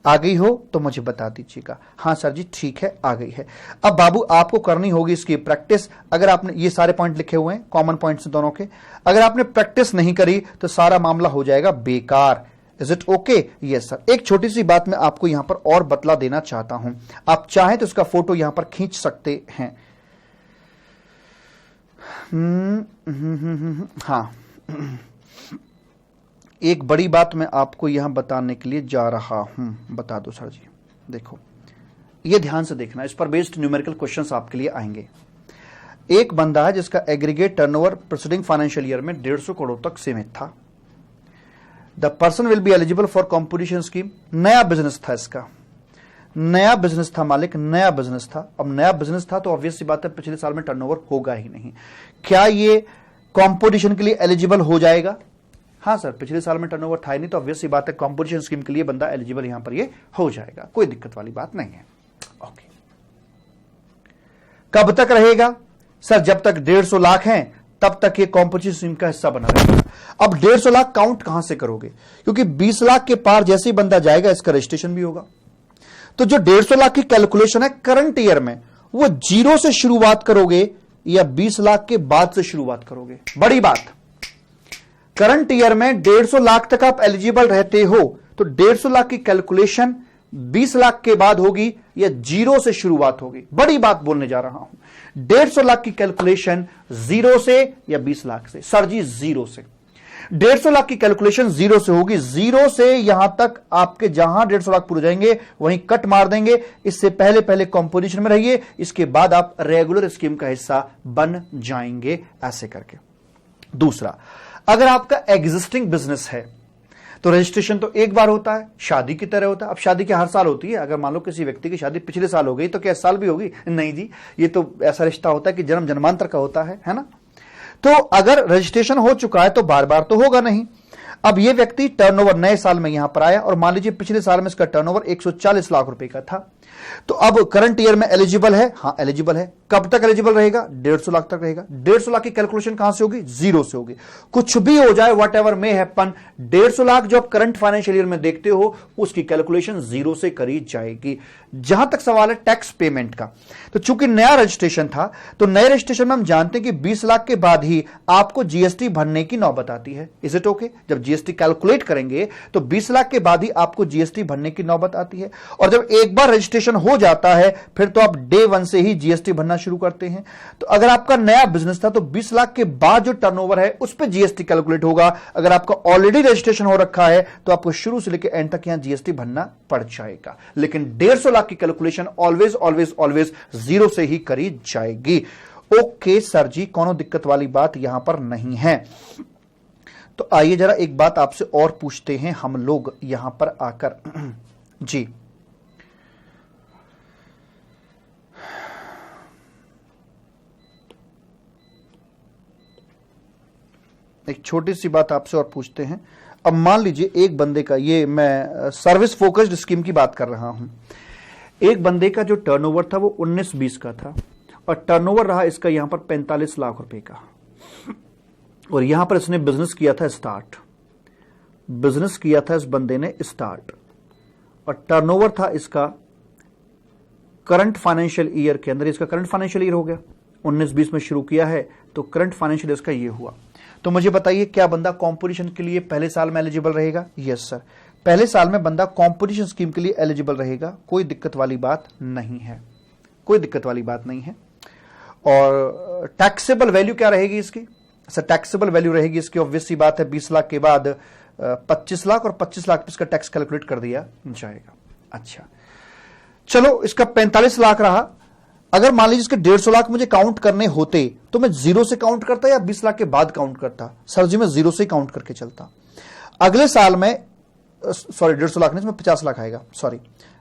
A: आ गई हो तो मुझे बता दीजिएगा। हाँ सर जी ठीक है, आ गई है। अब बाबू आपको करनी होगी इसकी प्रैक्टिस। अगर आपने ये सारे पॉइंट लिखे हुए हैं, कॉमन पॉइंट्स दोनों के, अगर आपने प्रैक्टिस नहीं करी तो सारा मामला हो जाएगा बेकार। Is it okay? Yes sir. एक छोटी सी बात मैं आपको यहां पर और बतला देना चाहता हूं, आप चाहें तो इसका फोटो यहां पर खींच सकते हैं। हाँ, एक बड़ी बात मैं आपको यहां बताने के लिए जा रहा हूं। बता दो सर जी। देखो, ये ध्यान से देखना, इस पर बेस्ड न्यूमेरिकल क्वेश्चंस आपके लिए आएंगे। एक बंदा है जिसका aggregate turnover preceding financial year में 150 करोड़ तक सीमित था। The person will be eligible for composition scheme. नया बिजनेस था, इसका नया बिजनेस था मालिक, नया बिजनेस था। अब नया बिजनेस था तो ऑब्वियस सी बात है पिछले साल में टर्नओवर होगा ही नहीं। क्या ये कॉम्पोजिशन के लिए एलिजिबल हो जाएगा? हाँ सर, पिछले साल में टर्नओवर था ही नहीं तो ऑब्वियस सी बात है कॉम्पोजिशन स्कीम के लिए बंदा एलिजिबल यहां पर ये हो जाएगा, कोई दिक्कत वाली बात नहीं है। ओके, कब तक रहेगा? सर जब तक 150 लाख हैं तब तक ये कॉम्पोजिशन स्कीम का हिस्सा बना रहेगा। अब 150 लाख काउंट कहां से करोगे? क्योंकि 20 लाख के पार जैसे ही बंदा जाएगा इसका रजिस्ट्रेशन भी होगा। तो जो 150 लाख की कैलकुलेशन है करंट ईयर में, वो 0 से शुरुआत करोगे या 20 लाख के बाद से शुरुआत करोगे? बड़ी बात, करंट ईयर में 150 लाख तक आप एलिजिबल रहते हो तो 150 लाख की कैलकुलेशन 20 लाख के बाद होगी या 0 से शुरुआत होगी? बड़ी बात बोलने जा रहा हूं। 150 लाख की कैलकुलेशन 0 से या 20 लाख से? सर जी 0 से। 150 लाख की कैलकुलेशन 0 से होगी। 0 से यहां तक आपके जहां 150 लाख पूरे जाएंगे वहीं कट मार देंगे। इससे पहले पहले कॉम्पोजिशन में रहिए, इसके बाद आप रेगुलर स्कीम का हिस्सा बन जाएंगे, ऐसे करके। दूसरा, अगर आपका एग्जिस्टिंग बिजनेस है तो रजिस्ट्रेशन तो एक बार होता है, शादी की तरह होता है। अब शादी की हर साल होती है। अगर मान लो किसी व्यक्ति की शादी पिछले साल हो गई तो क्या इस साल भी होगी? नहीं जी, ये तो ऐसा रिश्ता होता है कि जन्म जन्मांतर का होता है ना। तो अगर रजिस्ट्रेशन हो चुका है तो बार बार तो होगा नहीं। अब ये व्यक्ति टर्नओवर नए साल में यहां पर आया और मान लीजिए पिछले साल में इसका टर्नओवर 140 लाख रुपए का था, तो अब करंट ईयर में एलिजिबल है? हाँ एलिजिबल है। कब तक एलिजिबल रहेगा? 150 लाख तक रहेगा। 150 लाख की कैलकुलेशन कहां से होगी? 0 से होगी। कुछ भी हो जाए, what ever may happen, 150 lakh जो आप करंट फाइनेंशियल ईयर में देखते हो उसकी कैलकुलेशन 0 से करी जाएगी। जहां तक सवाल है टैक्स पेमेंट का, तो चूंकि नया रजिस्ट्रेशन था तो नए रजिस्ट्रेशन में हम जानते हैं कि 20 लाख के बाद ही आपको जीएसटी भरने की नौबत आती है। Is it okay? जब जीएसटी कैलकुलेट करेंगे तो 20 लाख के बाद ही आपको जीएसटी भरने की नौबत आती है। और जब एक बार रजिस्ट्रेशन हो जाता है फिर तो आप डे 1 से ही जीएसटी भरना शुरू करते हैं। तो अगर आपका नया बिजनेस था तो 20 लाख के बाद जो टर्नओवर है उस पर जीएसटी कैलकुलेट होगा। अगर आपका ऑलरेडी रजिस्ट्रेशन हो रखा है तो आपको शुरू से लेकर एंड तक यहां जीएसटी भरना पड़ जाएगा। लेकिन 150 लाख की कैलकुलेशन ऑलवेज ऑलवेज ऑलवेज 0 से ही करी जाएगी। ओके सर जी, कोनो दिक्कत वाली बात यहां पर नहीं है। तो आइए जरा एक बात आपसे और पूछते हैं हम लोग यहां पर आकर। जी, एक छोटी सी बात आपसे और पूछते हैं। अब मान लीजिए एक बंदे का, ये मैं सर्विस फोकस्ड स्कीम की बात कर रहा हूं, एक बंदे का जो टर्नओवर था वो 19-20 का था और टर्नओवर रहा इसका यहां पर 45 लाख रुपए का, और यहां पर इसने बिजनेस किया था स्टार्ट, बिजनेस किया था इस बंदे ने स्टार्ट, और टर्नओवर था इसका करंट फाइनेंशियल ईयर के अंदर, इसका करंट फाइनेंशियल ईयर हो गया, 19-20 में शुरू किया है तो करंट फाइनेंशियल ईयर का ये हुआ। तो मुझे बताइए क्या बंदा कॉम्पोजिशन के लिए पहले साल में एलिजिबल रहेगा? यस सर, पहले साल में बंदा कॉम्पोजिशन स्कीम के लिए एलिजिबल रहेगा, कोई दिक्कत वाली बात नहीं है, कोई दिक्कत वाली बात नहीं है। और टैक्सेबल वैल्यू क्या रहेगी इसकी? सर टैक्सेबल वैल्यू रहेगी इसकी, ऑब्वियस सी बात है, 20 लाख के बाद 25 लाख और 25 लाख पे इसका टैक्स कैलकुलेट कर दिया जाएगा। अच्छा चलो, इसका 45 लाख रहा। अगर मान लीजिए इसके 150 लाख मुझे काउंट करने होते तो मैं 0 से काउंट करता या 20 लाख के बाद काउंट करता? सर जी मैं 0 से काउंट करके चलता। अगले साल में, सॉरी 150 लाख नहीं, इसमें 50 लाख आएगा, सॉरी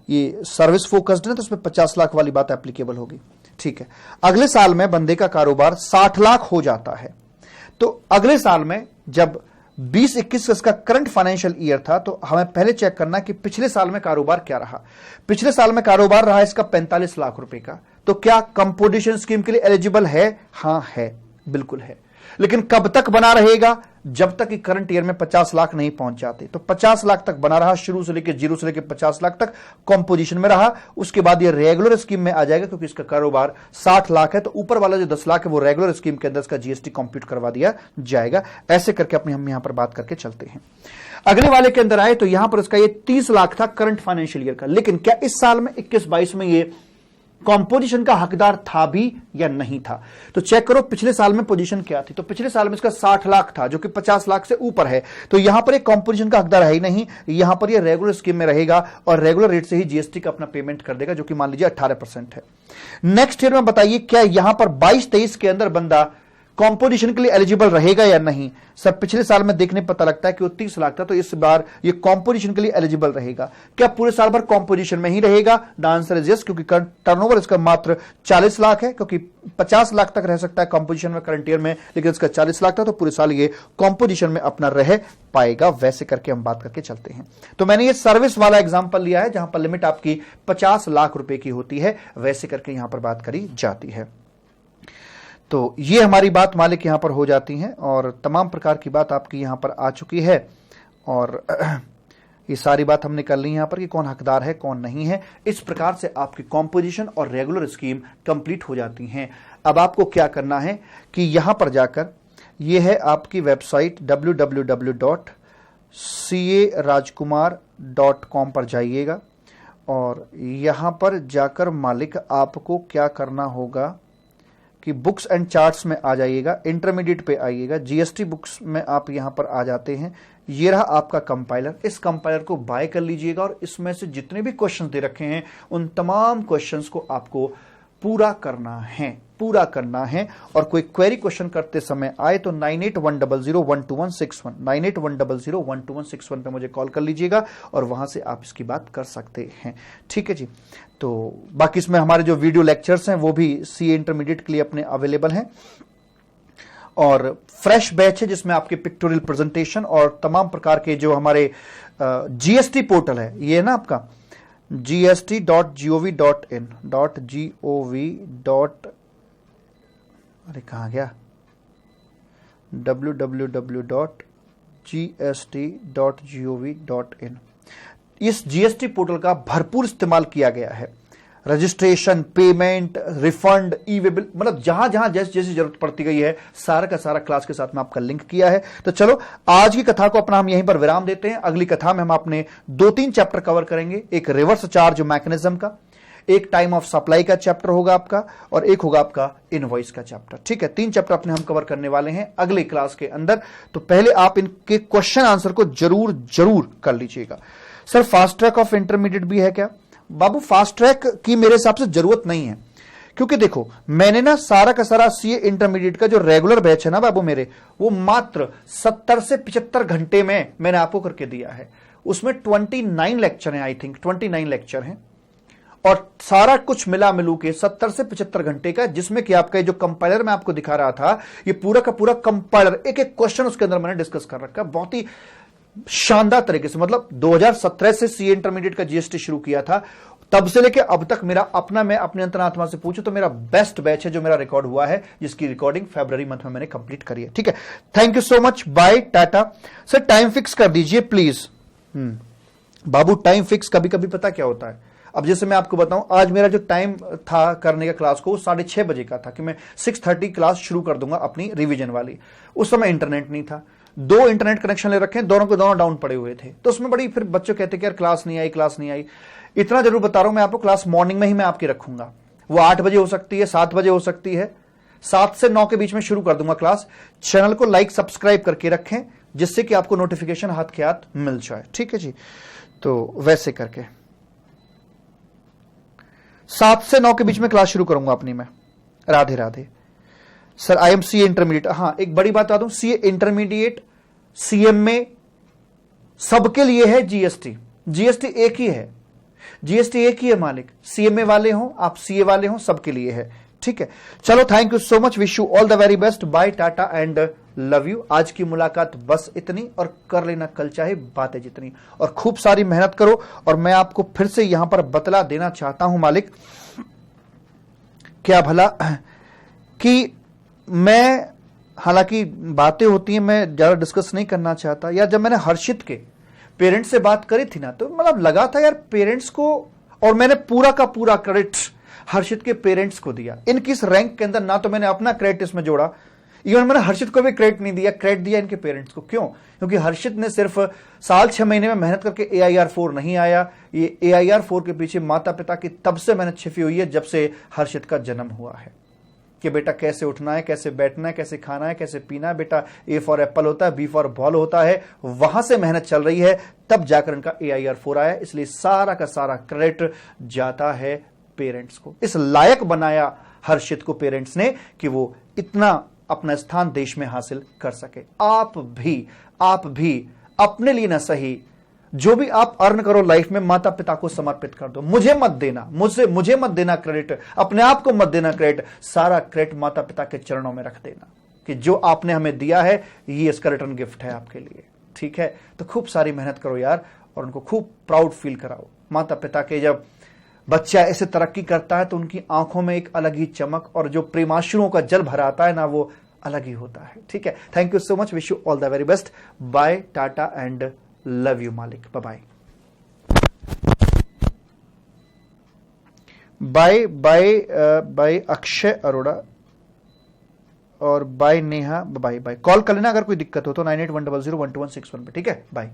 A: ये सर्विस फोकस्ड है तो इसमें 50 लाख वाली बात एप्लीकेबल होगी। ठीक है, अगले साल में बंदे का कारोबार 60 लाख हो जाता है, तो अगले साल में जब 20-21 इसका करंट फाइनेंशियल ईयर था तो हमें पहले चेक करना कि पिछले साल में कारोबार क्या रहा। पिछले साल में कारोबार रहा इसका 45 लाख रुपए का, तो क्या कंपोजिशन स्कीम के लिए एलिजिबल है? हाँ है, बिल्कुल है। लेकिन कब तक बना रहेगा? जब तक कि करंट ईयर में 50 लाख नहीं पहुंच जाते। तो 50 लाख तक बना रहा, शुरू से लेकर जीरो से लेकर 50 लाख तक कंपोजिशन में रहा। उसके बाद ये रेगुलर स्कीम में आ जाएगा, क्योंकि इसका कारोबार 60 लाख है। तो ऊपर वाला जो 10 लाख है वो रेगुलर स्कीम के अंदर इसका जीएसटी कंप्यूट करवा दिया जाएगा। ऐसे करके अपने हम यहां पर बात करके चलते हैं। अगले वाले के अंदर आए तो यहां पर इसका ये 30 लाख था करंट फाइनेंशियल ईयर का, लेकिन क्या इस साल में 21-22 में ये कंपोजिशन का हकदार था भी या नहीं था? तो चेक करो पिछले साल में पोजीशन क्या थी। तो पिछले साल में इसका 60 लाख था, जो कि 50 लाख से ऊपर है। तो यहां पर एक कंपोजिशन का हकदार है ही नहीं, यहां पर ये रेगुलर स्कीम में रहेगा और रेगुलर रेट से ही जीएसटी का अपना पेमेंट कर देगा, जो कि मान लीजिए 18% है। नेक्स्ट ईयर में बताइए क्या यहां पर 22-23 के अंदर बंदा कंपोजिशन के लिए एलिजिबल रहेगा या नहीं? सर पिछले साल में देखने पता लगता है कि वो 30 लाख था, तो इस बार ये कंपोजिशन के लिए एलिजिबल रहेगा। क्या पूरे साल भर कंपोजिशन में ही रहेगा? द आंसर इज यस, क्योंकि टर्नओवर इसका मात्र 40 लाख है, क्योंकि 50 लाख तक रह सकता है कंपोजिशन में करंट ईयर में, लेकिन इसका 40 लाख था, तो पूरे साल ये कंपोजिशन में अपना रह पाएगा। वैसे करके हम बात करके चलते हैं। तो मैंने ये सर्विस वाला एग्जाम्पल लिया है, जहां पर लिमिट आपकी 50 लाख रुपए की होती है। वैसे करके यहां पर बात करी जाती है। तो ये हमारी बात मालिक यहां पर हो जाती है और तमाम प्रकार की बात आपकी यहां पर आ चुकी है। और ये सारी बात हमने कर ली यहां पर कि कौन हकदार है कौन नहीं है। इस प्रकार से आपकी कंपोजिशन और रेगुलर स्कीम कंप्लीट हो जाती हैं। अब आपको क्या करना है कि यहां पर जाकर, ये है आपकी वेबसाइट www.carajkumar.com पर जाइएगा और यहां पर जाकर मालिक आपको क्या करना होगा कि बुक्स एंड चार्ट्स में आ जाइएगा, इंटरमीडिएट पे आइएगा, जीएसटी बुक्स में आप यहां पर आ जाते हैं। ये रहा आपका कंपाइलर। इस कंपाइलर को बाय कर लीजिएगा और इसमें से जितने भी क्वेश्चंस दे रखे हैं उन तमाम क्वेश्चंस को आपको पूरा करना है। और कोई क्वेरी क्वेश्चन करते समय आए तो 9810012161 9810012161 पे मुझे कॉल कर लीजिएगा और वहां से आप इसकी बात कर सकते हैं। ठीक है जी। तो बाकी इसमें हमारे जो वीडियो लेक्चर्स हैं वो भी सीए इंटरमीडिएट के लिए अपने अवेलेबल हैं और फ्रेश बैच है जिसमें आपके पिक्टोरियल प्रेजेंटेशन और तमाम प्रकार के जो हमारे जीएसटी पोर्टल है, ये है ना आपका gst.gov.in अरे कहाँ गया www.gst.gov.in। इस जीएसटी पोर्टल का भरपूर इस्तेमाल किया गया है। रजिस्ट्रेशन, पेमेंट, रिफंड, ई वे बिल, मतलब जहां जहां जैसी जरूरत पड़ती गई है सारा का सारा क्लास के साथ में आपका लिंक किया है। तो चलो आज की कथा को अपना हम यहीं पर विराम देते हैं। अगली कथा में हम अपने 2-3 चैप्टर कवर करेंगे। एक रिवर्स चार्ज मैकेनिज्म का, एक टाइम ऑफ सप्लाई का चैप्टर होगा आपका और एक होगा आपका इनवॉइस का चैप्टर। ठीक है, 3 चैप्टर अपने हम कवर करने वाले हैं अगले क्लास के अंदर। तो पहले आप इनके क्वेश्चन आंसर को जरूर कर लीजिएगा। Sir fast track of intermediate भी है क्या? बाबू फास्ट ट्रैक की मेरे हिसाब से जरूरत नहीं है, क्योंकि देखो मैंने ना सारा का सारा सीए इंटरमीडिएट का जो रेगुलर बैच है ना बाबू मेरे, वो मात्र 70 से 75 घंटे में मैंने आपको करके दिया है। उसमें 29 लेक्चर हैं, आई थिंक 29 लेक्चर हैं और सारा कुछ मिला मिलू के 70 से 75 घंटे का, जिसमें कि आपका जो कंपाइलर मैं आपको दिखा रहा था, ये पूरा का पूरा कंपाइलर, एक एक क्वेश्चन उसके अंदर मैंने डिस्कस कर रखा। बहुत ही शानदार तरीके से, मतलब 2017 से सीए इंटरमीडिएट का जीएसटी शुरू किया था, तब से लेके अब तक मेरा अपना, मैं अपने अंतरात्मा से पूछूं तो मेरा बेस्ट बैच है जो मेरा रिकॉर्ड हुआ है, जिसकी रिकॉर्डिंग फरवरी मंथ में मैंने कंप्लीट करी है। ठीक है, thank you so much, bye, tata. Sir time fix कर दीजिए प्लीज। बाबू टाइम फिक्स कभी कभी पता क्या होता है, अब जैसे मैं आपको बताऊं, आज मेरा जो टाइम था करने का क्लास को 6:30 बजे का था कि मैं 6:30 क्लास शुरू कर दूंगा अपनी रिवीजन वाली। उस समय इंटरनेट नहीं था, 2 इंटरनेट कनेक्शन ले रखे हैं, दोनों के दोनों डाउन पड़े हुए थे। तो उसमें बड़ी फिर बच्चों कहते कि यार क्लास नहीं आई। इतना जरूर बता रहा हूं मैं आपको, क्लास मॉर्निंग में ही मैं आपकी रखूंगा। वो 8 बजे हो सकती है, 7 बजे हो सकती है, 7 से 9 के बीच में शुरू कर दूंगा क्लास। चैनल को लाइक सब्सक्राइब करके रखें, जिससे कि आपको नोटिफिकेशन हाथ के हाथ मिल जाए। ठीक है जी, तो वैसे करके 7 से 9 के बीच में क्लास शुरू करूंगा अपनी मैं। Radhe Radhe. Sir I am CA intermediate. हाँ, एक बड़ी बात बता दूं, सीए इंटरमीडिएट सीएम में सबके लिए है जीएसटी एक ही है, जीएसटी एक ही है मालिक। सीएमए वाले हो आप, सीए वाले हो, सबके लिए है। ठीक है, चलो thank you so much, wish you all the very best, bye, tata and love you. आज की मुलाकात बस इतनी, और कर लेना कल चाहे बातें जितनी, और खूब सारी मेहनत करो। और मैं आपको फिर से यहां पर बतला देना चाहता हूं मालिक, क्या भला, कि मैं हालांकि बातें होती हैं, मैं ज्यादा डिस्कस नहीं करना चाहता। यार जब मैंने हर्षित के पेरेंट्स से बात करी थी ना, तो मतलब लगा था यार पेरेंट्स को, और मैंने पूरा का पूरा क्रेडिट हर्षित के पेरेंट्स को दिया। इनकी इस रैंक के अंदर ना तो मैंने अपना क्रेडिट इसमें जोड़ा, इवन मैंने हर्षित को भी क्रेडिट नहीं दिया, क्रेडिट दिया इनके पेरेंट्स को। क्यों? क्योंकि हर्षित ने सिर्फ साल 6 महीने में मेहनत करके AIR4 नहीं आया। ये AIR4 के पीछे माता पिता की तब से मेहनत छिपी हुई है, जब से हर्षित का जन्म हुआ है, कि बेटा कैसे उठना है, कैसे बैठना है, कैसे खाना है, कैसे पीना है, बेटा A फॉर एप्पल होता है, B फॉर बॉल होता है। वहां से मेहनत चल रही है, तब जाकर इनका AIR4 आया। इसलिए सारा का सारा क्रेडिट जाता है पेरेंट्स को। इस लायक बनाया हर्षित को पेरेंट्स ने कि वो इतना अपना स्थान देश में हासिल कर सके। आप भी अपने लिए ना सही, जो भी आप अर्न करो लाइफ में, माता पिता को समर्पित कर दो। मुझे मत देना, मुझे मत देना क्रेडिट, अपने आप को मत देना क्रेडिट, सारा क्रेडिट माता पिता के चरणों में रख देना कि जो आपने हमें दिया है, ये इसका रिटर्न गिफ्ट है आपके लिए। ठीक है? तो खूब सारी मेहनत करो यार, और उनको खूब प्राउड फील कराओ। माता पिता के जब बच्चा ऐसे तरक्की करता है तो उनकी आंखों में एक अलग ही चमक, और जो प्रेमाश्रुओं का जल भरा आता है ना, वो अलग ही होता है। ठीक है? Thank you so much, wish you all the very best. Bye, tata and love you मालिक। Bye bye bye bye Akshay Arora और bye Neha. Bye bye. Call कर लेना अगर कोई दिक्कत हो तो 9810012161 पे। ठीक है? बाय।